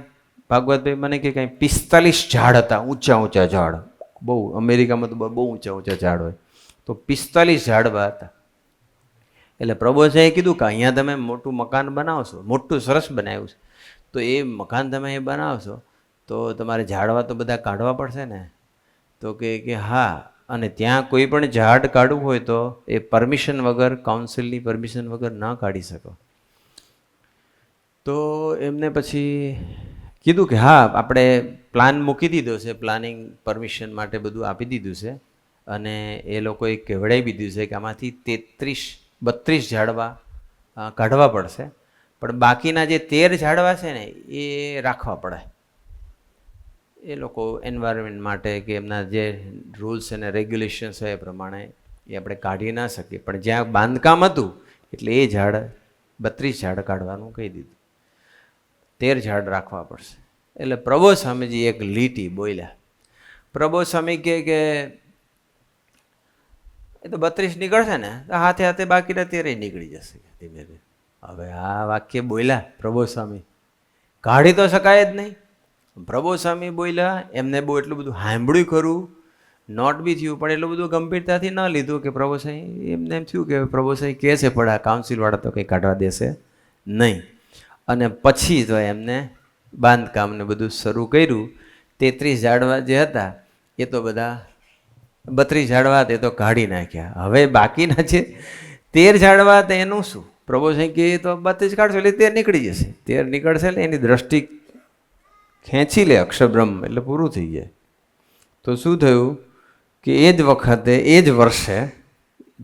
ભાગવતભાઈ મને કે કંઈ 45 ઝાડ હતા, ઊંચા ઊંચા ઝાડ, બહુ અમેરિકામાં તો બહુ ઊંચા ઊંચા ઝાડ હોય, તો 45 ઝાડવા હતા. એટલે પ્રબોધભાઈએ કીધું કે અહીંયા તમે મોટું મકાન બનાવશો, મોટું સરસ બનાવ્યું છે, તો એ મકાન તમે એ બનાવશો તો તમારે ઝાડવા તો બધા કાઢવા પડશે ને. તો કે હા, અને ત્યાં કોઈ પણ ઝાડ કાઢવું હોય તો એ પરમિશન વગર, કાઉન્સિલની પરમિશન વગર ન કાઢી શકો. તો એમને પછી કીધું કે હા, આપણે પ્લાન મૂકી દીધો છે, પ્લાનિંગ પરમિશન માટે બધું આપી દીધું છે, અને એ લોકોએ કહેવડાવી દીધું છે કે આમાંથી 32 ઝાડવા કાઢવા પડશે, પણ બાકીના જે 13 ઝાડવા છે ને એ રાખવા પડે. એ લોકો એન્વાયરમેન્ટ માટે કે એમના જે રૂલ્સ અને રેગ્યુલેશન્સ હોય એ પ્રમાણે એ આપણે કાઢી ના શકીએ, પણ જ્યાં બાંધકામ હતું એટલે એ ઝાડ 32 ઝાડ કાઢવાનું કહી દીધું, 13 ઝાડ રાખવા પડશે. એટલે પ્રબોધ સ્વામીજી એક લીટી બોલ્યા. પ્રબોધ સ્વામી કહે કે એ તો 32 નીકળશે ને, તો હાથે હાથે બાકીના 13 નીકળી જશે ધીમે ધીમે. હવે આ વાક્ય બોલ્યા પ્રબોધ સ્વામી, કાઢી તો શકાય જ નહીં. પ્રબોધ સ્વામી બોલ્યા, એમને બહુ એટલું બધું સાંભળ્યું ખરું, નોટ બી થયું, પણ એટલું બધું ગંભીરતાથી ન લીધું કે પ્રભુ સાંઈ, એમને એમ થયું કે પ્રભુ સાંઈ કહે છે પણ આ કાઉન્સિલવાળા તો કંઈ કાઢવા દેશે નહીં. અને પછી તો એમને બાંધકામને બધું શરૂ કર્યું. 33 ઝાડવા જે હતા એ તો બધા, 32 ઝાડવા તે તો કાઢી નાખ્યા. હવે બાકીના છે 13 ઝાડવા, તો એનું શું? પ્રભુ સાંઈ કહે તો 32 કાઢશો એટલે 13 નીકળી જશે. 13 નીકળશે એટલે એની દ્રષ્ટિ ખેંચી લે અક્ષરબ્રહ્મ, એટલે પૂરું થઈ જાય. તો શું થયું કે એ જ વખતે, એ જ વર્ષે,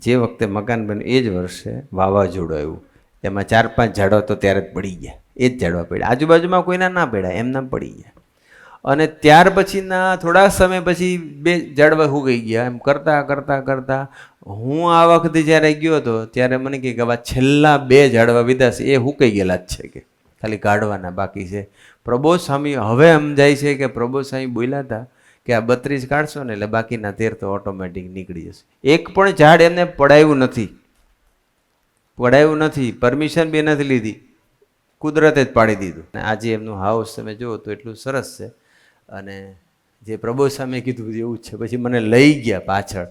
જે વખતે મકાન બન્યું એ જ વર્ષે વાવાઝોડું આવ્યું. એમાં 4-5 ઝાડવા તો ત્યારે જ પડી ગયા, એ જ ઝાડવા પડ્યા, આજુબાજુમાં કોઈના ના પડ્યા, એમના પડી ગયા. અને ત્યાર પછીના થોડા સમય પછી 2 ઝાડવા ઉગી ગયા. એમ કરતાં કરતાં કરતાં હું આ વખતે જ્યારે ગયો હતો ત્યારે મને કહે કે છેલ્લા 2 ઝાડવા વિધા છે એ હુકાઈ ગયેલા જ છે, કે ખાલી કાઢવાના બાકી છે. પ્રબોધ સ્વામી હવે સમજાય છે કે પ્રબોધ સ્વામી બોલ્યા હતા કે આ 32 કાઢશો ને એટલે બાકીના 13 તો ઓટોમેટિક નીકળી જશે. એક પણ ઝાડ એમને પડાયું નથી, પરમિશન બી નથી લીધી, કુદરતે જ પાડી દીધું. આજે એમનું હાઉસ તમે જુઓ તો એટલું સરસ છે, અને જે પ્રભુ સામે કીધું એવું જ છે. પછી મને લઈ ગયા પાછળ.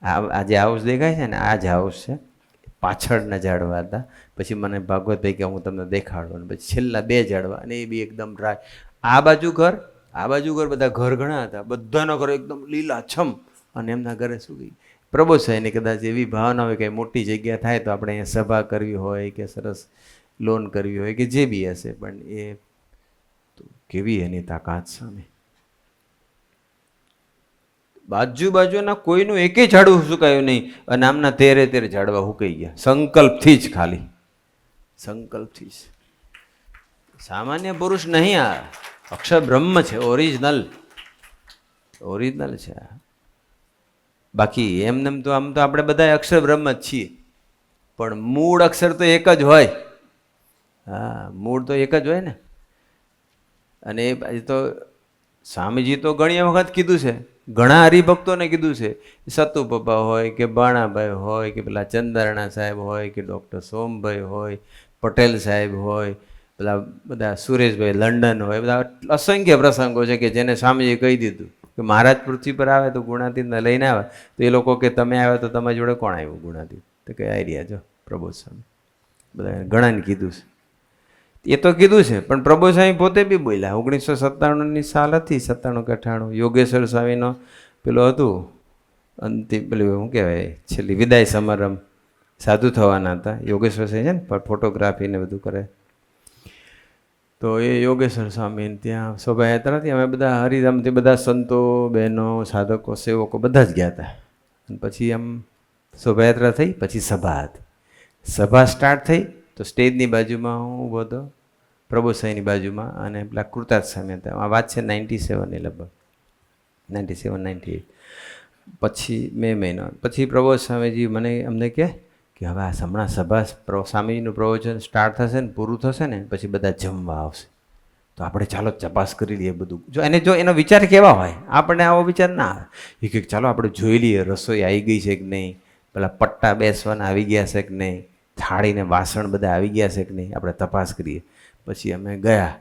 આ જે હાઉસ દેખાય છે ને, આ જ હાઉસ છે. પાછળના ઝાડવા હતા. પછી મને ભાગવતભાઈ કે હું તમને દેખાડું. અને પછી છેલ્લા 2 ઝાડવા, અને એ બી એકદમ ડ્રાય. આ બાજુ ઘર બધા ઘર ઘણા હતા. બધાના ઘર એકદમ લીલાછમ. અને એમના ઘરે શું ગઈ પ્રભુ સાહેબની કદાચ એવી ભાવના હોય કે મોટી જગ્યા થાય તો આપણે અહીંયા સભા કરવી હોય કે સરસ લોન કરવી હોય કે જે બી હશે, પણ એ તો કેવી એની તાકાત સામે. બાજુના કોઈનું એકેય ઝાડવું સુકાયું નહીં, અને આમના 13 ઝાડવા સુકાઈ ગયા. સંકલ્પથી જ, ખાલી સંકલ્પથી જ. સામાન્ય પુરુષ નહીં, આ અક્ષર બ્રહ્મ છે. ઓરિજિનલ છે. બાકી એમને તો આમ તો આપણે બધા અક્ષર બ્રહ્મ જ છીએ, પણ મૂળ અક્ષર તો એક જ હોય. હા, મૂળ તો એક જ હોય ને. અને એ તો સ્વામીજી તો ઘણી વખત કીધું છે, ઘણા હરિભક્તોને કીધું છે. સતુ પપ્પા હોય કે બાણાભાઈ હોય કે પેલા ચંદ્રાણા સાહેબ હોય કે ડૉક્ટર સોમભાઈ હોય, પટેલ સાહેબ હોય, પેલા બધા સુરેશભાઈ લંડન હોય, બધા અસંખ્ય પ્રસંગો છે કે જેને સ્વામીજી કહી દીધું કે મહારાજ પૃથ્વી પર આવે તો ગુણાતીતને લઈને આવે. તો એ લોકો કે તમે આવ્યા તો તમારી જોડે કોણ આવ્યું ગુણાતીત? તો કે આઈડિયા જો પ્રબોધ સ્વામી. બધા ઘણાને કીધું છે. એ તો કીધું છે, પણ પ્રભુ સ્વામી પોતે બી બોલ્યા. 1997ની સાલ હતી, 97 કે 98. યોગેશ્વર સ્વામીનો પેલો હતું અંતિમ, પેલું શું કહેવાય, છેલ્લી વિદાય સમારંભ. સાધુ થવાના હતા યોગેશ્વર સ્વામી છે ને, પણ ફોટોગ્રાફી ને બધું કરે. તો એ યોગેશ્વર સ્વામી ત્યાં શોભાયાત્રા હતી. અમે બધા હરિધામથી બધા સંતો, બહેનો, સાધકો, સેવકો બધા જ ગયા હતા. અને પછી આમ શોભાયાત્રા થઈ, પછી સભા હતી. સભા સ્ટાર્ટ થઈ તો સ્ટેજની બાજુમાં હું ઊભો હતો, પ્રભુ સાંઈની બાજુમાં, અને પેલા કૃતાર્થ સ્વામી હતા. આ વાત છે 97ની, લગભગ 97, 98. પછી મે મહિનો પછી પ્રભુ સ્વામીજી અમને કહે કે હવે આ હમણાં સભા સ્વામીજીનું પ્રવચન સ્ટાર્ટ થશે ને, પૂરું થશે ને, પછી બધા જમવા આવશે. તો આપણે ચાલો તપાસ કરી લઈએ બધું. જો એનો વિચાર કેવા હોય, આપણને આવો વિચાર ના આવે. એ કે ચાલો આપણે જોઈ લઈએ રસોઈ આવી ગઈ છે કે નહીં, પેલા પટ્ટા બેસવાના આવી ગયા છે કે નહીં, થાળીને વાસણ બધા આવી ગયા છે કે નહીં, આપણે તપાસ કરીએ. પછી અમે ગયા.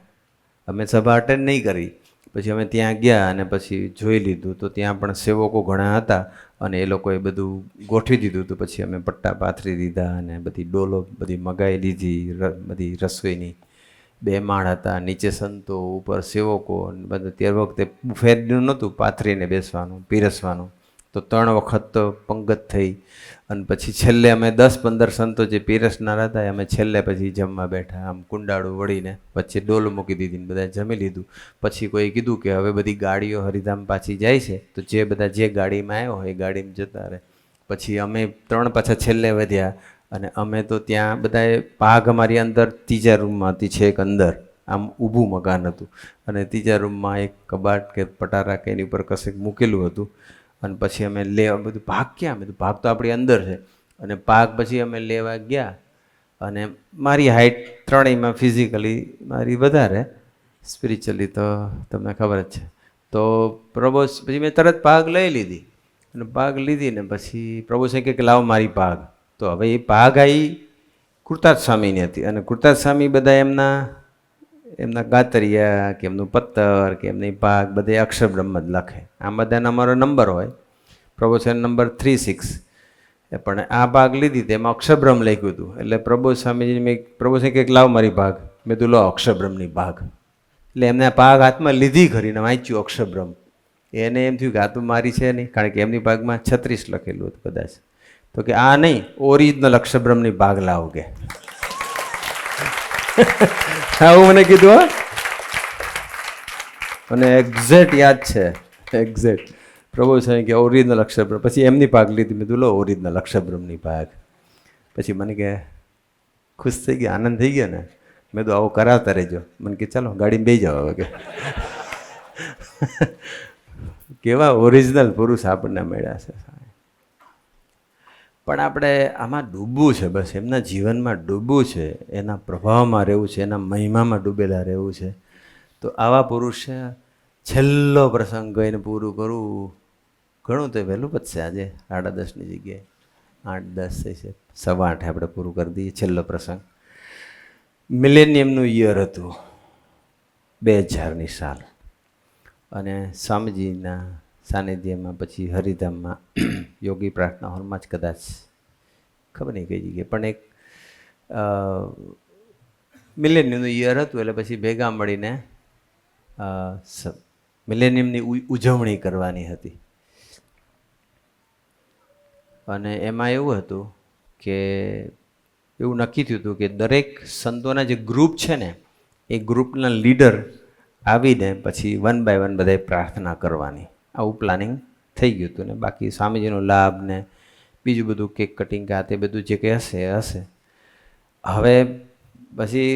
અમે સભા અટેન્ડ નહીં કરી. પછી અમે ત્યાં ગયા અને પછી જોઈ લીધું તો ત્યાં પણ સેવકો ઘણા હતા અને એ લોકોએ બધું ગોઠવી દીધું. તો પછી અમે પટ્ટા પાથરી દીધા અને બધી ડોલો બધી મગાવી લીધી, બધી રસોઈની. 2 માળ હતા, નીચે સંતો, ઉપર સેવકો. બધા ત્યાર વખતે બુફેનું નહોતું, પાથરીને બેસવાનું, પીરસવાનું. તો 3 વખત તો પંગત થઈ. અને પછી છેલ્લે અમે 10-15 સંતો જે પીરસનાર હતા અમે છેલ્લે પછી જમવા બેઠા, આમ કુંડાળું વળીને વચ્ચે ડોલ મૂકી દીધી ને બધા જમી લીધું. પછી કોઈ કીધું કે હવે બધી ગાડીઓ હરિધામ પાછી જાય છે, તો જે બધા જે ગાડીમાં આવ્યો હોય એ ગાડીમાં જતા રહે. પછી અમે 3 પાછા છેલ્લે વધ્યા. અને અમે તો ત્યાં બધાએ પાઘ અમારી અંદર 3જા રૂમમાં હતી, છેક અંદર આમ ઊભું મકાન હતું. અને 3જા રૂમમાં એક કબાટ કે પટારા કે એની ઉપર કશેક મૂકેલું હતું. અને પછી અમે લેવા બધું ભાગ ક્યાં, બધું ભાગ તો આપણી અંદર છે. અને ભાગ પછી અમે લેવા ગયા. અને મારી હાઇટ ત્રણેયમાં ફિઝિકલી મારી વધારે, સ્પિરિચ્યુઅલી તો તમને ખબર જ છે. તો પ્રભુ પછી મેં તરત ભાગ લઈ લીધી. અને ભાગ લીધી ને પછી પ્રભુ સાહેબ કે લાવો મારી ભાગ. તો હવે એ ભાગ આવી કૃતાર્થ સ્વામીની હતી. અને કૃતાર્થ સ્વામી બધા એમના ગાતરિયા કે એમનું પત્તર કે એમની ભાગ બધે અક્ષર બ્રહ્મ જ લખે. આમ બધાના અમારો નંબર હોય. પ્રભુ સાહેબ નંબર 36. પણ આ ભાગ લીધી તેમાં અક્ષરબ્રહ્મ લખ્યું હતું. એટલે પ્રભુ સ્વામીજી મેં પ્રભુ સાહેબ કંઈક લાવ મારી ભાગ. મેં તું લો અક્ષરબ્રહ્મની ભાગ. એટલે એમને ભાગ હાથમાં લીધી ખરીને વાંચ્યું અક્ષરબ્રહ્મ. એને એમ થયું કે આ તો મારી છે નહીં, કારણ કે એમની ભાગમાં 36 લખેલું હતું કદાચ. તો કે આ નહીં, ઓરિજિનલ અક્ષરબ્રહ્મની ભાગ લાવો કે. આવું મને કીધું. અને એક્ઝેક્ટ યાદ છે, એક્ઝેક્ટ. પ્રભુ સાહેબ કે ઓરિજિનલ અક્ષરબ્રહ્મ. પછી એમની ભાગ લીધી. મેં તું લો ઓરિજિનલ અક્ષરબ્રહ્મની ભાગ. પછી મને કે ખુશ થઈ ગયા, આનંદ થઈ ગયો ને. મેં તો આવું કરાવતા રહેજો. મને કે ચાલો ગાડીમાં બેસી જાઓ હવે કે. કેવા ઓરિજિનલ પુરુષ આપણને મળ્યા છે. પણ આપણે આમાં ડૂબવું છે, બસ એમના જીવનમાં ડૂબવું છે, એના પ્રભાવમાં રહેવું છે, એના મહિમામાં ડૂબેલા રહેવું છે. તો આવા પુરુષ છે. છેલ્લો પ્રસંગ કહીને પૂરું કરું. ઘણું તો વહેલું પતશે આજે, 10:30ની જગ્યાએ 8-10 થઈ છે. 8:15 આપણે પૂરું કરી દઈએ. છેલ્લો પ્રસંગ મિલેનિયમનું યર હતું, 2000ની સાલ. અને સ્વામીજીના સાનિધ્યમાં પછી હરિધામમાં યોગી પ્રાર્થના હોલમાં જ કદાચ ખબર નહીં કઈ જગ્યાએ પણ એક મિલેનિયમનું યર હતું એટલે પછી ભેગા મળીને મિલેનિયમની ઉજવણી કરવાની હતી. અને એમાં એવું હતું કે એવું નક્કી થયું હતું કે દરેક સંતોના જે ગ્રુપ છે ને એ ગ્રુપના લીડર આવીને પછી વન બાય વન બધાએ પ્રાર્થના કરવાની, આવું પ્લાનિંગ થઈ ગયું હતું. ને બાકી સ્વામીજીનો લાભ ને બીજું બધું કેક કટિંગ આ તે બધું જે કંઈ હશે એ હશે. હવે પછી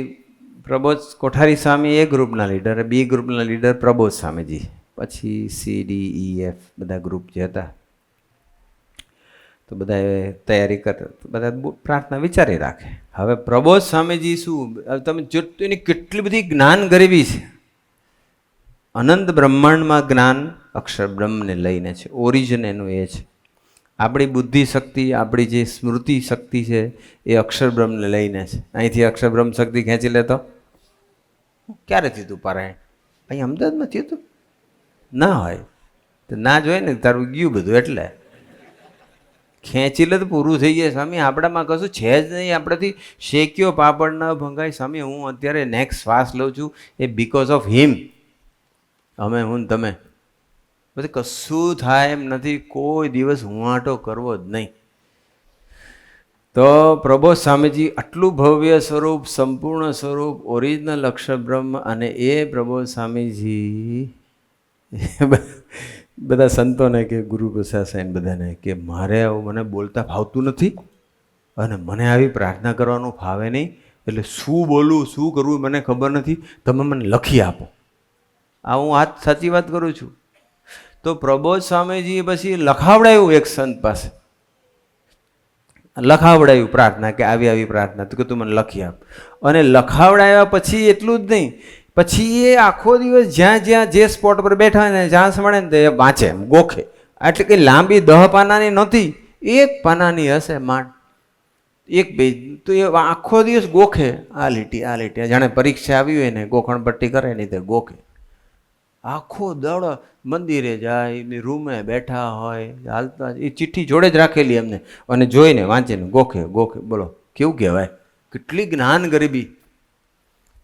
પ્રબોધ કોઠારી સ્વામી એ ગ્રુપના લીડર, બી ગ્રુપના લીડર પ્રબોધ સ્વામીજી, પછી CDEF બધા ગ્રુપ જે હતા તો બધાએ તૈયારી કરતા, બધા પ્રાર્થના વિચારી રાખે. હવે પ્રબોધ સ્વામીજી શું, તમે જો એની કેટલી બધી જ્ઞાન ગરીબી છે. અનંત બ્રહ્માંડમાં જ્ઞાન અક્ષર બ્રહ્મને લઈને છે, ઓરિજિન એનું એ છે. આપણી બુદ્ધિ શક્તિ, આપણી જે સ્મૃતિ શક્તિ છે એ અક્ષર બ્રહ્મને લઈને છે. અહીંથી અક્ષર બ્રહ્મ શક્તિ ખેંચી લેતો ક્યારે થયું તું પારાયણ? અહીં અમદાવાદમાં થયું હતું ના હોય તો ના જોઈએ ને, તારું ગયું બધું એટલે ખેંચી લે તો પૂરું થઈ જાય. સ્વામી આપણામાં કશું છે જ નહીં, આપણાથી શેક્યો પાપડ ન ભંગાય. સ્વામી હું અત્યારે નેક્સ્ટ શ્વાસ લઉં છું એ બીકોઝ ઓફ હિમ. અમે હું ને તમે પછી કશું થાય એમ નથી, કોઈ દિવસ હુંવાટો કરવો જ નહીં. તો પ્રબોધ સ્વામીજી આટલું ભવ્ય સ્વરૂપ, સંપૂર્ણ સ્વરૂપ, ઓરિજિનલ અક્ષર બ્રહ્મ, અને એ પ્રબોધ સ્વામીજી બધા સંતોને કે ગુરુ પ્રસાદ સાહેબ બધાને કે મારે આવું મને બોલતા ફાવતું નથી અને મને આવી પ્રાર્થના કરવાનું ફાવે નહીં, એટલે શું બોલું શું કરવું મને ખબર નથી, તમે મને લખી આપો. આ હું આ સાચી વાત કરું છું. તો પ્રબોધ સ્વામીજીએ પછી લખાવડાયું એક સંત પાસે, લખાવડાયું પ્રાર્થના કે આવી આવી પ્રાર્થના, તો કે તું મને લખી આપ. અને લખાવડાવ્યા પછી એટલું જ નહીં, પછી એ આખો દિવસ જ્યાં જ્યાં જે સ્પોટ પર બેઠા હોય ને જ્યાં મળે ને તે વાંચે, ગોખે. એટલે કે લાંબી 10 પાનાની નહોતી, 1 પાનાની હશે માંડ, 1 પેજ. તો એ આખો દિવસ ગોખે, આ લીટી આ લીટી, જાણે પરીક્ષા આવી હોય ને ગોખણ પટ્ટી કરે નહીં તે ગોખે. આખો દડો મંદિરે જાય, રૂમે બેઠા હોય, હાલતા એ ચિઠ્ઠી જોડે જ રાખેલી એમને, અને જોઈને વાંચીને ગોખે ગોખે. બોલો કેવું કહેવાય, કેટલી જ્ઞાન ગરીબી.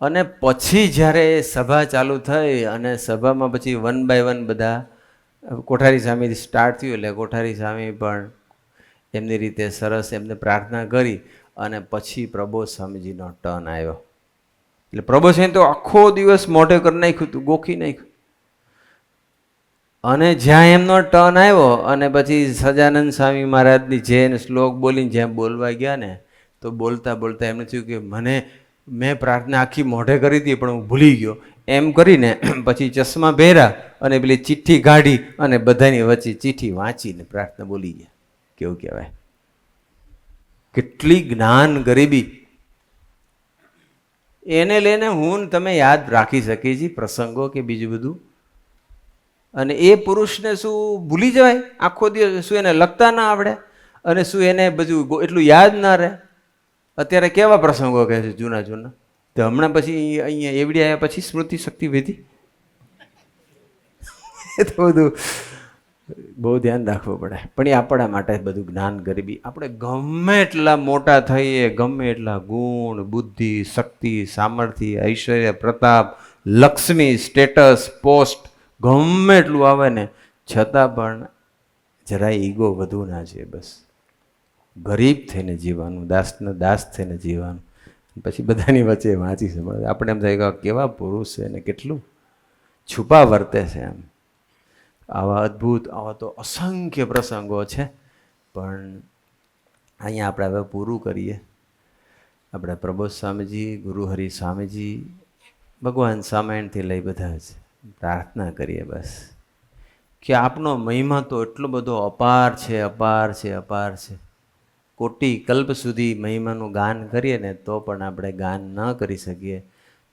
અને પછી જ્યારે સભા ચાલુ થઈ અને સભામાં પછી વન બાય વન બધા કોઠારી સ્વામીથી સ્ટાર્ટ થયું, એટલે કોઠારી સ્વામી પણ એમની રીતે સરસ એમને પ્રાર્થના કરી અને પછી પ્રબોધ સ્વામીજીનો ટર્ન આવ્યો. એટલે પ્રબોધ સ્વામી તો આખો દિવસ મોઢે કરી નાખ્યું હતું, ગોખી નાખ્યું. અને જ્યાં એમનો ટર્ન આવ્યો અને પછી સજાનંદ સ્વામી મહારાજની જેને શ્લોક બોલીને જ્યાં બોલવા ગયા ને, તો બોલતા બોલતા એમને થયું કે મેં પ્રાર્થના આખી મોઢે કરી હતી પણ હું ભૂલી ગયો. એમ કરીને પછી ચશ્મા પહેર્યા અને પેલી ચિઠ્ઠી કાઢી અને બધાની વચ્ચે ચિઠ્ઠી વાંચીને પ્રાર્થના બોલી ગયા. કેવું કહેવાય, કેટલી જ્ઞાન ગરીબી. એને લઈને હું તમે યાદ રાખી શકીએ છીએ પ્રસંગો કે બીજું બધું. અને એ પુરુષને શું ભૂલી જવાય આખો દિવસ? શું એને લખતા ના આવડે? અને શું એને બધું એટલું યાદ ના રહે? અત્યારે કેવા પ્રસંગો કહે છે જૂના જૂના, તો હમણાં પછી અહીંયા એવડી આવ્યા પછી સ્મૃતિ શક્તિ વધી. એ તો બધું બહુ ધ્યાન રાખવું પડે. પણ એ આપણા માટે બધું જ્ઞાન ગરીબી. આપણે ગમે એટલા મોટા થઈએ, ગમે એટલા ગુણ, બુદ્ધિ, શક્તિ, સામર્થ્ય, ઐશ્વર્ય, પ્રતાપ, લક્ષ્મી, સ્ટેટસ, પોસ્ટ ગમે એટલું આવે ને, છતાં પણ જરાય ઈગો વધુ ના છે. બસ ગરીબ થઈને જીવવાનું, દાસનો દાસ થઈને જીવવાનું. પછી બધાની વચ્ચે વાંચી છે આપણે એમ થાય કે કેવા પુરુષ છે ને કેટલું છુપા વર્તે છે. એમ આવા અદ્ભુત, આવા તો અસંખ્ય પ્રસંગો છે. પણ અહીંયા આપણે હવે પૂરું કરીએ. આપણે પ્રબોધ સ્વામીજી, ગુરુ હરિ સ્વામીજી, ભગવાન સામાયણથી લઈ બધા જ પ્રાર્થના કરીએ બસ કે આપનો મહિમા તો એટલો બધો અપાર છે, અપાર છે, અપાર છે. કોટી કલ્પ સુધી મહિમાનું ગાન કરીએ ને તો પણ આપણે ગાન ન કરી શકીએ.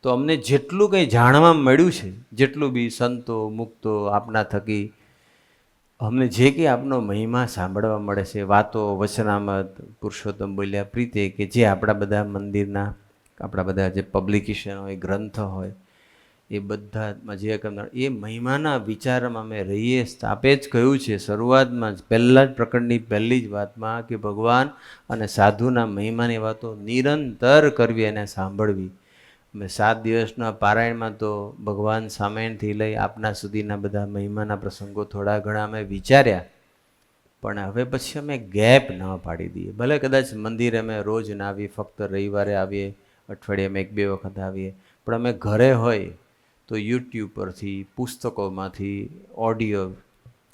તો અમને જેટલું કંઈ જાણવા મળ્યું છે, જેટલું બી સંતો મુક્તો આપના થકી અમને જે કંઈ આપનો મહિમા સાંભળવા મળે છે, વાતો, વચનામત, પુરુષોત્તમ બોલ્યા પ્રીતે, કે જે આપણા બધા મંદિરના, આપણા બધા જે પબ્લિકેશન હોય, ગ્રંથ હોય, એ બધામાં જે કરનાર એ મહિમાના વિચારમાં અમે રહીએ. આપે જ કહ્યું છે શરૂઆતમાં જ પહેલાં જ પ્રકરણની પહેલી જ વાતમાં કે ભગવાન અને સાધુના મહિમાની વાતો નિરંતર કરવી અને સાંભળવી. અમે 7 દિવસના પારાયણમાં તો ભગવાન સામેણથી લઈ આપના સુધીના બધા મહિમાના પ્રસંગો થોડા ઘણા અમે વિચાર્યા, પણ હવે પછી અમે ગેપ ન પાડી દઈએ. ભલે કદાચ મંદિરે અમે રોજ ના આવીએ, ફક્ત રવિવારે આવીએ, અઠવાડિયામાં 1-2 વખત આવીએ, પણ અમે ઘરે હોય તો યુટ્યુબ પરથી, પુસ્તકોમાંથી, ઓડિયો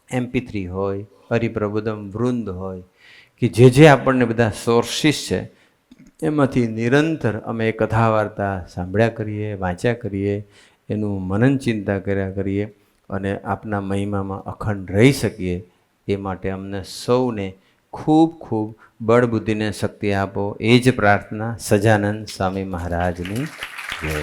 MP3 હોય, હરિપ્રબોધમ વૃંદ હોય, કે જે આપણને બધા સોર્સિસ છે એમાંથી નિરંતર અમે કથા વાર્તા સાંભળ્યા કરીએ, વાંચ્યા કરીએ, એનું મનન ચિંતા કર્યા કરીએ અને આપના મહિમામાં અખંડ રહી શકીએ. એ માટે અમને સૌને ખૂબ ખૂબ બળ બુદ્ધિને શક્તિ આપો. એ જ પ્રાર્થના સજાનંદ સ્વામી મહારાજની જય.